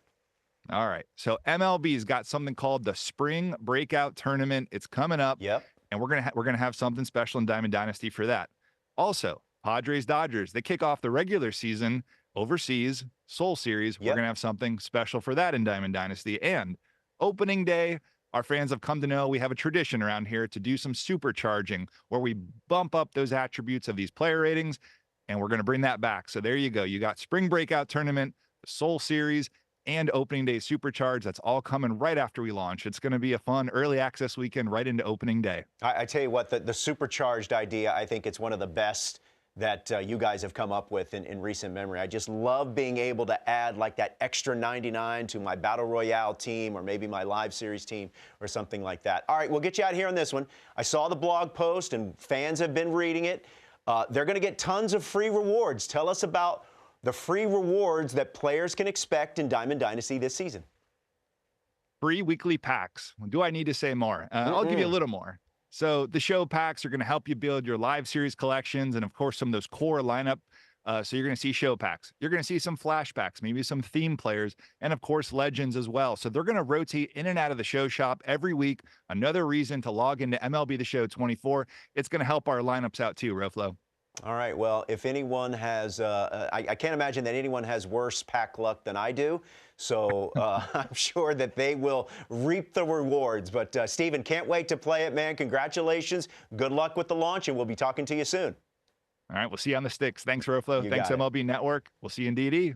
All right. So MLB's got something called the Spring Breakout Tournament. It's coming up. Yep. And we're gonna have something special in Diamond Dynasty for that. Also, Padres Dodgers, they kick off the regular season overseas, Soul Series. We're gonna have something special for that in Diamond Dynasty. And opening day, our fans have come to know we have a tradition around here to do some supercharging where we bump up those attributes of these player ratings, and we're gonna bring that back. So there you go. You got Spring Breakout Tournament, the Soul Series, and opening day supercharge. That's all coming right after we launch. It's going to be a fun early access weekend right into opening day. I tell you what, the supercharged idea, I think it's one of the best that you guys have come up with in recent memory. I just love being able to add like that extra 99 to my Battle Royale team or maybe my live series team or something like that. All right, we'll get you out here on this one. I saw the blog post and fans have been reading it. They're going to get tons of free rewards. Tell us about the free rewards that players can expect in Diamond Dynasty this season. Free weekly packs. Do I need to say more? I'll give you a little more. So the show packs are going to help you build your live series collections and, of course, some of those core lineup. So you're going to see show packs. You're going to see some flashbacks, maybe some theme players, and, of course, legends as well. So they're going to rotate in and out of the show shop every week. Another reason to log into MLB The Show 24. It's going to help our lineups out too, Roflo. All right, well, if anyone has, I can't imagine that anyone has worse pack luck than I do, so I'm sure that they will reap the rewards. But, Steven, can't wait to play it, man. Congratulations. Good luck with the launch, and we'll be talking to you soon. All right, we'll see you on the sticks. Thanks, Roflo. Thanks, MLB Network. We'll see you in DD.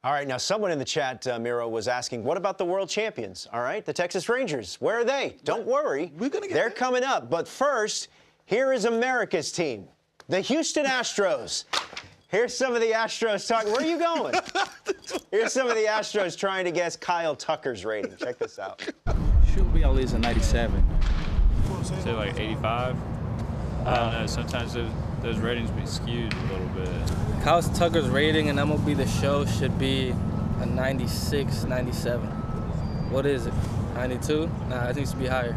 All right, now someone in the chat, Miro, was asking, what about the world champions? All right, the Texas Rangers, where are they? Don't worry. They're coming up. But first, here is America's team, the Houston Astros. Here's some of the Astros talking. Where are you going? Here's some of the Astros trying to guess Kyle Tucker's rating. Check this out. Should be at least a 97. Say like 85. I don't know. Sometimes those ratings be skewed a little bit. Kyle Tucker's rating in MLB The Show should be a 96, 97. What is it? 92? Nah, it needs to be higher.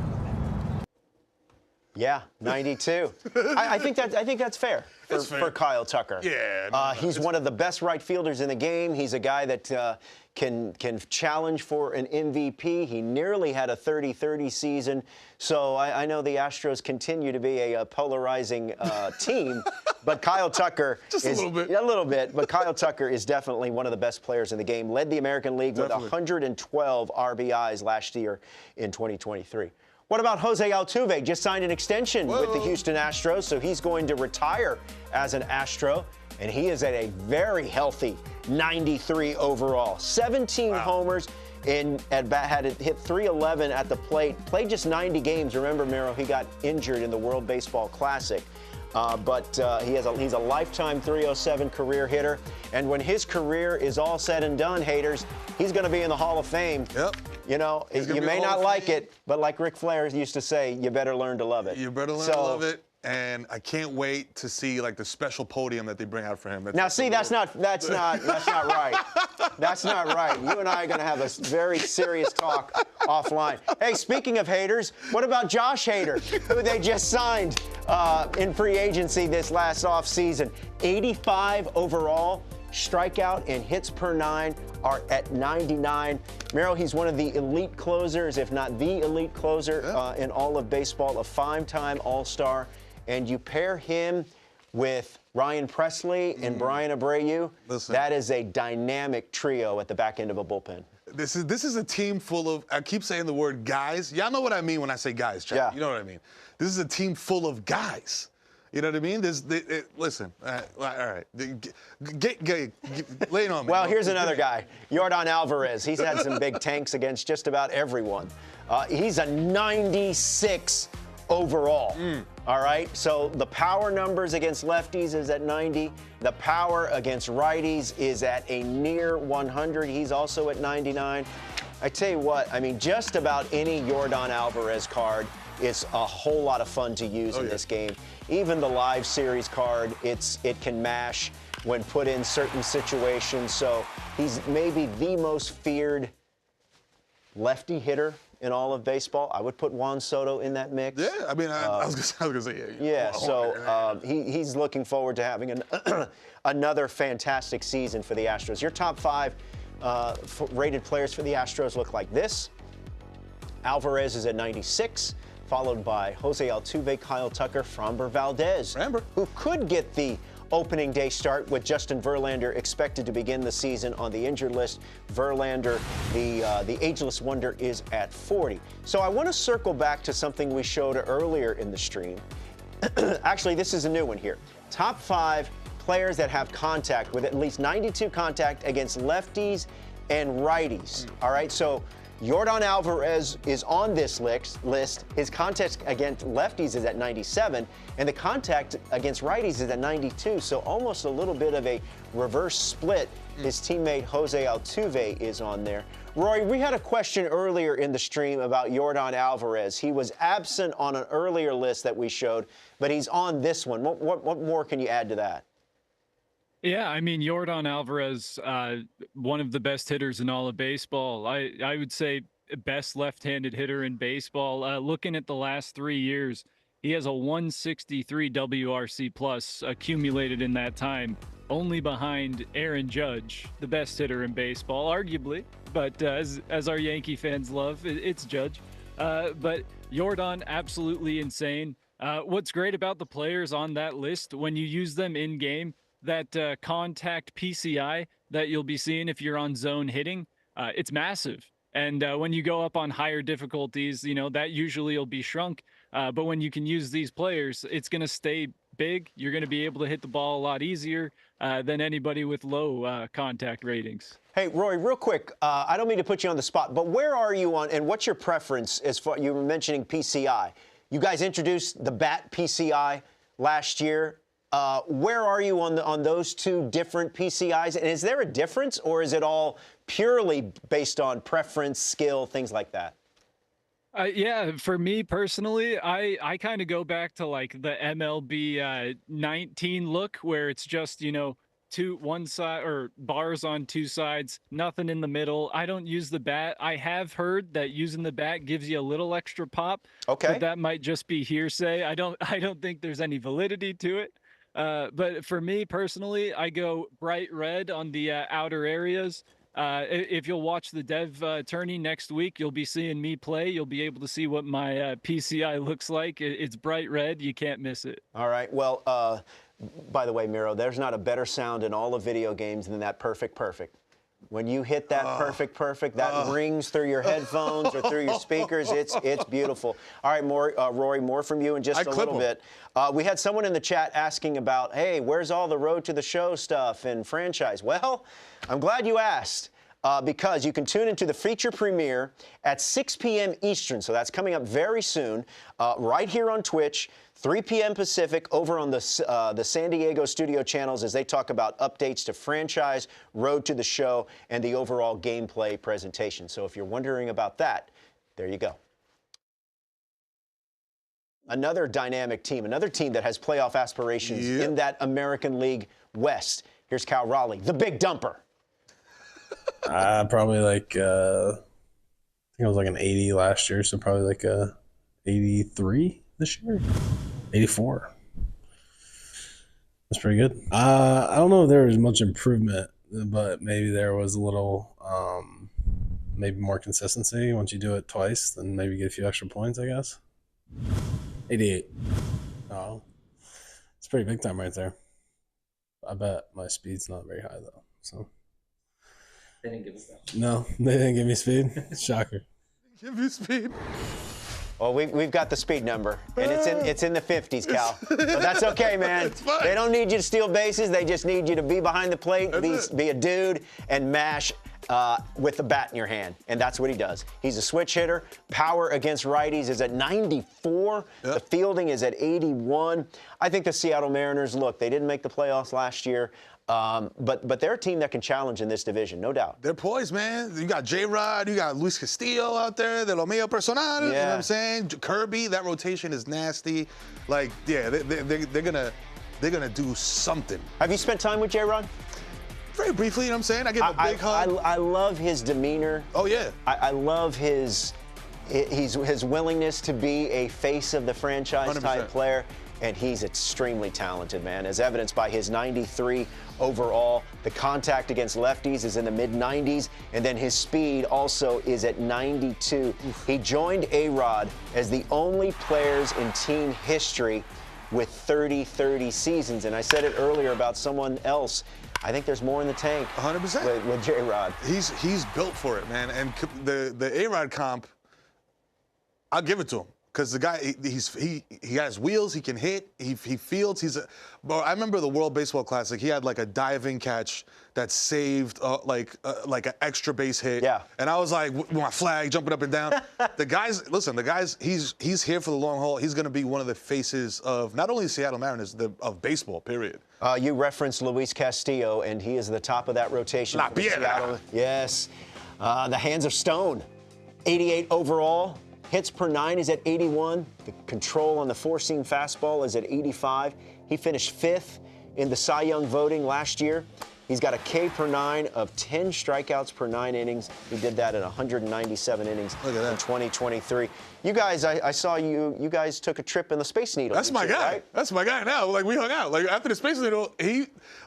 Yeah, 92. I think that's fair for Kyle Tucker. Yeah. He's one of the best right fielders in the game. He's a guy that can challenge for an MVP. He nearly had a 30-30 season. So I know the Astros continue to be a polarizing team, but Kyle Tucker Just a little bit. A little bit, but Kyle Tucker is definitely one of the best players in the game. Led the American League with 112 RBIs last year in 2023. What about Jose Altuve? Just signed an extension with the Houston Astros, so he's going to retire as an Astro, and he is at a very healthy 93 overall. 17 homers and had it hit 311 at the plate. Played just 90 games. Remember, Mero, he got injured in the World Baseball Classic. But he's a lifetime 307 career hitter. And when his career is all said and done, haters, he's going to be in the Hall of Fame. Yep. You know, you may not like it, but like Ric Flair used to say, you better learn to love it. You better learn to love it. And I can't wait to see like the special podium that they bring out for him. Now, see, that's not right. That's not right. You and I are going to have a very serious talk offline. Hey, speaking of haters, what about Josh Hader, who they just signed in free agency this last offseason? 85 overall, strikeout and hits per 9 are at 99. Merrill, he's one of the elite closers, if not the elite closer in all of baseball, a 5-time All-Star. And you pair him with Ryan Presley and Brian Abreu, that is a dynamic trio at the back end of a bullpen. This is a team full of, I keep saying the word guys. Y'all know what I mean when I say guys, Chad. Yeah. You know what I mean. This is a team full of guys. You know what I mean? Listen, all right. Lay it on me. Well, here's another guy, Yordan Alvarez. He's had some big tanks against just about everyone. He's a 96 overall. All right, so the power numbers against lefties is at 90. The power against righties is at a near 100. He's also at 99. I tell you what, I mean, just about any Yordan Alvarez card is a whole lot of fun to use in this game. Even the live series card, it can mash when put in certain situations. So he's maybe the most feared lefty hitter in all of baseball. I would put Juan Soto in that mix. Yeah, I mean, I was gonna say, yeah. So he's looking forward to having another fantastic season for the Astros. Your top 5 rated players for the Astros look like this. Alvarez is at 96, followed by Jose Altuve, Kyle Tucker, Framber Valdez, who could get the opening day start with Justin Verlander expected to begin the season on the injured list. Verlander, the ageless wonder, is at 40. So I want to circle back to something we showed earlier in the stream. Actually, this is a new one here. Top 5 players that have contact with at least 92 contact against lefties and righties. All right, so Yordan Alvarez is on this list. His contact against lefties is at 97, and the contact against righties is at 92, so almost a little bit of a reverse split. His teammate Jose Altuve is on there. Roy, we had a question earlier in the stream about Yordan Alvarez. He was absent on an earlier list that we showed, but he's on this one. What more can you add to that? Yeah, I mean, Yordan Alvarez, one of the best hitters in all of baseball. I would say best left-handed hitter in baseball. Looking at the last 3 years, he has a 163 WRC plus accumulated in that time, only behind Aaron Judge, the best hitter in baseball, arguably. But as our Yankee fans love, it's Judge. But Yordan, absolutely insane. What's great about the players on that list, when you use them in game, that contact PCI that you'll be seeing if you're on zone hitting, it's massive. And when you go up on higher difficulties, you know, that usually will be shrunk. But when you can use these players, it's going to stay big. You're going to be able to hit the ball a lot easier than anybody with low contact ratings. Hey, Roy, real quick, I don't mean to put you on the spot, but where are you on, and what's your preference as far, you were mentioning PCI. You guys introduced the BAT PCI last year. Where are you on those two different PCIs? And is there a difference, or is it all purely based on preference, skill, things like that? Yeah, for me personally, I kind of go back to like the MLB 19 look where it's just, one side or bars on two sides, nothing in the middle. I don't use the bat. I have heard that using the bat gives you a little extra pop. Okay. But that might just be hearsay. I don't think there's any validity to it. But for me personally, I go bright red on the outer areas. If you'll watch the Dev tourney next week, you'll be seeing me play. You'll be able to see what my PCI looks like. It's bright red. You can't miss it. All right. Well, by the way, Miro, there's not a better sound in all of video games than that perfect. When you hit that perfect, that rings through your headphones or through your speakers. It's beautiful. All right, Rory, more from you in just a little bit. We had someone in the chat asking about, hey, where's all the Road to the Show stuff and franchise? Well, I'm glad you asked. Because you can tune into the feature premiere at 6 p.m. Eastern, so that's coming up very soon, right here on Twitch, 3 p.m. Pacific, over on the San Diego studio channels as they talk about updates to franchise, Road to the Show, and the overall gameplay presentation. So if you're wondering about that, there you go. Another dynamic team, another team that has playoff aspirations in that American League West. Here's Cal Raleigh, the big dumper. Probably like I think I was like an 80 last year, so probably like a 83 this year, 84. That's pretty good. I don't know if there was much improvement, but maybe there was a little, maybe more consistency. Once you do it twice, then maybe get a few extra points, I guess. 88. Oh, it's pretty big time right there. I bet my speed's not very high though, so. They didn't give us that. No, they didn't give me speed. Shocker. Give you speed. Well, we've got the speed number, and it's in the 50s, Cal. But that's okay, man. It's fine. They don't need you to steal bases. They just need you to be behind the plate, be a dude, and mash with the bat in your hand. And that's what he does. He's a switch hitter. Power against righties is at 94. Yep. The fielding is at 81. I think the Seattle Mariners, look, they didn't make the playoffs last year. But they're a team that can challenge in this division, no doubt. They're poised, man. You got J-Rod, you got Luis Castillo out there, the Lomeo Personal, you know what I'm saying? Kirby, that rotation is nasty. Like, yeah, they're gonna do something. Have you spent time with J-Rod? Very briefly, you know what I'm saying? I give him a big hug. I love his demeanor. Oh, yeah. I love his willingness to be a face of the franchise 100%. type player. And he's extremely talented, man, as evidenced by his 93 overall. The contact against lefties is in the mid-90s, and then his speed also is at 92. He joined A-Rod as the only players in team history with 30 seasons. And I said it earlier about someone else. I think there's more in the tank 100% with J-Rod. He's built for it, man. And the A-Rod comp, I'll give it to him. Because the guy, he has wheels, he can hit, he fields. Bro, I remember the World Baseball Classic. He had like a diving catch that saved like an extra base hit. Yeah. And I was like, with my flag jumping up and down. The guy's, he's here for the long haul. He's going to be one of the faces of not only Seattle Mariners, of baseball, period. You referenced Luis Castillo, and he is the top of that rotation. For Seattle. Yes. The hands of stone. 88 overall. Hits per 9 is at 81. The control on the four-seam fastball is at 85. He finished 5th in the Cy Young voting last year. He's got a K per 9 of 10 strikeouts per 9 innings. He did that in 197 innings in 2023. You guys, I saw you guys took a trip in the Space Needle. That's my guy. Right? That's my guy now. Like, we hung out. Like, after the Space Needle,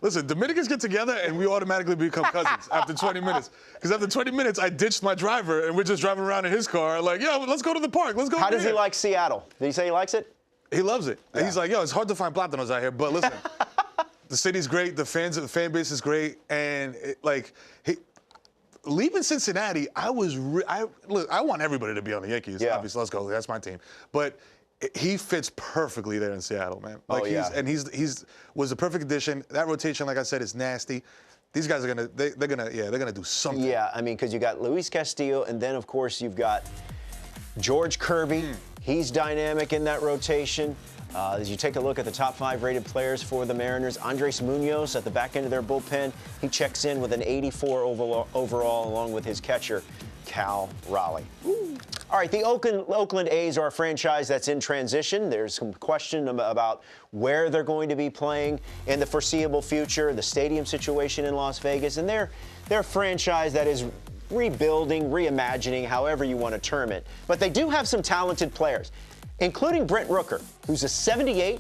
listen, Dominicans get together and we automatically become cousins after 20 minutes. Because after 20 minutes, I ditched my driver and we're just driving around in his car like, yo, let's go to the park. Let's go. How does he like Seattle? Did he say he likes it? He loves it. Yeah. He's like, yo, it's hard to find Platanos out here, but listen. The city's great. The fan base is great, and leaving Cincinnati, I want everybody to be on the Yankees. Yeah. Obviously, let's go. That's my team. But he fits perfectly there in Seattle, man. Like he's was a perfect addition. That rotation, like I said, is nasty. These guys are they're gonna do something. Yeah, I mean, because you got Luis Castillo, and then of course you've got George Kirby. He's dynamic in that rotation. As you take a look at the top 5 rated players for the Mariners, Andres Munoz at the back end of their bullpen, he checks in with an 84 overall along with his catcher, Cal Raleigh. All All right, the Oakland A's are a franchise that's in transition. There's some question about where they're going to be playing in the foreseeable future, the stadium situation in Las Vegas, and they're a franchise that is rebuilding, reimagining, however you want to term it. But they do have some talented players, including Brent Rooker, who's a 78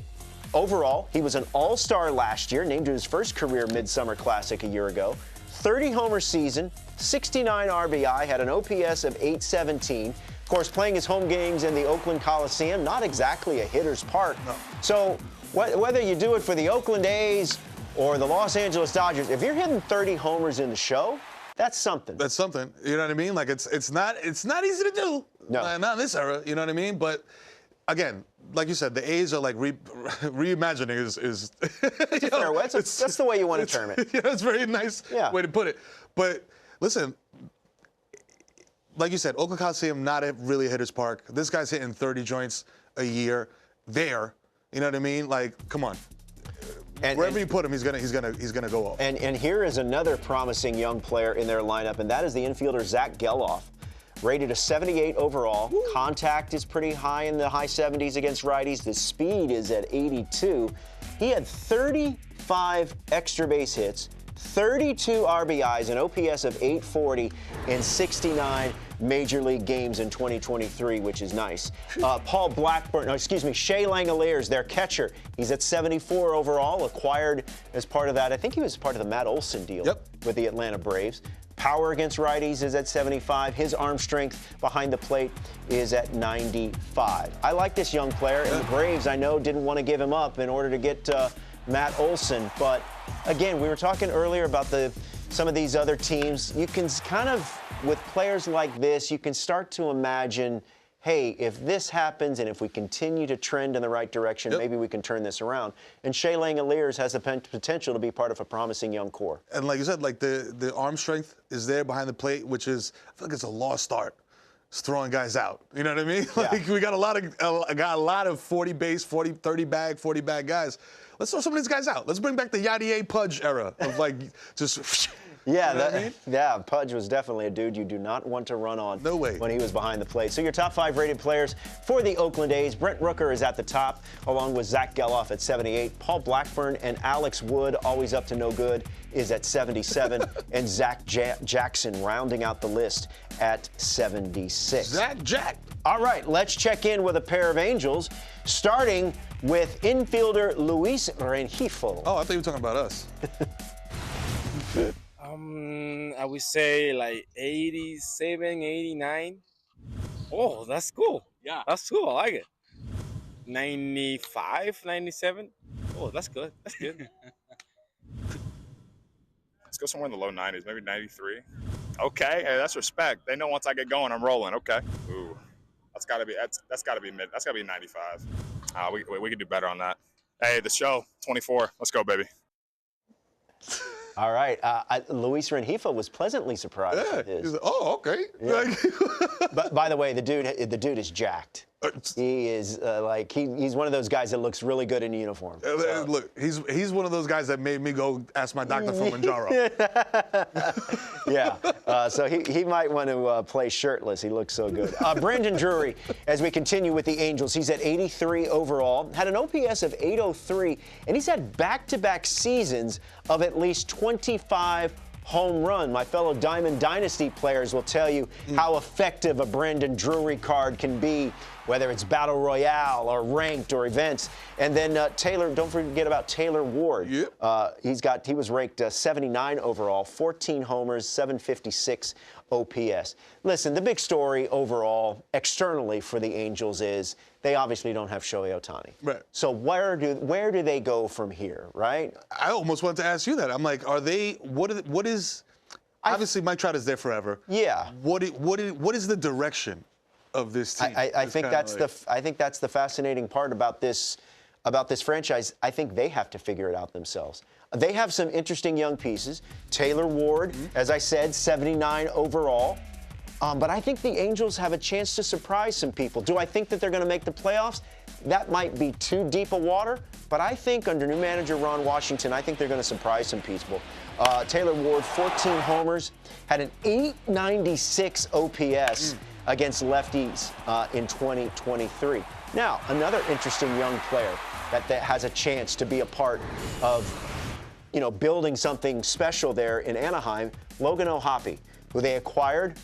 overall. He was an all-star last year, named to his first career Midsummer Classic a year ago. 30-homer season, 69 RBI, had an OPS of 817. Of course, playing his home games in the Oakland Coliseum, not exactly a hitter's park. No. So whether you do it for the Oakland A's or the Los Angeles Dodgers, if you're hitting 30 homers in the show, that's something. That's something. You know what I mean? Like, it's not easy to do. No. Not in this era, you know what I mean? But again, like you said, the A's are like reimagining is it's fair way. That's the way you want to term it. Yeah, it's a very nice way to put it. But listen, like you said, Oakland Coliseum, not really a hitter's park. This guy's hitting 30 joints a year there. You know what I mean? Like, come on. Wherever you put him, he's gonna go off. And here is another promising young player in their lineup, and that is the infielder Zach Geloff, rated a 78 overall. Woo. Contact is pretty high in the high 70s against righties. The speed is at 82. He had 35 extra base hits, 32 RBIs, an OPS of 840 in 69 Major League games in 2023, which is nice. Shea Langoliers, their catcher. He's at 74 overall, acquired as part of that. I think he was part of the Matt Olson deal with the Atlanta Braves. Power against righties is at 75. His arm strength behind the plate is at 95. I like this young player, and the Braves, I know, didn't want to give him up in order to get Matt Olson. But again, we were talking earlier about some of these other teams. You can kind of, with players like this, you can start to imagine, hey, if this happens and if we continue to trend in the right direction, maybe we can turn this around. And Shea Langoliers has the potential to be part of a promising young core. And like you said, like the arm strength is there behind the plate, which is, I feel like it's a lost art. It's throwing guys out. You know what I mean? Like we got a lot of 40 base, 30 bag guys. Let's throw some of these guys out. Let's bring back the Yadier Pudge era of like just. Yeah, you know what I mean? Pudge was definitely a dude you do not want to run on. No way. When he was behind the plate. So your top 5 rated players for the Oakland A's. Brent Rooker is at the top, along with Zach Geloff at 78. Paul Blackburn and Alex Wood, always up to no good, is at 77. And Zach Jackson rounding out the list at 76. Jack. All right, let's check in with a pair of Angels, starting with infielder Luis Rengifo. Oh, I thought you were talking about us. I would say like 87, 89. Oh, that's cool. Yeah. That's cool. I like it. 95, 97. Oh, that's good. That's good. Let's go somewhere in the low 90s, maybe 93. Okay, hey, that's respect. They know once I get going, I'm rolling. Okay. Ooh, that's got to be mid. That's got to be 95. We could do better on that. Hey, the show 24. Let's go, baby. All right. Luis Rengifo was pleasantly surprised with his. He's like, oh, okay. Yeah. But by the way, the dude is jacked. He is he's one of those guys that looks really good in uniform. So. Look, he's one of those guys that made me go ask my doctor for Manjaro. Yeah. So he might want to play shirtless. He looks so good. Brandon Drury, as we continue with the Angels, he's at 83 overall, had an OPS of 803, and he's had back-to-back seasons of at least 25 home run. My fellow Diamond Dynasty players will tell you how effective a Brandon Drury card can be, whether it's Battle Royale or ranked or events. And then Taylor, don't forget about Taylor Ward. Yep. He was ranked 79 overall, 14 homers, 756 OPS. Listen, the big story overall, externally for the Angels is they obviously don't have Shohei Ohtani. Right. So where do they go from here, right? I almost wanted to ask you that. I'm like, what is obviously Mike Trout is there forever. Yeah. What is the direction of this team? I think that's the fascinating part about this franchise. I think they have to figure it out themselves. They have some interesting young pieces. Taylor Ward, as I said, 79 overall. But I think the Angels have a chance to surprise some people. Do I think that they're going to make the playoffs? That might be too deep a water. But I think under new manager Ron Washington, I think they're going to surprise some people. Taylor Ward, 14 homers, had an 896 OPS. against lefties in 2023. Now, another interesting young player that has a chance to be a part of, building something special there in Anaheim, Logan O'Hoppe, who they acquired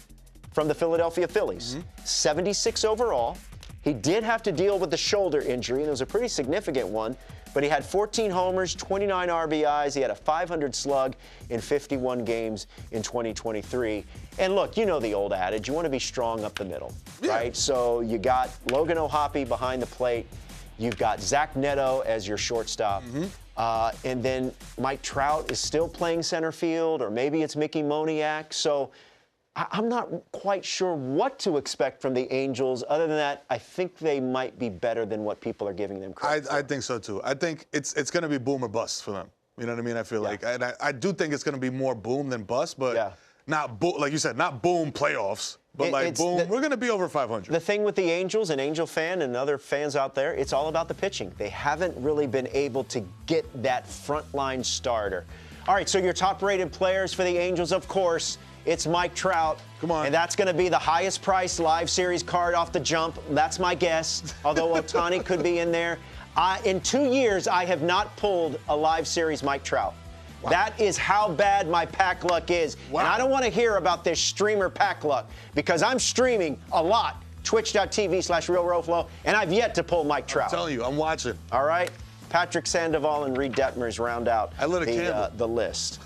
from the Philadelphia Phillies. 76 overall. He did have to deal with the shoulder injury, and it was a pretty significant one, but he had 14 homers, 29 RBIs. He had a .500 slug in 51 games in 2023. And look, you know the old adage, you want to be strong up the middle, right? So you got Logan O'Hoppe behind the plate. You've got Zach Neto as your shortstop. And then Mike Trout is still playing center field, or maybe it's Mickey Moniak. So I'm not quite sure what to expect from the Angels. Other than that, I think they might be better than what people are giving them credit for. I think so, too. I think it's going to be boom or bust for them. You know what I mean? I feel like. And I do think it's going to be more boom than bust, but not like you said, not boom playoffs, but boom, we're going to be over 500. The thing with the Angels, an Angel fan and other fans out there, it's all about the pitching. They haven't really been able to get that frontline starter. All right, so your top-rated players for the Angels, of course, it's Mike Trout. Come on. And that's going to be the highest priced live series card off the jump. That's my guess, although Ohtani could be in there. In 2 years, I have not pulled a live series Mike Trout. Wow. That is how bad my pack luck is. Wow. And I don't want to hear about this streamer pack luck because I'm streaming a lot. Twitch.tv/RealRoflo, and I've yet to pull Mike Trout. I'm telling you, I'm watching. All right? Patrick Sandoval and Reed Detmers round out the list.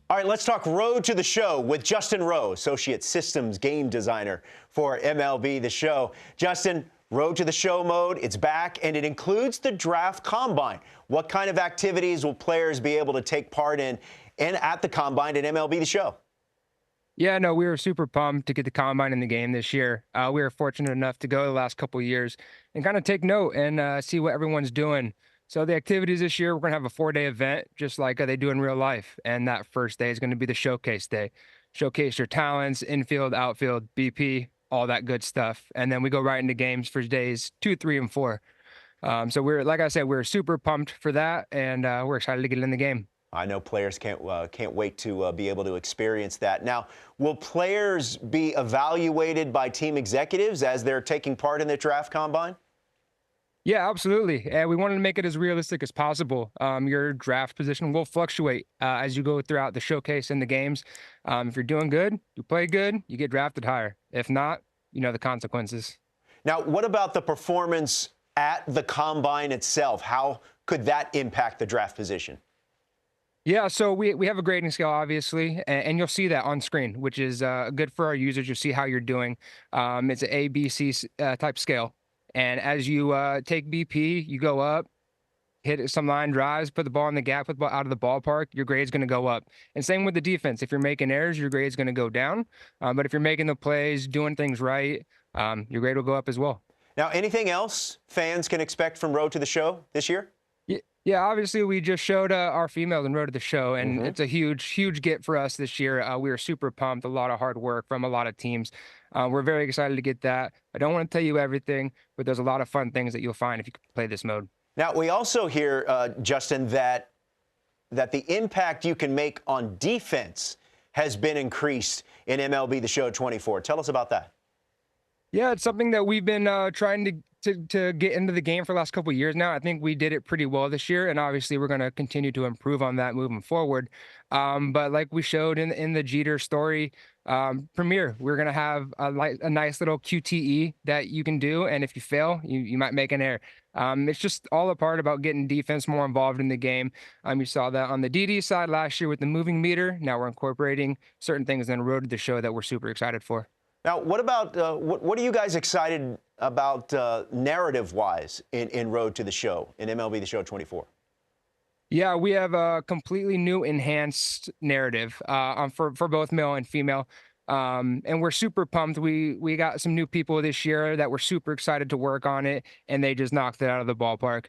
All right, let's talk Road to the Show with Justin Rowe, Associate Systems Game Designer for MLB The Show. Justin, Road to the Show mode, it's back, and it includes the Draft Combine. What kind of activities will players be able to take part in and at the Combine at MLB The Show? Yeah, no, we were super pumped to get the Combine in the game this year. We were fortunate enough to go the last couple of years and kind of take note and see what everyone's doing. So the activities this year, we're going to have a 4-day event, just like they do in real life. And that first day is going to be the showcase day. Showcase your talents, infield, outfield, BP, all that good stuff. And then we go right into games for days 2, 3, and 4. So like I said, we're super pumped for that, and we're excited to get in the game. I know players can't wait to be able to experience that. Now, will players be evaluated by team executives as they're taking part in the Draft Combine? Yeah, absolutely. And we wanted to make it as realistic as possible. Your draft position will fluctuate as you go throughout the showcase and the games. If you're doing good, you play good, you get drafted higher. If not, you know the consequences. Now, what about the performance at the Combine itself? How could that impact the draft position? Yeah, so we have a grading scale, obviously, and you'll see that on screen, which is good for our users. You'll see how you're doing. It's an A, B, C type scale. And as you take BP, you go up, hit some line drives, put the ball in the gap, put the ball out of the ballpark, your grade's going to go up. And same with the defense. If you're making errors, your grade's going to go down. But if you're making the plays, doing things right, your grade will go up as well. Now, anything else fans can expect from Road to the Show this year? Yeah, obviously we just showed our females in Road to the Show, and it's a huge get for us this year. We were super pumped, a lot of hard work from a lot of teams. We're very excited to get that. I don't want to tell you everything, but there's a lot of fun things that you'll find if you play this mode. Now, we also hear, Justin, that the impact you can make on defense has been increased in MLB The Show 24. Tell us about that. Yeah, it's something that we've been trying to get into the game for the last couple of years now. I think we did it pretty well this year, and obviously we're going to continue to improve on that moving forward. But like we showed in the Jeter story premiere, we're going to have a nice little QTE that you can do, and if you fail, you might make an error. It's just all a part about getting defense more involved in the game. You saw that on the DD side last year with the moving meter. Now we're incorporating certain things in Road to the Show that we're super excited for. Now, what about what are you guys excited about narrative-wise in Road to the Show, in MLB The Show 24? Yeah, we have a completely new enhanced narrative for both male and female. And we're super pumped. We got some new people this year that were super excited to work on it, and they just knocked it out of the ballpark.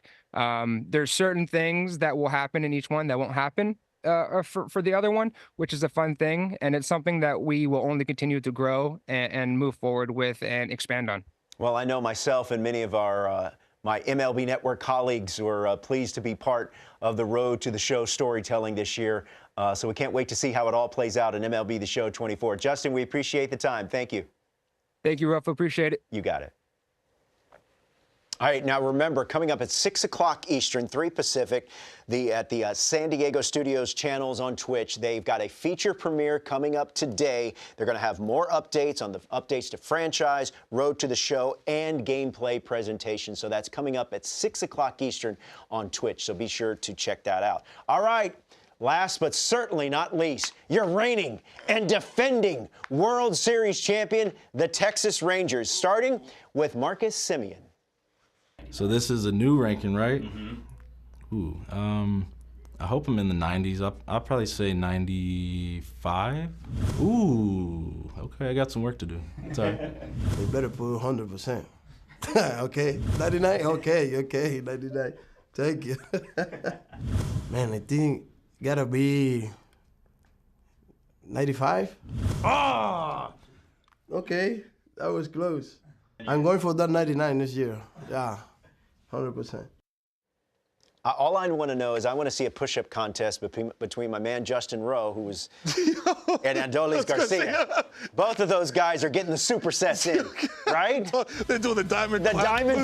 There's certain things that will happen in each one that won't happen for the other one, which is a fun thing, and it's something that we will only continue to grow and move forward with and expand on. Well, I know myself and many of our My MLB Network colleagues were pleased to be part of the Road to the Show storytelling this year. So we can't wait to see how it all plays out in MLB The Show 24. Justin, we appreciate the time. Thank you. Thank you, Ruff. Appreciate it. You got it. All right, now remember, coming up at 6 o'clock Eastern, 3 Pacific, at the San Diego Studios channels on Twitch, they've got a feature premiere coming up today. They're going to have more updates on the updates to franchise, Road to the Show, and gameplay presentation. So that's coming up at 6 o'clock Eastern on Twitch. So be sure to check that out. All right. Last but certainly not least, your reigning and defending World Series champion, the Texas Rangers, starting with Marcus Semien. So this is a new ranking, right? Mm-hmm. Ooh, I hope I'm in the 90s. I'll probably say 95. Ooh, okay, I got some work to do. It's all right. They better put 100%. Okay, 99. Okay, 99. Thank you. Man, I think gotta be 95. Ah, okay, that was close. I'm going for that 99 this year. Yeah, 100%. All I want to know is I want to see a push-up contest between my man Justin Rowe, who was, and Adolis Garcia. Both of those guys are getting the supersets in, right? They're doing the diamond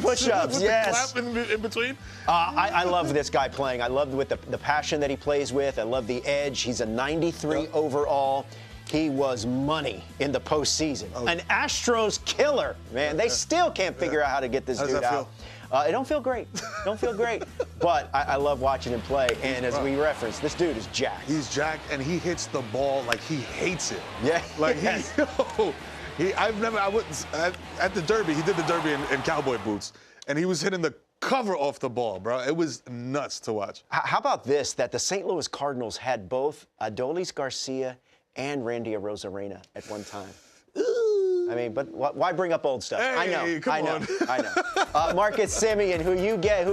push-ups, yes. The clap in between. I love this guy playing. I love with the passion that he plays with. I love the edge. He's a 93 overall. He was money in the postseason. An Astros killer, man. They still can't figure out how to get this dude out. It don't feel great. But I love watching him play. And as we referenced, this dude is jacked. He's jacked, and he hits the ball like he hates it. Yeah. Like I wouldn't at the Derby. He did the Derby in cowboy boots, and he was hitting the cover off the ball, bro. It was nuts to watch. How about this? That the St. Louis Cardinals had both Adolis Garcia and Randy Arozarena at one time. I mean, but why bring up old stuff? Hey, I know. come on. Marcus Semien, who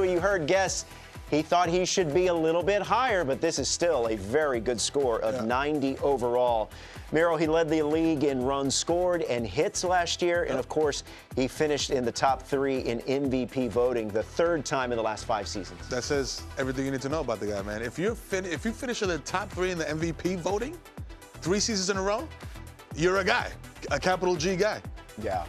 you heard guess, he thought he should be a little bit higher, but this is still a very good score of 90 overall. Miro, he led the league in runs scored and hits last year, and of course, he finished in the top 3 in MVP voting, the 3rd time in the last 5 seasons. That says everything you need to know about the guy, man. If you finish in the top 3 in the MVP voting, 3 seasons in a row, you're a guy, a capital G guy. Yeah.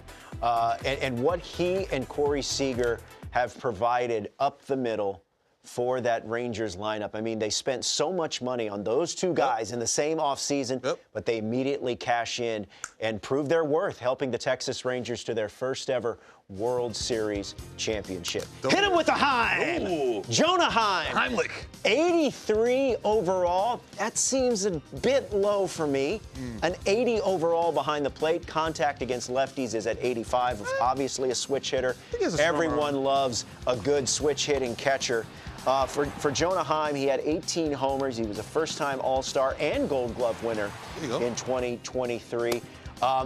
And what he and Corey Seager have provided up the middle for that Rangers lineup. I mean, they spent so much money on those two guys in the same offseason, but they immediately cash in and prove their worth, helping the Texas Rangers to their first ever World Series championship. Hit him with a Heim! Ooh. Jonah Heim. Heimlich. 83 overall. That seems a bit low for me. An 80 overall behind the plate. Contact against lefties is at 85. Obviously a switch hitter. Everyone loves a good switch hitting catcher. For Jonah Heim, he had 18 homers. He was a first-time All-Star and Gold Glove winner in 2023.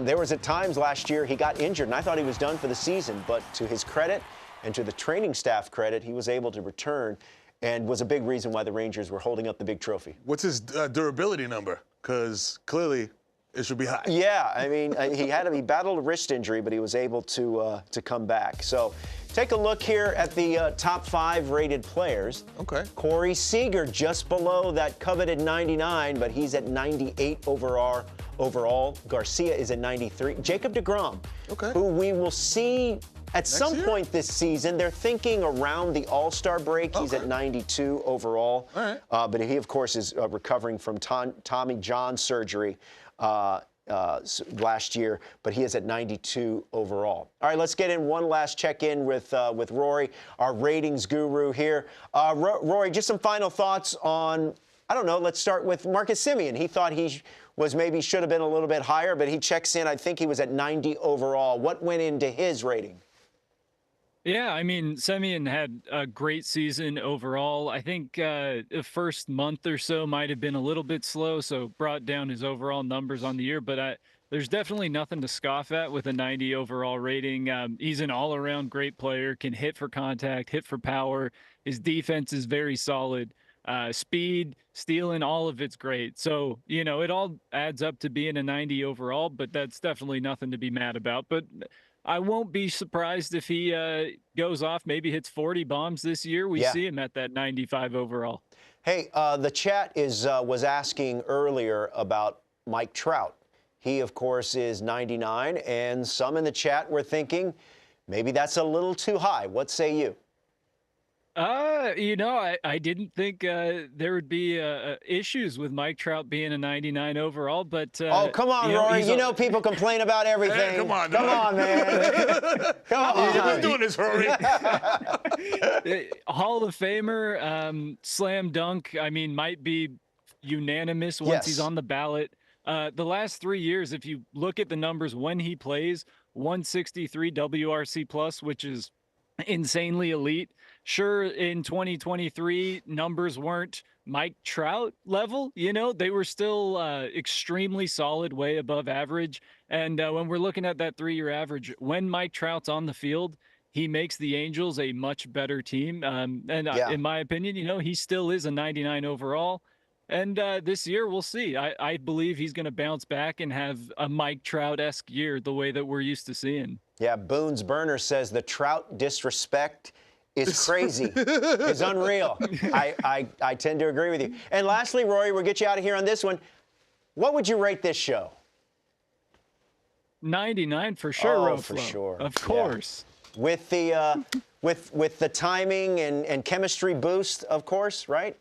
There was at times last year he got injured, and I thought he was done for the season. But to his credit and to the training staff credit, he was able to return and was a big reason why the Rangers were holding up the big trophy. What's his durability number? Because clearly it should be high. Yeah, I mean, he battled a wrist injury, but he was able to come back. So take a look here at the top 5 rated players. Okay. Corey Seager just below that coveted 99, but he's at 98 overall. Garcia is at 93. Jacob deGrom, who we will see at some point this season. They're thinking around the All-Star break. He's at 92 overall. All right. But he, of course, is recovering from Tommy John surgery last year, but he is at 92 overall. All right, let's get in one last check-in with Rory, our ratings guru here. Rory, just some final thoughts on, I don't know, let's start with Marcus Semien. He thought he should have been a little bit higher, but he checks in. I think he was at 90 overall. What went into his rating? Yeah, I mean, Semien had a great season overall. I think the first month or so might have been a little bit slow, so brought down his overall numbers on the year. But there's definitely nothing to scoff at with a 90 overall rating. He's an all-around great player, can hit for contact, hit for power. His defense is very solid. Speed, stealing, all of it's great. So, it all adds up to being a 90 overall, but that's definitely nothing to be mad about. But I won't be surprised if he goes off, maybe hits 40 bombs this year. We see him at that 95 overall. Hey, the chat was asking earlier about Mike Trout. He, of course, is 99, and some in the chat were thinking maybe that's a little too high. What say you? You know, I didn't think there would be issues with Mike Trout being a 99 overall, but oh, come on, Rory. You know people complain about everything. Hey, come on, man. Come on. We're doing this, Rory. Hall of Famer, slam dunk. I mean, might be unanimous once he's on the ballot. The last 3 years, if you look at the numbers when he plays, 163 WRC plus, which is insanely elite. Sure, in 2023, numbers weren't Mike Trout level. You know, they were still extremely solid, way above average. And when we're looking at that 3-year average, when Mike Trout's on the field, he makes the Angels a much better team. In my opinion, you know, he still is a 99 overall. And this year, we'll see. I believe he's going to bounce back and have a Mike Trout-esque year the way that we're used to seeing. Yeah, Boone's Burner says the Trout disrespect is crazy. It's unreal. I tend to agree with you. And lastly, Rory, we'll get you out of here on this one. What would you rate this show? 99 for sure, Oh, Roflo. for sure. Of course. Yeah. With the with the timing and chemistry boost, of course, right?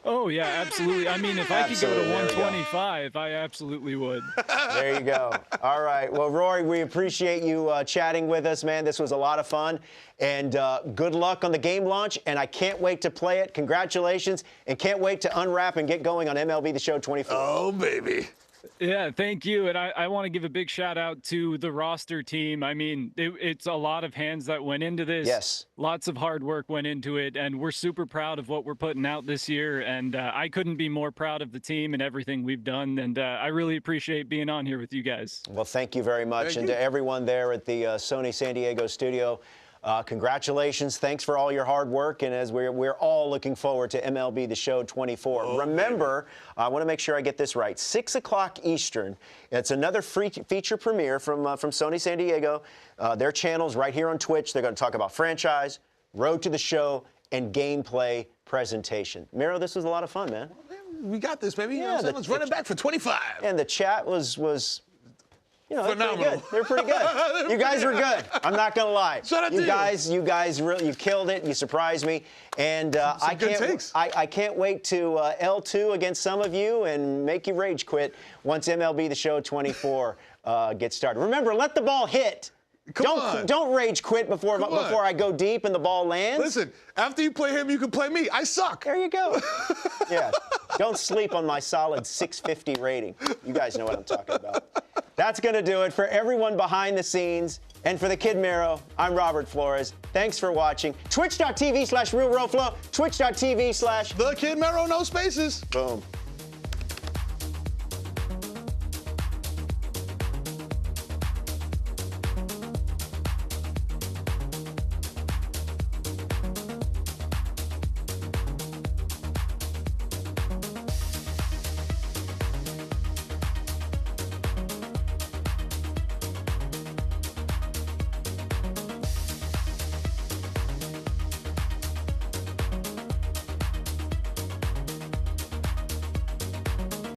Oh, yeah, absolutely. I mean, if I could go to 125, I absolutely would. There you go. All right. Well, Rory, we appreciate you chatting with us, man. This was a lot of fun. And good luck on the game launch. And I can't wait to play it. Congratulations. And can't wait to unwrap and get going on MLB The Show 24. Oh, baby. Yeah, thank you. And I want to give a big shout out to the roster team. I mean, it's a lot of hands that went into this. Yes. Lots of hard work went into it. And we're super proud of what we're putting out this year. And I couldn't be more proud of the team and everything we've done. And I really appreciate being on here with you guys. Well, thank you very much. To everyone there at the Sony San Diego studio, congratulations. Thanks for all your hard work. And as we're all looking forward to MLB The Show 24. Oh, remember, I want to make sure I get this right. 6 o'clock Eastern. It's another free feature premiere from Sony San Diego. Their channel's right here on Twitch. They're going to talk about franchise, road to the show, and gameplay presentation. Miro, this was a lot of fun, man. We got this, baby. Yeah, let's run it back for 25. And the chat was you know, phenomenal. They're pretty good. You guys were good. I'm not gonna lie. Shout out you to guys, you guys really, you killed it. You surprised me, and I can't wait to L2 against some of you and make you rage quit once MLB The Show 24 gets started. Remember, let the ball hit. Don't rage quit before I go deep and the ball lands. Listen, after you play him, you can play me. I suck. There you go. Yeah. Don't sleep on my solid 650 rating. You guys know what I'm talking about. That's going to do it for everyone behind the scenes. And for the Kid Miro, I'm Robert Flores. Thanks for watching. Twitch.tv/RealRoflo. Twitch.tv/ The Kid Miro, no spaces. Boom.